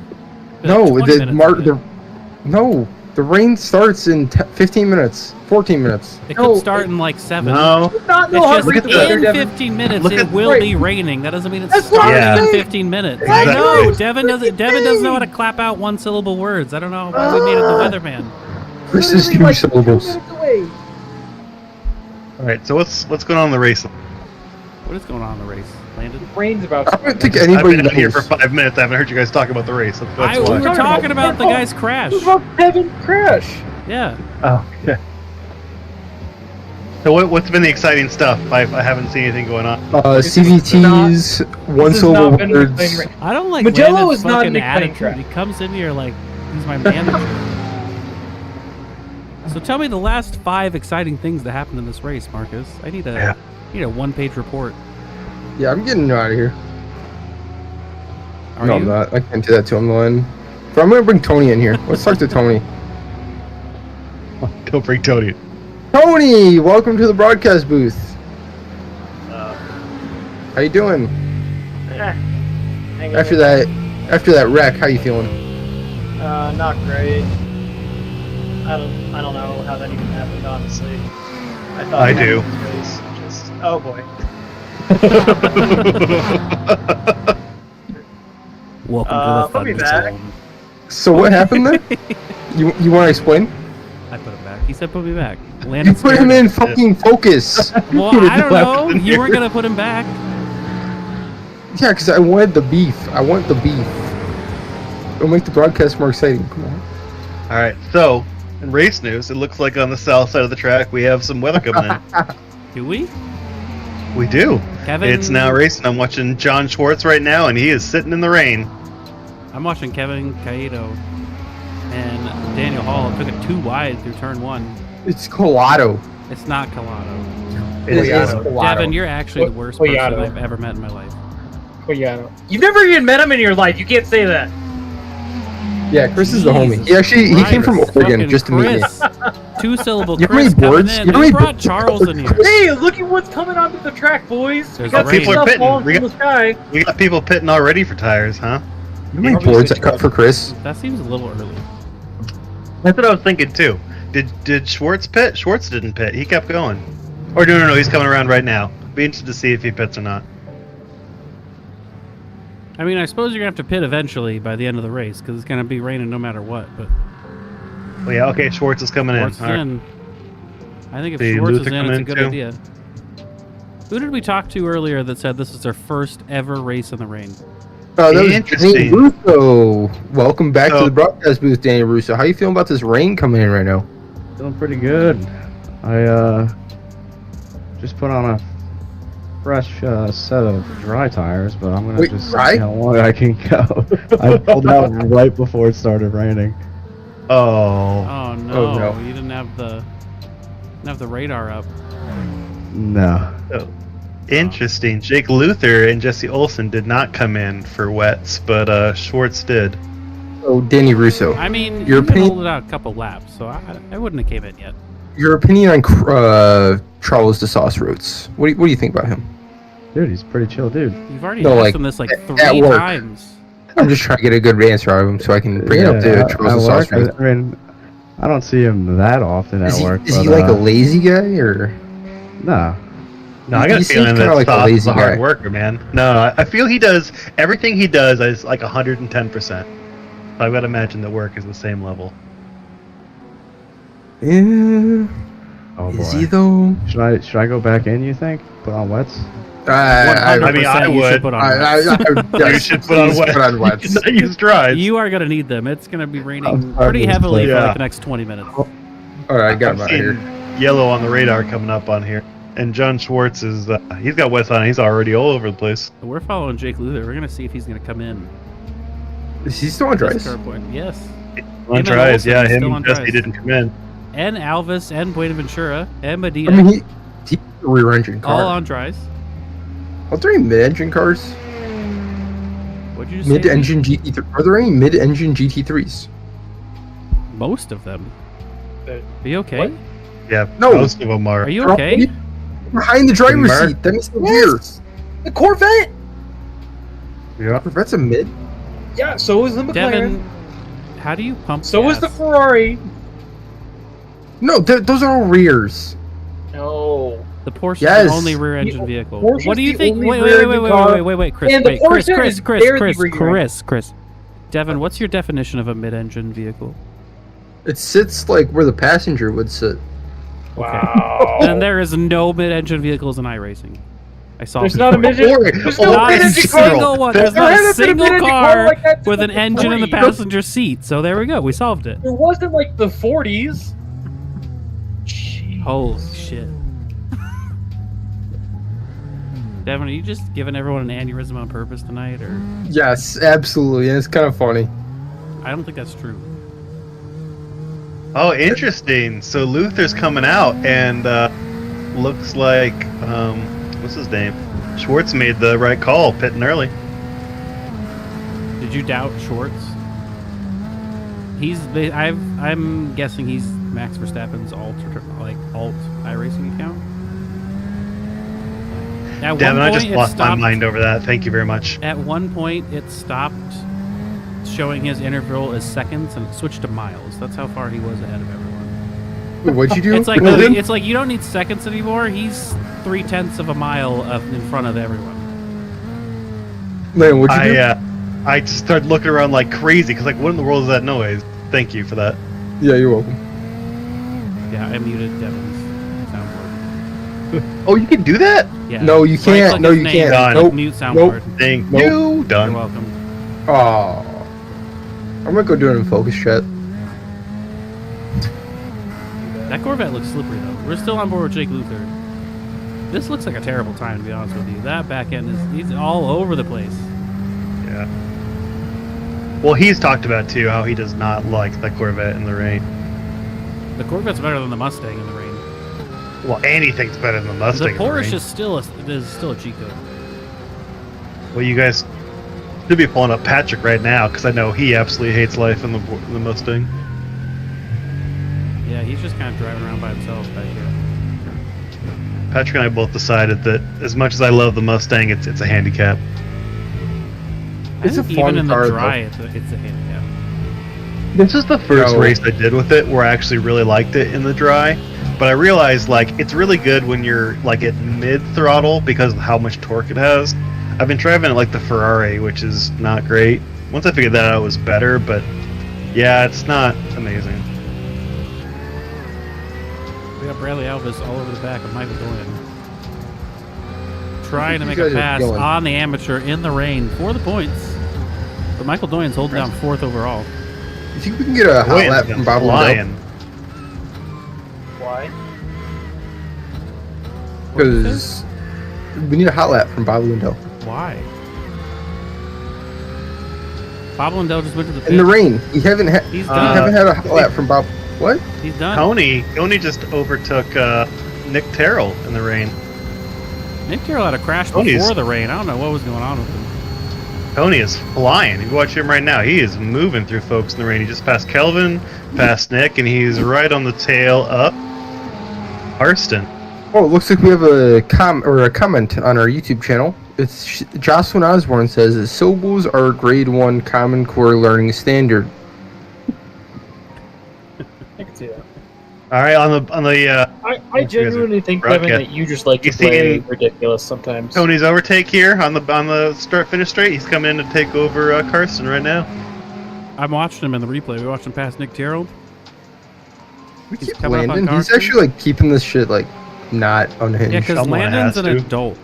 no, 20 minutes of it. the rain starts in 15 minutes, 14 minutes. It could start in like 7. No. Not know It's how to just Look at read the weather, in Devin. 15 minutes Look it at- will right. be raining. That doesn't mean it's That's what starting I'm in saying. 15 minutes. Right. I know. Right. Devin doesn't know how to clap out one syllable words. I don't know why we made it the weatherman. This is Literally, 2 like, syllables. 2 minutes away. All right, so what's going on in the race? What is going on in the race, Landon? Rain's about I to don't think I've anybody been here for knows. 5 minutes. I haven't heard you guys talk about the race. That's We why. were talking about the guy's crash. What about Devin Crash? Yeah. Oh, okay. So what's been the exciting stuff? I haven't seen anything going on. CVTs, one This has syllable not been an words. exciting race. I don't like Mugello Landon's is not fucking an exciting attitude. track. He comes in here like he's my manager. So tell me the last 5 exciting things that happened in this race, Marcus. I need a one-page report. Yeah, I'm getting out of here. Are no, you? I'm not. I can't do that to him, Glenn. But I'm gonna bring Tony in here. Let's talk to Tony. Don't bring Tony. Tony, welcome to the broadcast booth. How you doing? Hanging After in. that wreck, how you feeling? Not great. I don't know how that even happened, honestly. I do. It was just, oh boy. Welcome Put me to the back. Thunderdome. So what happened there? You want to explain? I put him back. He said put me back. You Landon put him in fucking focus. Well, I don't know. You weren't gonna put him back. Yeah, because I wanted the beef. I want the beef. It'll make the broadcast more exciting. Come on. All right, so in race news, it looks like on the south side of the track we have some weather coming in. Do we? We do. Kevin. It's now racing. I'm watching John Schwartz right now, and he is sitting in the rain. I'm watching Kevin Caedo and Daniel Hall took it too wide through turn 1. It's Colado. It's not Colado. It's Devin, you're actually the worst person Toyota. I've ever met in my life. Toyota. You've never even met him in your life. You can't say that. Yeah, Chris is the homie. Jesus He came from Christ, Oregon fucking just to meet me. Chris. Two-syllable You know how many Chris coming boards- in. you know how many Who brought boards- Charles in here? Hey, look at what's coming onto the track, boys. We There's got rain. People are stuff pitting. falling We from the sky. We got people pitting already for tires, huh? You know how many boards I cut for Chris? That seems a little early. That's what I was thinking too. Did Schwartz pit? Schwartz didn't pit. He kept going. Or no, he's coming around right now. Be interested to see if he pits or not. I mean, I suppose you're gonna have to pit eventually by the end of the race because it's gonna be raining no matter what. But Well, yeah, okay, Schwartz is coming Schwartz is in. All right. in. I think if See Schwartz Luther is in, come it's a in, good too? idea. Who did we talk to earlier that said this is their first ever race in the rain? That was Interesting. Danny Russo. Welcome back to So- the broadcast booth, Danny Russo. How you feeling about this rain coming in right now? Feeling pretty good. I just put on a fresh set of dry tires, but I'm gonna Wait, just dry? see how long I can go. I pulled out right before it started raining. Oh. Oh no, Oh, no. you didn't have the radar up. No. Interesting. Jake Luther and Jesse Olsen did not come in for wets, but Schwartz did. Oh, Danny Russo. I mean, Your you've been opinion- holding out a couple laps, so I wouldn't have came in yet. Your opinion on Charles de Sauce Routes? What do you think about him? Dude, he's a pretty chill dude. You've already No, asked like, him this like at 3 work. times. I'm just trying to get a good answer out of him so I can bring it up to Charles de Sauce work, Routes. I mean, I don't see him that often at work. Is but, he like a lazy guy or? Nah. No, I got He a seems feeling kinda that like a Sauce is lazy a hard guy. worker, man. No, I feel he does everything he does is like 110%. I've got to imagine that work is the same level. Yeah. Oh boy. Is he though? Should I go back in? You think? Put on wets? I mean, I 100% you should would. put on wets. You should put on wets. Put on wets. Not use dries. You are gonna need them. It's gonna be raining sorry, pretty Mr. heavily for Yeah. like the next 20 minutes. All right, I got him I've out seen here. yellow on the radar coming up on here. And John Schwartz is, he's got wets on. He's already all over the place. We're following Jake Luther. We're gonna see if he's gonna come in. Is he still on This dries? curve point. Yes. On and tries, Olsen yeah. is Him still on and Jesse tries. didn't come in. And Alvis and Buenaventura and Medina I mean, he's a rear engine all car. on dries. Are there any mid-engine cars? What'd you just say? Mid-engine GT3. Are there any mid-engine GT3s? Most of them. Uh, Are you okay? what? Yeah, No. most of them are. Are you okay? Behind the driver's Mark- seat. That means the rear. The Corvette. Yeah. Corvette's a mid. Yeah. So is the McLaren. Devin, how do you pump So gas? is the Ferrari. No, those are all rears. No. The Porsche Yes. is the only rear engine The vehicle. Porsche's What do you the think? only Wait, rear wait, engine wait, car, wait, Chris, and the wait, Porsche is barely rear Chris. Devin, what's your definition of a mid-engine vehicle? It sits like where the passenger would sit. Wow. And there is no mid-engine vehicles in iRacing. I saw There's not a midget. There's no not a mid-engine car. single one. There's There not a hasn't been single mid-engine car like that with since an the engine in the 40s. passenger seat. So there we go. We solved it. There wasn't like the 40s. Jeez. Holy shit. Devin, are you just giving everyone an aneurysm on purpose tonight, or Yes, absolutely, and it's kind of funny. I don't think that's true. Oh, interesting. So Luther's coming out, and looks like, what's his name? Schwartz made the right call, pitting early. Did you doubt Schwartz? I'm guessing he's Max Verstappen's alt iRacing account. At Devin, one I point, just it lost my stopped- mind over that. Thank you very much. At one point, it stopped showing his interval as seconds and it switched to miles. That's how far he was ahead of everyone. Wait, what'd you do? It's like Well, then- it's like you don't need seconds anymore. He's 0.3 of a mile in front of everyone. Man, what'd you do? I just started looking around like crazy, because like, what in the world is that noise? Thank you for that. Yeah, you're welcome. Yeah, I muted Devin's soundboard. Oh, you can do that? Yeah. No, you Right-click can't. No, his you name, can't. Done. click Nope. Mute soundboard. Thank Nope. you. You're Done. welcome. Oh, I'm gonna go do it in focus chat. That Corvette looks slippery though. We're still on board with Jake Luther. This looks like a terrible time, to be honest with you. That back end he's all over the place. Yeah. Well, he's talked about too how he does not like the Corvette in the rain. The Corvette's better than the Mustang in the rain. Well, anything's better than the The Mustang. Porsche is still a cheat code. Well, you guys should be pulling up Patrick right now because I know he absolutely hates life in the Mustang. Yeah, he's just kind of driving around by himself back here. Patrick and I both decided that as much as I love the Mustang, it's a handicap. It's a I think fun even in the car, dry, it's a handicap. This is the first No. race I did with it where I actually really liked it in the dry. But I realized like it's really good when you're like at mid throttle because of how much torque it has. I've been driving it like the Ferrari, which is not great. Once I figured that out, it was better. But yeah, it's not amazing. We got Bradley Alvis all over the back of Michael Doyen. Trying to You make a guys are pass going. on the amateur in the rain for the points. But Michael Doyen's holding down 4th overall. You think we can get a hot Doyen's lap been from Bob Lindell? flying. Why? Because we need a hot lap from Bob Lindell. Why? Bob Lindell just went to the pit. In the rain. You haven't had. He's You done. haven't had a hot lap from Bob. What? He's done. Tony just overtook Nick Terrell in the rain. Nick Terrell had a crash Tony's- before the rain. I don't know what was going on with him. Tony is flying. If you watch him right now, he is moving through folks in the rain. He just passed Kelvin, passed Nick, and he's right on the tail up Harston. Oh, it looks like we have a comment on our YouTube channel. It's Jocelyn Osborne says that Sobos are grade 1 Common Core learning standard. I can see that. All right, on the I genuinely think, Kevin, broadcast. that you just like to You play seen ridiculous sometimes. Tony's overtake here on the start finish straight. He's coming in to take over Carson right now. I'm watching him in the replay. We watched him pass Nick Terrell. We He's keep coming up on Landon. He's Carson. actually like keeping this shit like not unhinged. Yeah, because Someone Landon's has an to. adult.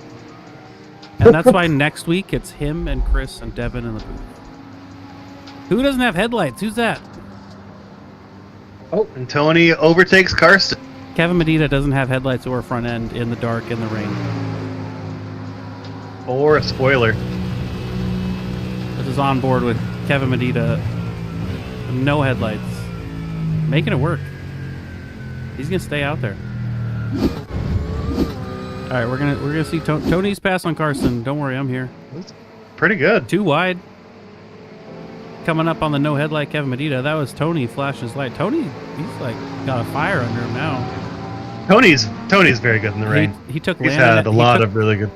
And that's why next week it's him and Chris and Devin in the booth. Who doesn't have headlights? Who's that? Oh, and Tony overtakes Carson. Kevin Medina doesn't have headlights or a front end in the dark in the rain. Or a spoiler. This is on board with Kevin Medina. No headlights. Making it work. He's gonna stay out there. All right, we're gonna see Tony's pass on Carson. Don't worry, I'm here. Pretty good. 2 wide. Coming up on the no headlight Kevin Medina. That was Tony flashing his light. Tony, he's like got a fire under him now. Tony's very good in the rain. He took He's Landon. had a lot of really good.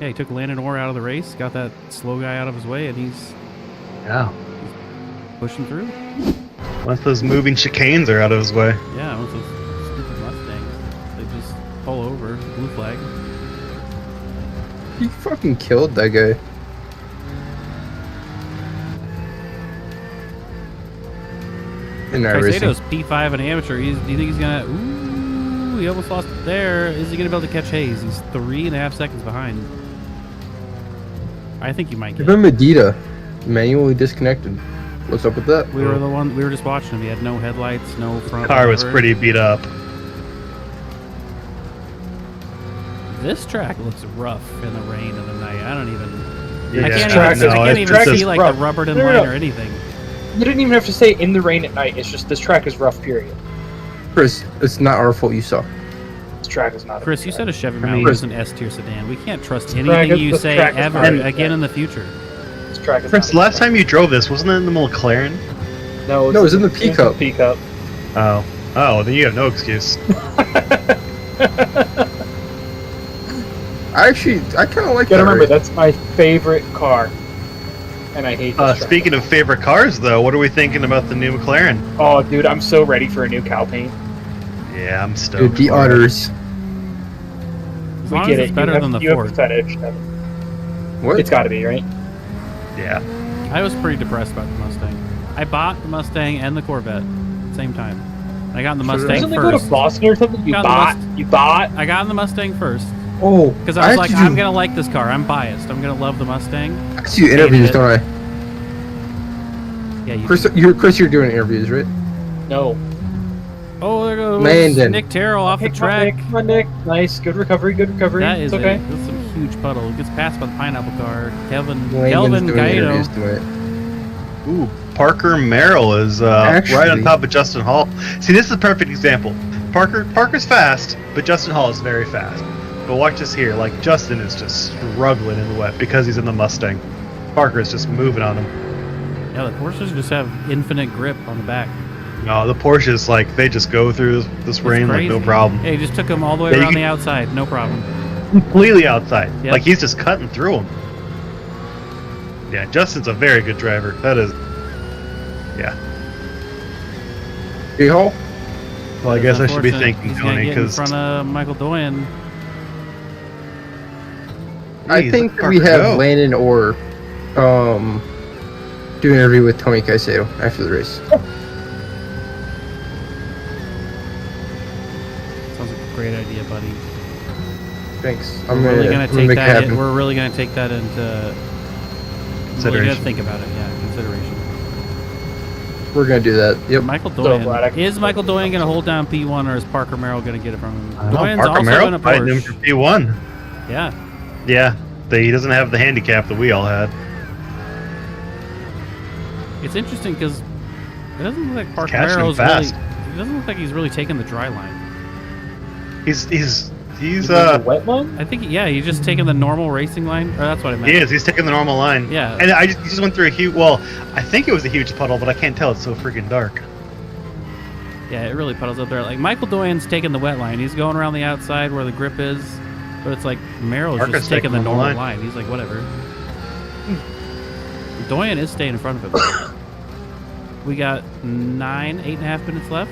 Yeah, he took Landon Orr out of the race. Got that slow guy out of his way, and he's Yeah. pushing through. Once those moving chicanes are out of his way. Yeah, once those stupid Mustangs, they just pull over. Blue flag. He fucking killed that guy. In that racing. Caicedo's P5 and amateur. Do you think he's gonna? Ooh, he almost lost it there. Is he gonna be able to catch Hayes? He's 3.5 seconds behind. I think he might get Even Medina manually disconnected. What's up with that? We were just watching him. He had no headlights, no front. Car was whatever. pretty beat up. This track looks rough in the rain of the night. I don't even. Yeah, I can't track- even, I no, can't this even track see is like rough. the rubbered in No, no, line no. or anything. You didn't even have to say in the rain at night. It's just this track is rough, period. Chris, it's not our fault you suck. This track is not. Chris, you said a Chevy I mean- Malibu is an S-tier sedan. We can't trust track anything is- you this say track is ever not- again in the future. This track is Chris, not. last time you drove this, wasn't it in the McLaren? No, No, it was in the P-Cup. P-Cup. Oh. Oh, then you have no excuse. I kind of like Gotta that. remember, race. that's my favorite car, and I hate this track. Speaking of favorite cars, though, what are we thinking about the new McLaren? Oh, dude, I'm so ready for a new cow paint. Yeah, I'm stoked. Dude, the for it. otters. As We long get as it. it's better you than the have, you Ford. have the fetish. What? It's got to be, right? Yeah. I was pretty depressed about the Mustang. I bought the Mustang and the Corvette at the same time. I got in the Mustang Doesn't they go to first. Boston or something? You Got the bought. Must- You bought. I got in the Mustang first Oh, because I was like, actually I'm gonna like this car. I'm biased. I'm gonna love the Mustang. I see you interviews, it. don't I? Yeah, you. Chris, you're doing interviews, right? No. Oh, there goes Landon. Nick Terrell off the Come on, track. Nick. Come on, Nick. Nice. Good recovery. Good recovery. That is it's okay. that's some huge puddle. Gets passed by the pineapple car. Landon's Kelvin doing Gaedo. interviews to it. Ooh, Parker Merrill is right on Actually- top of Justin Hall. See, this is a perfect example. Parker's fast, but Justin Hall is very fast. But watch this here. Like, Justin is just struggling in the wet because he's in the Mustang. Parker is just moving on him. Yeah, the Porsches just have infinite grip on the back. No, the Porsches, like, they just go through this rain like no problem. Yeah, he just took him all the way around the outside, no problem. Completely outside. Yep. Like, he's just cutting through them. Yeah, Justin's a very good driver. That is... Yeah. Hall? Well, I guess I should be Unfortunate. thanking He's gonna Tony, get in because... front of Michael Doyen. I think we have Landon or do an interview with Tony Caicedo after the race. Sounds like a great idea, buddy. Thanks. We're really gonna take make it that. happen. We're really gonna take that into Consideration. Really gotta think about it. Yeah, consideration. We're gonna do that. Yep. Michael So Doyen. glad I can- Is Michael Doyen gonna hold down P1, or is Parker Merrill gonna get it from him? Doyen's Parker also Merrill in a fighting him for Porsche. P1. Yeah. Yeah, he doesn't have the handicap that we all had. It's interesting because it doesn't look like Parker catching him Merrill's really. fast. It doesn't look like he's really taking the dry line. He's the wet line? I think he's just taking the normal racing line. Or that's what I meant. he is. He's taking the normal line. Yeah. And he just went through a huge. Well, I think it was a huge puddle, but I can't tell. It's so freaking dark. Yeah, it really puddles up there. Like Michael Doyen's taking the wet line. He's going around the outside where the grip is, but it's like Merrill's Parker's just taking the taking the normal line. line. He's like, whatever. Doyen is staying in front of him. We got 8.5 minutes left.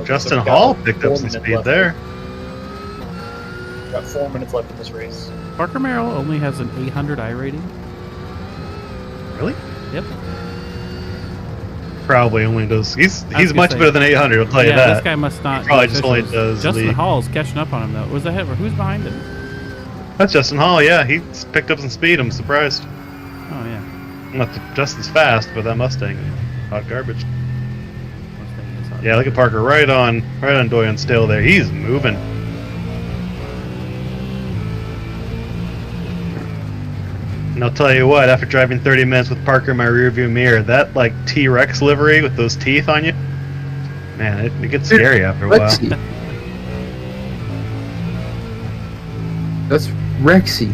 Justin we've Hall got picked 4 up some minutes speed left. there. Got 4 minutes left in this race. Parker Merrill only has an 800 I rating. Really? Yep. Probably only does. He's gonna much say- better than 800. I'll tell you that. This guy must not. He probably do just only officials. does Justin league. Hall's catching up on him though. Was that who's behind him? That's Justin Hall. Yeah, he's picked up some speed. I'm surprised. Oh yeah. Not that Justin's fast, but that Mustang, hot garbage. Mustang is hot. Yeah, look at Parker right on Doyen's tail there. He's moving. And I'll tell you what, after driving 30 minutes with Parker in my rearview mirror, that like T-Rex livery with those teeth on you, man, it gets scary after a while. Rexy. That's Rexy.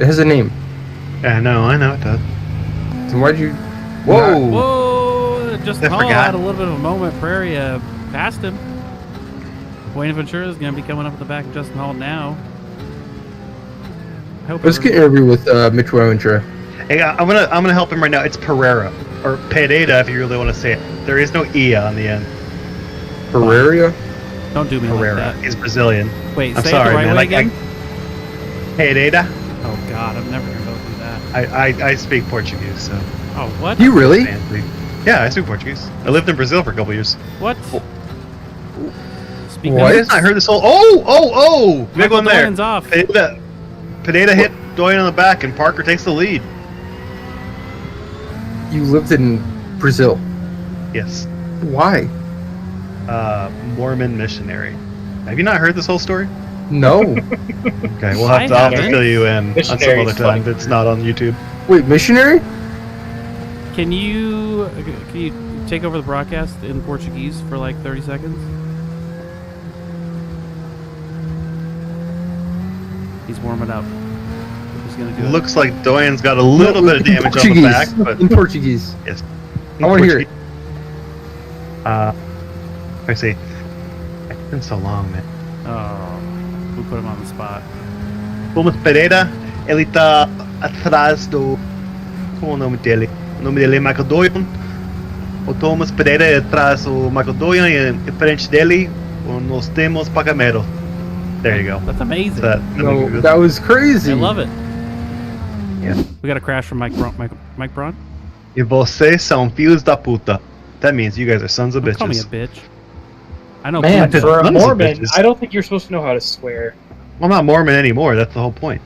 It has a name. Yeah, I know it does. Then why'd you? Whoa! Whoa! Justin I Hall forgot. had a little bit of a moment. Prairie passed him. Wayne Ventura is going to be coming up at the back of Justin Hall now. I hope Let's get an interview with Mitch Ventura. Hey, I'm gonna help him right now. It's Pereira or Pereira if you really want to say it. There is no ia on the end. Pereira? Don't do me Pereira. like that. He's Brazilian. Wait, I'm say sorry, it the right man. way again. Pereira. Oh God, I'm never going to do that. I speak Portuguese, so. Oh, what? You really? Fancy. Yeah, I speak Portuguese. I lived in Brazil for a couple years. What? Speak What? I heard this whole. Oh! Big Michael one there. Doyen's off. Pineda hit Doyen on the back, and Parker takes the lead. You lived in Brazil. Yes. Why? Mormon missionary. Have you not heard this whole story? No. Okay, I'll I have to haven't. fill you in on some Missionary's other time. funny. It's not on YouTube. Wait, missionary? Can you take over the broadcast in Portuguese for like 30 seconds? He's warming up. He's gonna do it. Looks like Doyen's got a little bit of In damage on the back, but in Portuguese. yes. I want to hear it. I see. It's been so long, man. Oh, who put him on the spot? Thomas Pereira, ele tá atrás do. Qual é o nome dele? O nome dele é Michael Doyen. O Thomas Pereira é atrás do Michael Doyen e em frente dele nós temos Pagamero. There you go. That's amazing. No, that was crazy. I love it. Yeah. We got a crash from Mike Braun. E vocês são filhos da puta. That means you guys are sons of Don't call me a bitches. bitch. I know. Man, bitches. for a Sons of Mormon, bitches. I don't think you're supposed to know how to swear. Well, I'm not Mormon anymore. That's the whole point.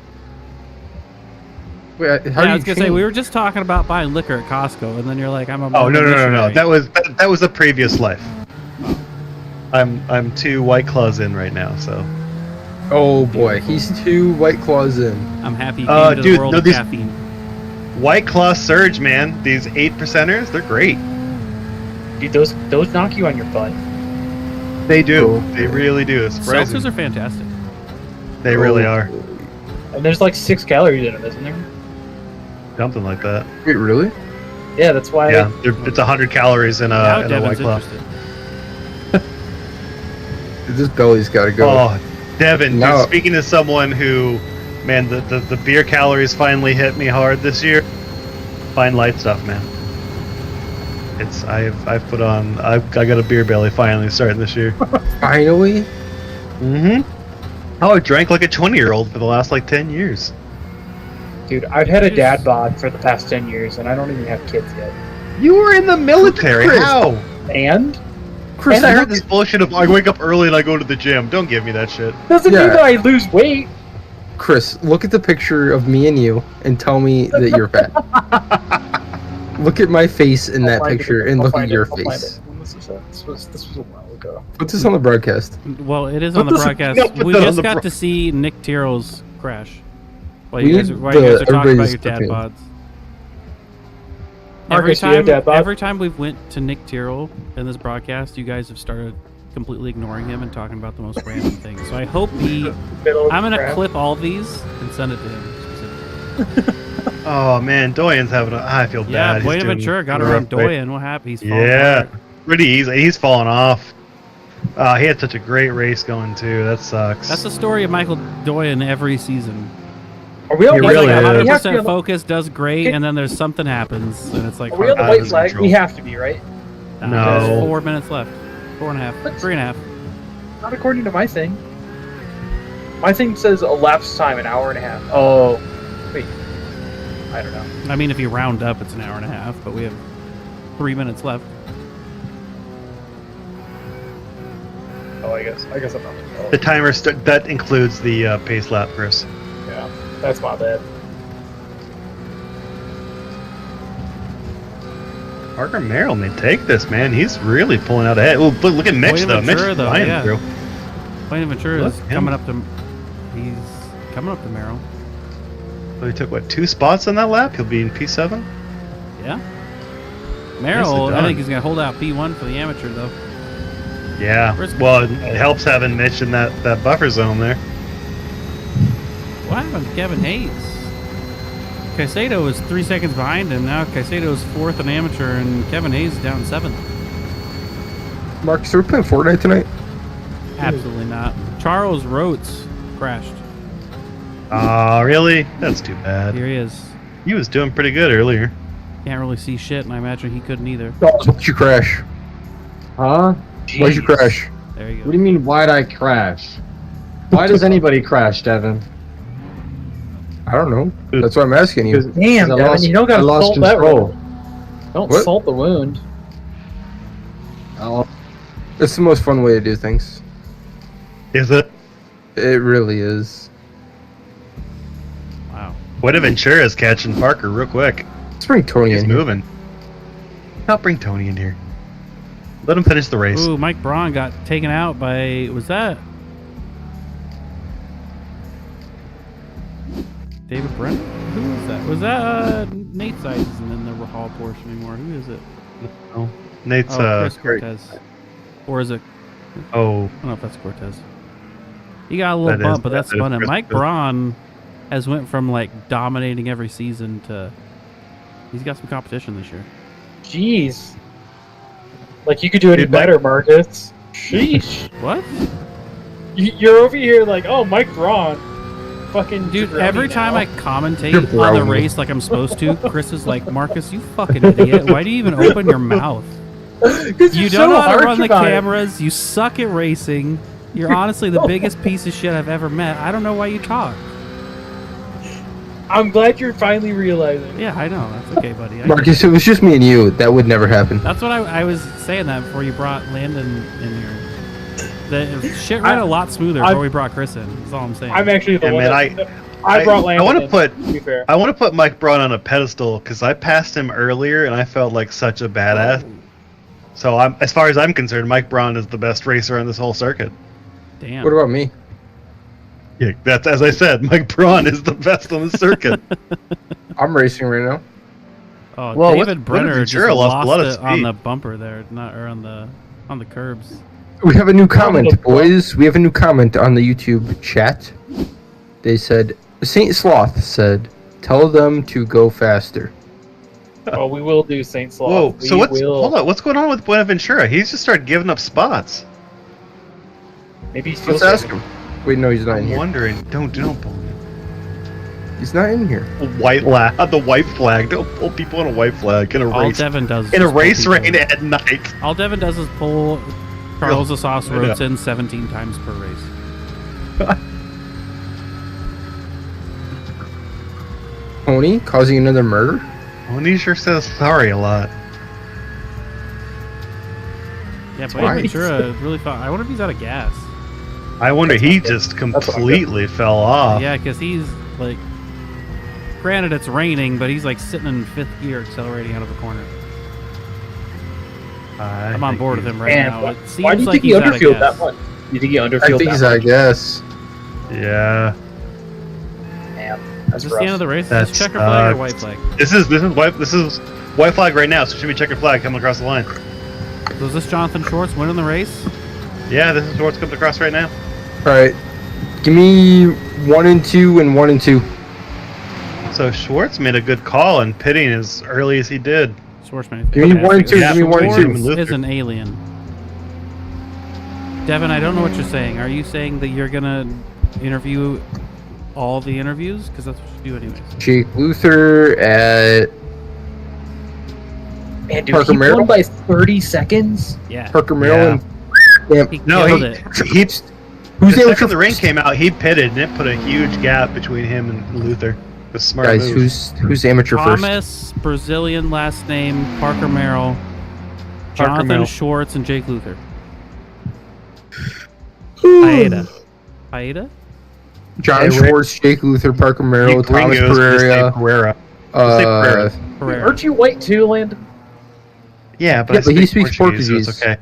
Wait, how Yeah, do I you was gonna say change? we were just talking about buying liquor at Costco, and then you're like, "I'm a Oh Mormon no. missionary. That was a previous life. I'm 2 White Claws in right now, so. Oh boy, he's 2 White Claws in. I'm happy you came to dude, the world no, of these- caffeine." White Claw Surge, man. These 8%ers, they're great. Dude, those knock you on your butt. They do. They really do. It's surprising. Seltzers are fantastic. They really are. And there's like 6 calories in them, isn't there? Something like that. Wait, really? Yeah, that's why. Yeah, it's 100 calories in Now a White Devin's Claw. interested. This belly's got to go. Oh, Devin, No. dude, speaking to someone who, man, the beer calories finally hit me hard this year. Fine light stuff, man. I've put on, I got a beer belly finally starting this year. Finally? Mm-hmm. Oh, I drank like a 20-year-old for the last like 10 years. Dude, I've had a dad bod for the past 10 years, and I don't even have kids yet. You were in the military. Chris. How? And? Chris, And I heard this bullshit of I wake up early and I go to the gym. Don't give me that shit. Doesn't Yeah. mean that I lose weight. Chris, look at the picture of me and you and tell me that you're fat. Look at my face in that picture and look at your face. This was a while ago. Put this on the broadcast. Well, it is on the Put this- broadcast. no, put We that on just the got bro- to see Nick Tyrrell's crash. While We you guys, need while you guys are talking about everybody's your dad opinion. bods. Every Marcus, you have time, dad bod? every time we've went to Nick Tyrrell in this broadcast, you guys have started completely ignoring him and talking about the most random things. So I hope he. I'm gonna clip all these and send it to him. specifically. Oh man, Doyen's having a. I feel Yeah, bad. He's doing Buenaventura got rough around right- Doyen. What happened? He's falling Yeah, apart. pretty easy. He's falling off. He had such a great race going too. That sucks. That's the story of Michael Doyen every season. Are we on He white really flag? is. We have to be 100% on the- focus, does great, and then there's something happens, and it's like. Are we on the out of white his flag? control. We have to be, right? There's No. 4 minutes left. 4.5. What? 3.5. Not according to my thing. My thing says elapsed time, an hour and a half. Oh, wait. I don't know. I mean, if you round up, it's an hour and a half, but we have 3 minutes left. Oh, I guess I'm not. Oh, The timer that includes the pace lap, Chris. yeah, that's my bad. Parker Merrill may take this, man. He's really pulling out ahead. Oh, look at Mitch though. Mitch Buenaventura, is though, flying yeah. through. Buenaventura is Look, him. coming up to. He's coming up to Merrill. So he took what 2 spots on that lap? He'll be in P7. Yeah. Merrill, I done. think he's gonna hold out P1 for the amateur though. Yeah. Where's- Well, it helps having Mitch in that buffer zone there. What happened to Kevin Hayes? Caicedo was 3 seconds behind him. Now Caicedo's 4th in amateur, and Kevin Hayes is down 7th. Marcus, are we playing Fortnite tonight? Absolutely not. Charles Rotes crashed. Oh, really? That's too bad. Here he is. He was doing pretty good earlier. Can't really see shit, and I imagine he couldn't either. Why'd you crash? Huh? Why'd you crash? There you What go. do you mean, why'd I crash? Why does anybody crash, Devin? I don't know. That's why I'm asking you. Damn, I Devin, lost, you don't gotta I lost salt that control. wound. Don't What? salt the wound. Oh, It's the most fun way to do things. Is it? It really is. Wow. Buenaventura's catching Parker real quick. Let's bring Tony He's in here. moving. I'll bring Tony in here. Let him finish the race. Ooh, Mike Braun got taken out by. Was that David Brent? Who was that? Was that Nate Sides isn't in the Hall Porsche anymore? Who is it? Oh, Nate's Oh, Chris Cortez. Or is it? oh, I don't know if that's Cortez. He got a little That is- bump, but that's that is fun. And Chris Mike Cortez. Braun has went from like dominating every season to he's got some competition this year. Jeez. Like you could do any Dude, Mike- better, Marcus. Sheesh. What? You're over here like, oh, Mike Braun. Fucking Dude, jabroni every time now. I commentate You're on the brownie. race like I'm supposed to, Chris is like, Marcus, you fucking idiot. Why do you even open your mouth? 'Cause You you're don't so know how to harsh run the about it. cameras. You suck at racing. You're honestly the biggest piece of shit I've ever met. I don't know why you talk. I'm glad you're finally realizing. Yeah, I know. That's okay, buddy. Marcus, it was just me and you. That would never happen. That's what I was saying that before you brought Landon in here. The shit ran a lot smoother before we brought Chris in. That's all I'm saying. I'm actually the Yeah, one man, that I brought Landon. I want to in, put to be fair. I want to put Mike Braun on a pedestal because I passed him earlier and I felt like such a badass. So I'm, as far as I'm concerned, Mike Braun is the best racer on this whole circuit. Damn. What about me? Yeah, that's as I said. Mike Braun is the best on the circuit. I'm racing right now. Oh, Well, David Brenner just Ventura lost a lot of lost it on speed. the bumper there, not or on the curbs. We have a new comment, boys. We have a new comment on the YouTube chat. They said, Saint Sloth said, tell them to go faster. Oh, we will do Saint Sloth. Whoa, so will... hold on, what's going on with Buenaventura? He's just started giving up spots. Maybe he's Let's ask him. Wait, no, he's not in I'm here. wondering, don't pull He's not in here. the white flag. Don't pull people on a white flag in a All race. Devin does is In a just pull race people. rain at night. All Devin does is pull Carlos the Sauce I know. Roads in 17 times per race. Tony causing another murder? Oni sure says sorry a lot. Yeah, but Twice. Ventura really fun. I wonder if he's out of gas. I wonder he just completely fell off. Yeah, because he's like, granted it's raining, but he's like sitting in 5th gear accelerating out of a corner. I'm on board with him right Man, now. It seems why do you like think he he's out of underfield gas. that much? You think he underfield I think that he's much? out of gas. Yeah. Damn, Is that's this rough. the end of the race? Is That this checker flag or sucks. white flag? This is white flag right now, so it should be checkered flag coming across the line. So is this Jonathan Schwartz winning the race? Yeah, this is what's coming across right now. Alright. Give me 1 and 2 and 1 and 2. So Schwartz made a good call in pitting as early as he did. Schwartzman. Give me 1 and 2. Yeah, Give me 1 and 2. Schwartz. Is an alien. Devin, I don't know what you're saying. Are you saying that you're gonna interview all the interviews? Because that's what you do anyways. Jake Luther at Man, dude, Parker he Merrill? won by 30 seconds? Yeah. Parker Merrill. Damn. He No, killed he- it. Who's The the second the rain came out, he pitted, and it put a huge gap between him and Luther. It was a smart Guys, move. who's amateur first? Thomas, Brazilian last name, Parker Merrill, Jonathan Merrill. Schwartz, and Jake Luther. Paeta. Paeta? John Hey, Rick. Schwartz, Jake Luther, Parker Merrill, Thomas Pereira. Pereira. Pereira. Aren't you white too, Landon? Yeah, but, Yeah, I but he speak speaks so Portuguese. it's okay.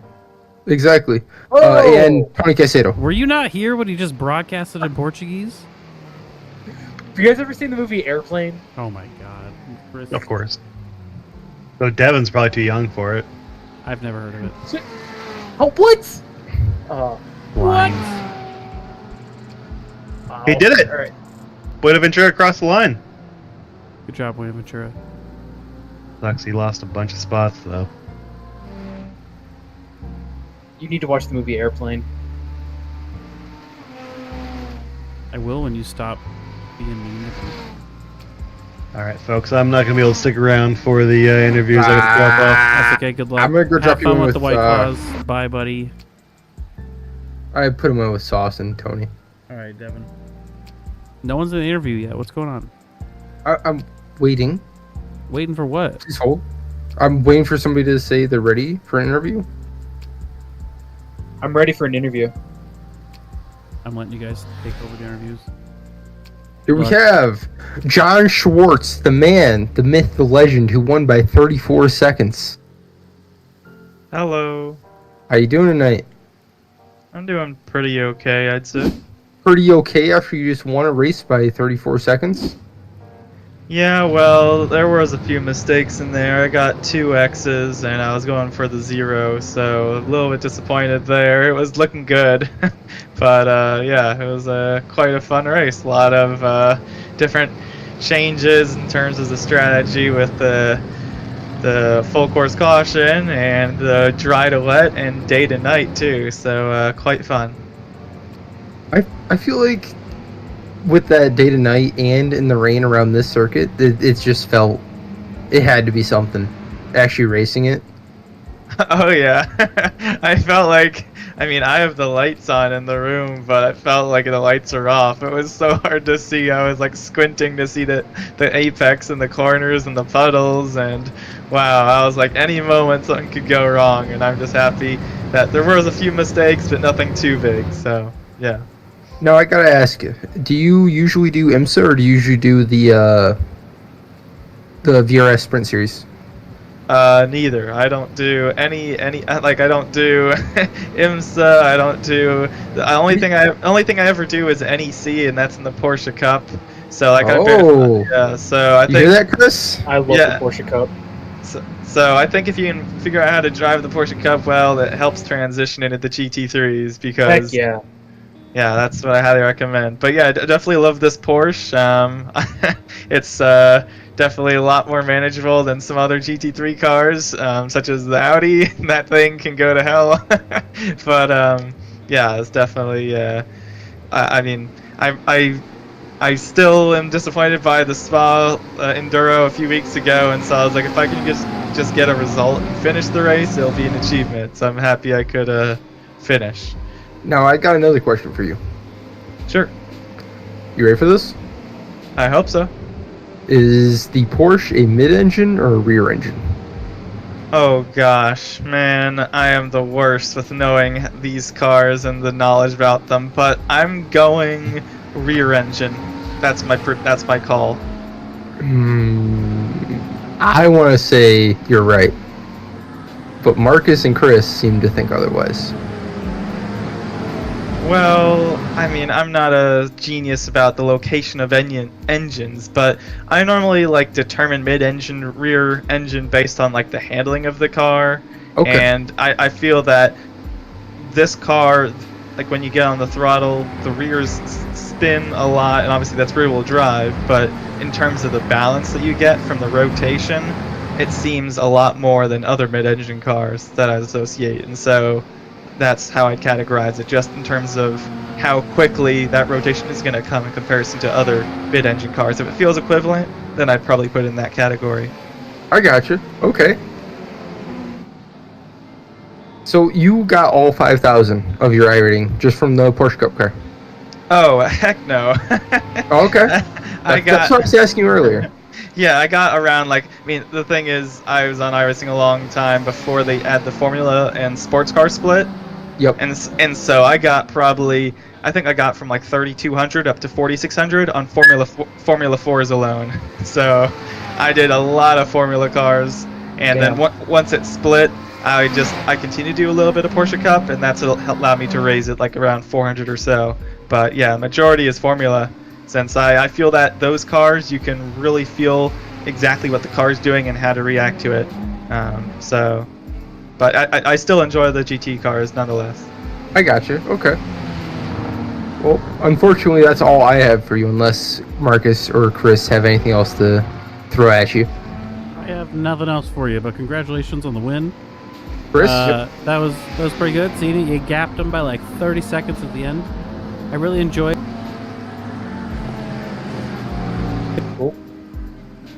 Exactly. Oh! And Tony Caicedo. Were you not here when he just broadcasted in Portuguese? Have you guys ever seen the movie Airplane? Oh my god. Chris, Of course. So Devin's probably too young for it. I've never heard of it. Oh, what? Blinds. He did it! Alright. Buenaventura across the line. Good job, William Ventura. Sucks, he lost a bunch of spots, though. You need to watch the movie Airplane. I will when you stop being mean to me. Alright, folks, I'm not going to be able to stick around for the interviews. I gotta drop off. That's okay, good luck. I'm gonna go Have drop you fun in with with the White Claws. Bye, buddy. I put him in with Sauce and Tony. Alright, Devin. No one's in the interview yet. What's going on? I'm waiting. Waiting for what? Please hold. I'm waiting for somebody to say they're ready for an interview. I'm ready for an interview. I'm letting you guys take over the interviews. Here we Look. have John Schwartz, the man, the myth, the legend, who won by 34 seconds. Hello. How you doing tonight? I'm doing pretty okay, I'd say. Pretty okay after you just won a race by 34 seconds? Yeah, well, there was a few mistakes in there. I got 2 X's and I was going for the 0, so a little bit disappointed there. It was looking good. But yeah, it was quite a fun race. A lot of different changes in terms of the strategy with the full course caution and the dry to wet and day to night too, so quite fun. I feel like with that day to night and in the rain around this circuit, it just felt it had to be something. Actually racing it. Oh yeah, I felt like, I mean, I have the lights on in the room, but I felt like the lights are off. It was so hard to see. I was like squinting to see the apex and the corners and the puddles, and wow, I was like, any moment something could go wrong, and I'm just happy that there was a few mistakes, but nothing too big. So yeah. Now I gotta ask you, do you usually do IMSA or do you usually do the VRS Sprint Series? Neither. I don't do any like I don't do IMSA. I don't do the only thing I ever do is NEC, and that's in the Porsche Cup. So like Oh. yeah. So I You think hear that, Chris? I love Yeah. the Porsche Cup. So I think if you can figure out how to drive the Porsche Cup well, that helps transition into the GT3s because Heck yeah. yeah, that's what I highly recommend. But yeah, I definitely love this Porsche. It's definitely a lot more manageable than some other GT3 cars, such as the Audi. That thing can go to hell. But yeah, it's definitely. I mean, I still am disappointed by the Spa Enduro a few weeks ago, and so I was like, if I can just get a result and finish the race, it'll be an achievement. So I'm happy I could finish. Now, I got another question for you. Sure. You ready for this? I hope so. Is the Porsche a mid-engine or a rear engine? Oh gosh, man, I am the worst with knowing these cars and the knowledge about them, but I'm going rear engine. That's my call. I want to say you're right, but Marcus and Chris seem to think otherwise. Well, I mean, I'm not a genius about the location of engines, but I normally determine mid-engine, rear engine based on the handling of the car. Okay. And I feel that this car, when you get on the throttle, the rears spin a lot, and obviously that's rear-wheel drive, but in terms of the balance that you get from the rotation, it seems a lot more than other mid-engine cars that I associate, and so that's how I'd categorize it, just in terms of how quickly that rotation is going to come in comparison to other mid-engine cars. If it feels equivalent, then I'd probably put it in that category. I gotcha. Okay. So you got all 5,000 of your iRating just from the Porsche Cup car? Oh, heck no. Okay. That's what I was asking you earlier. Yeah, I got around, the thing is, I was on iRacing a long time before they had the Formula and sports car split. Yep. And so I got I think I got from 3,200 up to 4,600 on Formula 4s alone. So I did a lot of Formula cars, and then once it split, I continued to do a little bit of Porsche Cup, and that's what allowed me to raise it around 400 or so. But yeah, majority is Formula, since I feel that those cars, you can really feel exactly what the car's doing and how to react to it. But I still enjoy the GT cars nonetheless. I gotcha. Okay. Well, unfortunately, that's all I have for you, unless Marcus or Chris have anything else to throw at you. I have nothing else for you, but congratulations on the win. Chris? That was pretty good. Seeing you gapped them by 30 seconds at the end. I really enjoyed.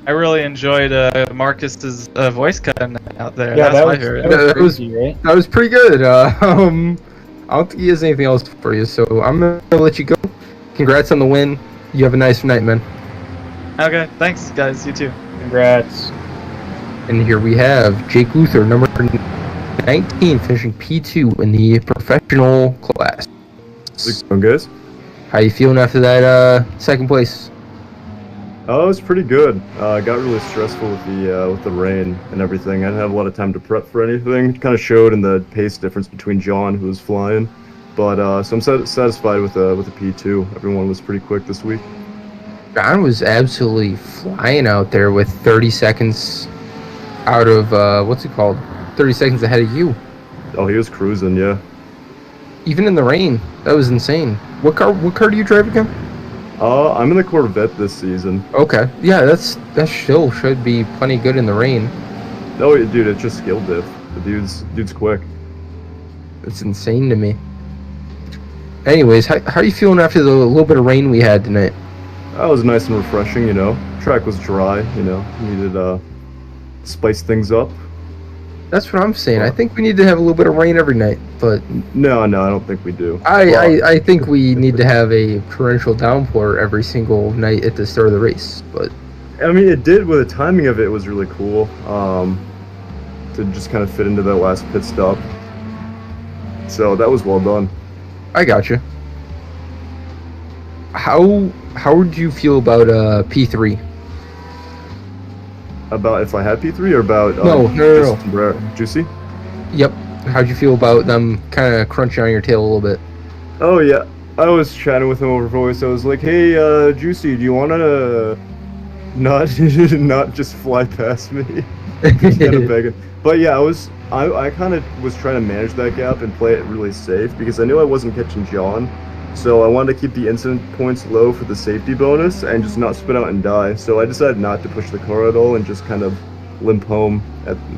I really enjoyed Marcus's voice cutting out there. Yeah, That's my favorite. That was pretty good. I don't think he has anything else for you, so I'm going to let you go. Congrats on the win. You have a nice night, man. Okay, thanks, guys. You too. Congrats. And here we have Jake Luther, number 19, finishing P2 in the professional class. How's it going, guys? How you feeling after that second place? Oh, it was pretty good. It got really stressful with the rain and everything. I didn't have a lot of time to prep for anything. It kind of showed in the pace difference between John, who was flying. But so I'm satisfied with the P2. Everyone was pretty quick this week. John was absolutely flying out there with 30 seconds out of 30 seconds ahead of you. Oh, he was cruising, yeah. Even in the rain, that was insane. What car do you drive again? I'm in the Corvette this season. Okay, yeah, that still should be plenty good in the rain. No, dude, it's just skill diff. The dude's quick. It's insane to me. Anyways, how are you feeling after the little bit of rain we had tonight? That was nice and refreshing, you know. Track was dry, you know. Needed spice things up. That's what I'm saying. I think we need to have a little bit of rain every night, but no, I don't think we do. I think we need to have a torrential downpour every single night at the start of the race. But I mean, it did. With the timing of it was really cool. To just kind of fit into that last pit stop. So that was well done. I gotcha. How would you feel about P3? About if I had P3 or about no. Juicy? Yep. How'd you feel about them kind of crunching on your tail a little bit? Oh yeah, I was chatting with him over voice. I was like, "Hey, Juicy, do you want to not just fly past me?" Just kind of begging. But yeah, I kind of was trying to manage that gap and play it really safe because I knew I wasn't catching John. So I wanted to keep the incident points low for the safety bonus and just not spin out and die. So I decided not to push the car at all and just kind of limp home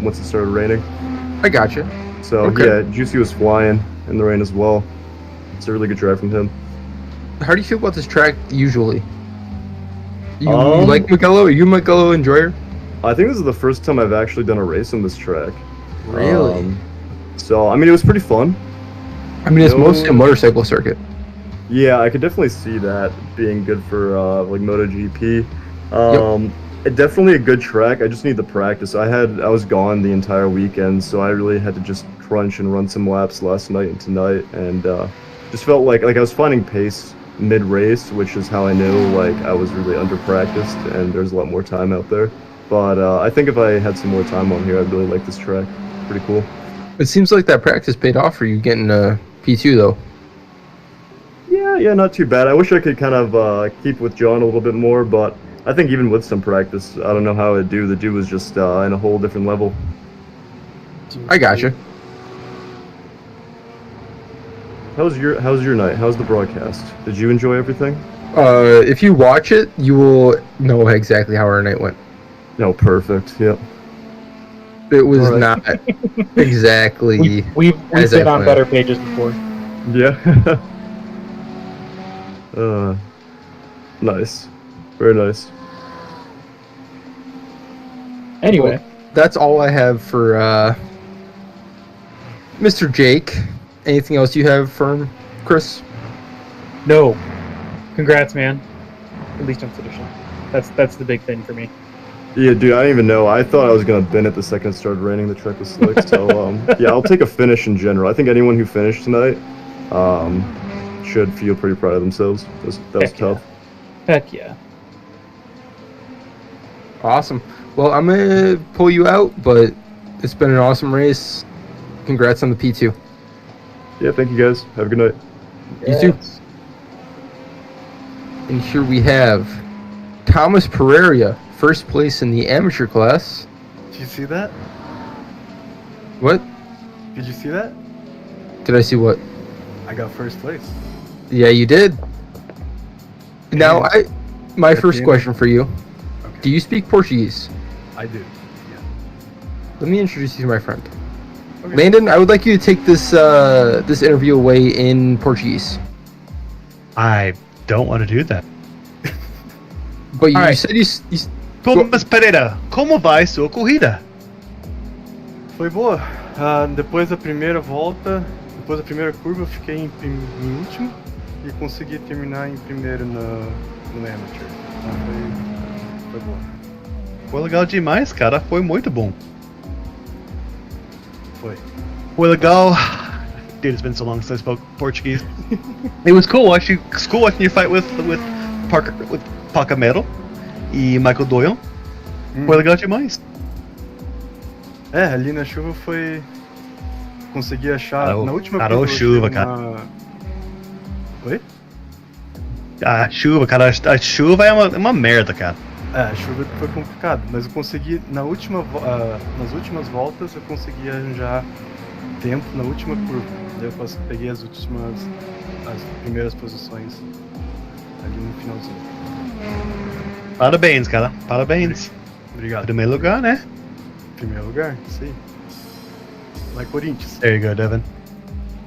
once it started raining. I gotcha. So yeah, Juicy was flying in the rain as well. It's a really good drive from him. How do you feel about this track usually? You like Mugello? Are you a Mugello enjoyer? I think this is the first time I've actually done a race on this track. Really? So I mean, it was pretty fun. I mean, it's mostly a motorcycle circuit. Yeah, I could definitely see that being good for like MotoGP. It definitely a good track. I just need the practice. I was gone the entire weekend, so I really had to just crunch and run some laps last night and tonight, and just felt like I was finding pace mid-race, which is how I knew like I was really under-practiced and there's a lot more time out there. But I think if I had some more time on here, I'd really like this track. Pretty cool. It seems like that practice paid off for you getting a P2 though. Yeah, not too bad. I wish I could kind of keep with John a little bit more, but I think even with some practice, I don't know how I'd do. The dude was just in a whole different level. I gotcha. How's your night? How's the broadcast? Did you enjoy everything? If you watch it, you will know exactly how our night went. No, perfect. Yep. It was not exactly. We've been on better pages before. Yeah. Nice. Very nice. Anyway. Well, that's all I have for Mr. Jake. Anything else you have for him, Chris? No. Congrats, man. At least on finishing. That's the big thing for me. Yeah, dude, I don't even know. I thought I was gonna bin it the second it started raining. The track was slick. So yeah, I'll take a finish in general. I think anyone who finished tonight should feel pretty proud of themselves. That was tough. Heck yeah. Awesome. Well, I'm gonna pull you out, but it's been an awesome race. Congrats on the P2. Yeah, thank you guys. Have a good night. You too. And here we have Thomas Pereira, first place in the amateur class. Did you see that? What? Did you see that? Did I see what? I got first place. Yeah, you did. Now, my first question for you. Okay. Do you speak Portuguese? I do, yeah. Let me introduce you to my friend. Okay. Landon, I would like you to take this this interview away in Portuguese. I don't want to do that. But you said you Thomas Pereira, como vai sua corrida? Foi boa. Depois da primeira volta, depois da primeira curva, eu fiquei em último e consegui terminar em primeiro no amateur. Foi boa. Foi legal demais, cara. Foi muito bom. Foi legal. Dude, it's been so long since I spoke Portuguese. It was cool watching you fight with Pacamero e Michael Doyle. Foi legal demais. Ali na chuva foi. Consegui achar na última curva. Chuva, cara. Oi? A chuva, cara. A chuva é uma merda, cara. A chuva foi complicado, mas eu consegui nas últimas voltas eu consegui arranjar tempo na última curva. Daí eu peguei as primeiras posições ali no finalzinho. Parabéns, cara. Parabéns. Obrigado. Primeiro lugar, né? Primeiro lugar, isso aí. Vai Corinthians. There you go, Devin.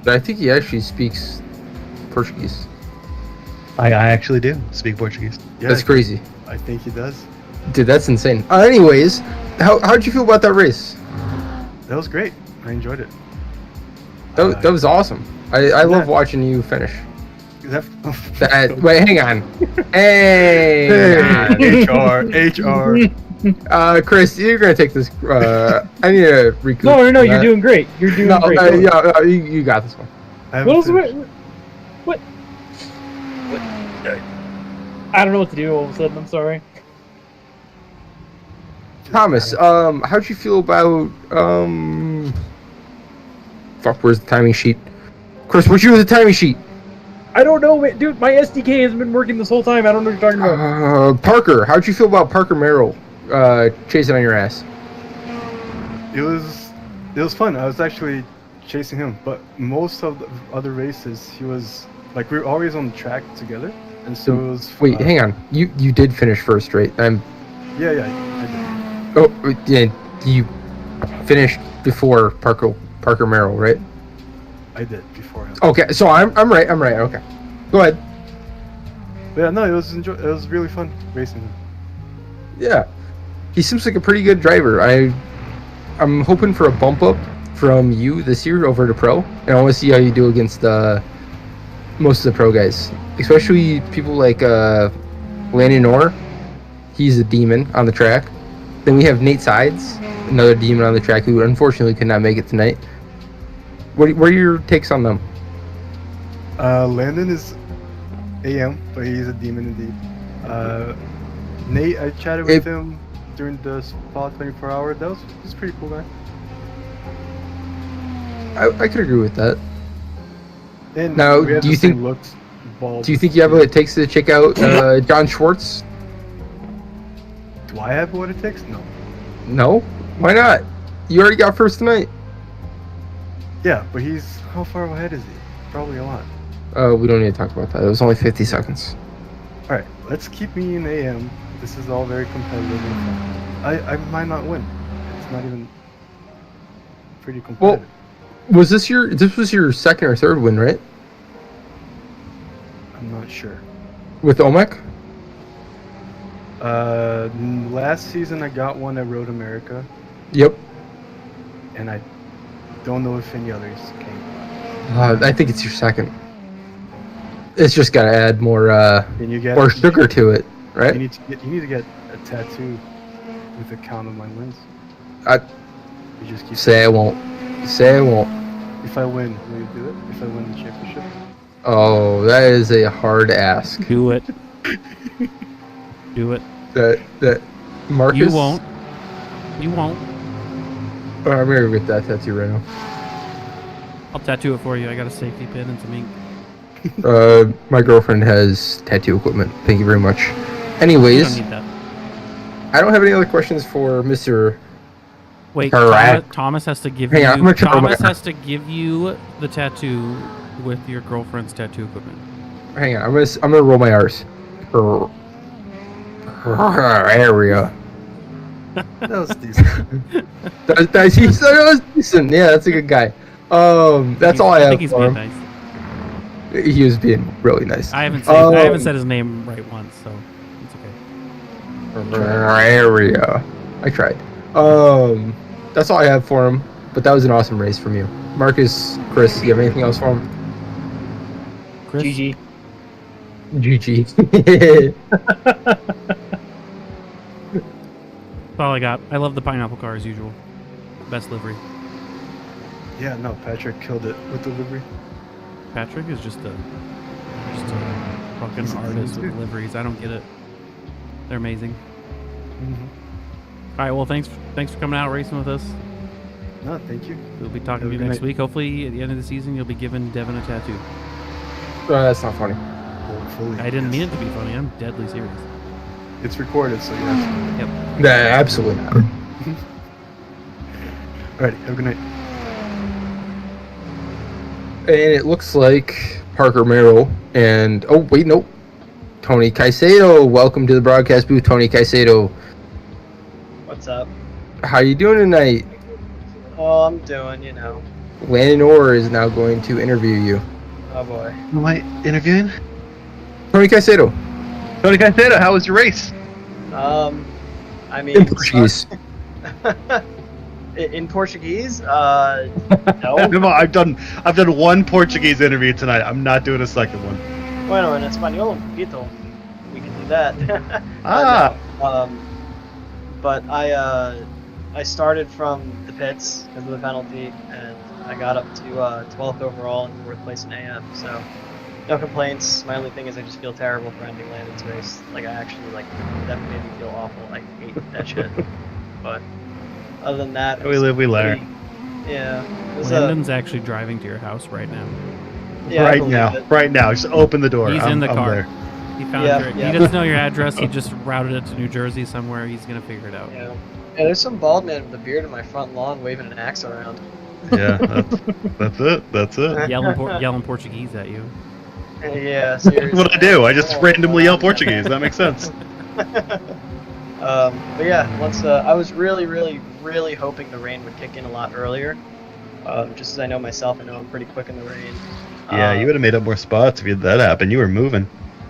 I think he actually speaks Portuguese. I actually do speak Portuguese. Yeah, that's crazy. I think he does. Dude, that's insane. Anyways, how'd you feel about that race? That was great. I enjoyed it. That was awesome. I love watching you finish. Wait, hang on. Hey, HR. Chris, you're gonna take this. I need to recoup. No, you're doing great. You're doing great. You got this one. What? I don't know what to do all of a sudden. I'm sorry. Thomas, how'd you feel about Fuck, where's the timing sheet? Chris, what'd you do with the timing sheet? I don't know, dude. My SDK has been working this whole time. I don't know what you're talking about. Parker, how'd you feel about Parker Merrill chasing on your ass? It was fun. I was actually chasing him, but most of the other races, he was like we were always on the track together, and so it was. Wait, hang on. You did finish first, right? Yeah, I did. Oh, yeah. You finished before Parker Merrill, right? I did before him. Okay, so I'm right. Okay, go ahead. But yeah, no, it was really fun racing him. Yeah, he seems like a pretty good driver. I'm hoping for a bump up from you this year over to pro, and I want to see how you do against most of the pro guys, especially people like Landon Orr. He's a demon on the track. Then we have Nate Sides, another demon on the track who unfortunately could not make it tonight. What are your takes on them? Landon is AM, but he's a demon indeed. Nate, I chatted with him during the Spa 24 hour. He's a pretty cool guy. I could agree with that. And now, do you think you have what it takes to check out John Schwartz? Do I have what it takes? No. No? Why not? You already got first tonight. Yeah, but how far ahead is he? Probably a lot. We don't need to talk about that. It was only 50 seconds. Alright, let's keep me in AM. This is all very competitive and fun. I might not win. It's not even pretty competitive. Well, this was your second or third win, right? I'm not sure. With OMEC? Last season I got one at Road America. Yep. And I don't know if any others came. I think it's your second. It's just got to add more sugar to it, right? You need to get a tattoo with the count of my wins. You just keep Say I won't. Say I won't. If I win, will you do it? If I win the championship? Oh, that is a hard ask. Do it. Do it. That Marcus. You won't. You won't. Oh, I'm gonna get that tattoo right now. I'll tattoo it for you. I got a safety pin and some ink. My girlfriend has tattoo equipment. Thank you very much. Anyways, You don't need that. I don't have any other questions for Mr. Wait, Thomas has to give Hang on, I'm you. gonna Thomas has to give you the tattoo with your girlfriend's tattoo equipment. Hang on, I'm gonna roll my R's. Area. That was decent. that was decent. Yeah, that's a good guy. That's all I have think he's for being him. nice. He was being really nice. I haven't said his name right once, so it's okay. Area. I tried. That's all I have for him. But that was an awesome race from you, Marcus. Chris, you have anything else for him? Chris? GG. GG. That's all I got. I love the pineapple car as usual. Best livery. Yeah, no, Patrick killed it with the livery. Patrick is just a fucking artist with liveries. I don't get it. They're amazing. Mm-hmm. All right, well, thanks for coming out racing with us. No, thank you. We'll be talking to you next week. Hopefully, at the end of the season, you'll be giving Devin a tattoo. That's not funny. Hopefully. I didn't mean it to be funny. I'm deadly serious. It's recorded, so yes. Yep. Nah, absolutely not. Alright, have a good night. And it looks like Parker Merrill and Tony Caicedo. Welcome to the broadcast booth, Tony Caicedo. What's up? How you doing tonight? Oh, I'm doing, you know. Landon Orr is now going to interview you. Oh boy. Who am I interviewing? Tony Caicedo. Tony Caicedo, how was your race? I mean, In Portuguese. in Portuguese? No. No, I've done one Portuguese interview tonight. I'm not doing a second one. Bueno, en español un poquito. We can do that. But I started from the pits because of the penalty, and I got up to 12th overall and 4th place in AM. So no complaints. My only thing is I just feel terrible for ending Landon's race. Like I actually that made me feel awful. I hate that shit. But other than that, We live, we learn. Yeah. Landon's actually driving to your house right now. Yeah, right now. Just open the door. He's I'm in the car. there. He found Yeah, your. yeah. He doesn't know your address. He just routed it to New Jersey somewhere. He's gonna figure it out. Yeah. Yeah, there's some bald man with a beard in my front lawn waving an axe around. Yeah, that's it. That's it. Yelling Portuguese at you. Yeah, seriously. What I do? I just randomly yell Portuguese. That makes sense. But yeah, once I was really, really, really hoping the rain would kick in a lot earlier. Just as I know myself, I know I'm pretty quick in the rain. Yeah, you would have made up more spots if you had that happen. You were moving.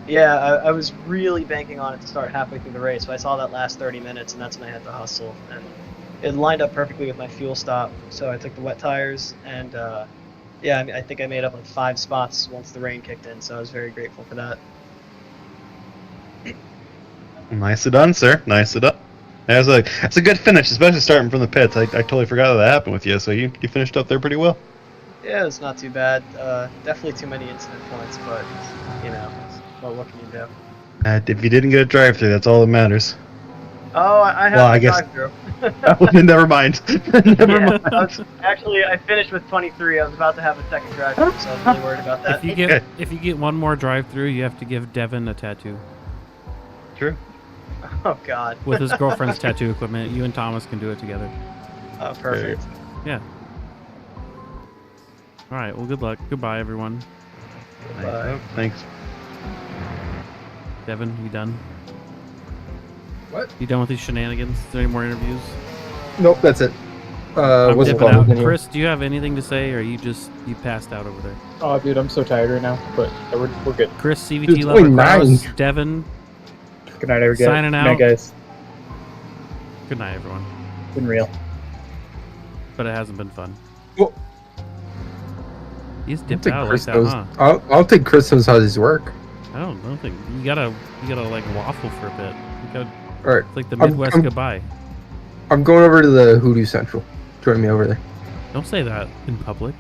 Yeah, I was really banking on it to start halfway through the race. So I saw that last 30 minutes, and that's when I had to hustle. And it lined up perfectly with my fuel stop. So I took the wet tires, and yeah, I think I made up like 5 spots once the rain kicked in. So I was very grateful for that. Nicely done, sir. Nicely done. That's a good finish, especially starting from the pits. I totally forgot that happened with you, so you finished up there pretty well. Yeah, it's not too bad. Definitely too many incident points, but you know, well, what can you do? If you didn't get a drive-through, that's all that matters. Oh, I have Well, I a guess- drive-through. Never mind. Never Yeah, mind. actually, I finished with 23. I was about to have a second drive-through, so I was really worried about that. If you get one more drive-through, you have to give Devin a tattoo. True. Oh God. With his girlfriend's tattoo equipment, you and Thomas can do it together. Oh, perfect. Yeah. All right. Well, good luck. Goodbye, everyone. Bye. Thanks. Devin, you done? What? You done with these shenanigans? Is there any more interviews? Nope, that's it. I'm Wasn't dipping fun. out. Chris, do you have anything to say, or you passed out over there? Oh, dude, I'm so tired right now, but we're good. Chris, CVT Dude, it's Lover only 9. Kraus, Devin. Good night, everybody. Signing out. Good night, guys. Good night, everyone. Been real. But it hasn't been fun. Well, He's I'll dipped take out like Chris that, knows. huh? I'll take Chris knows how these work. I don't think you gotta like waffle for a bit. You gotta, All right. it's like the I'm- Midwest I'm- goodbye. I'm going over to the Hoodoo Central. Join me over there. Don't say that in public.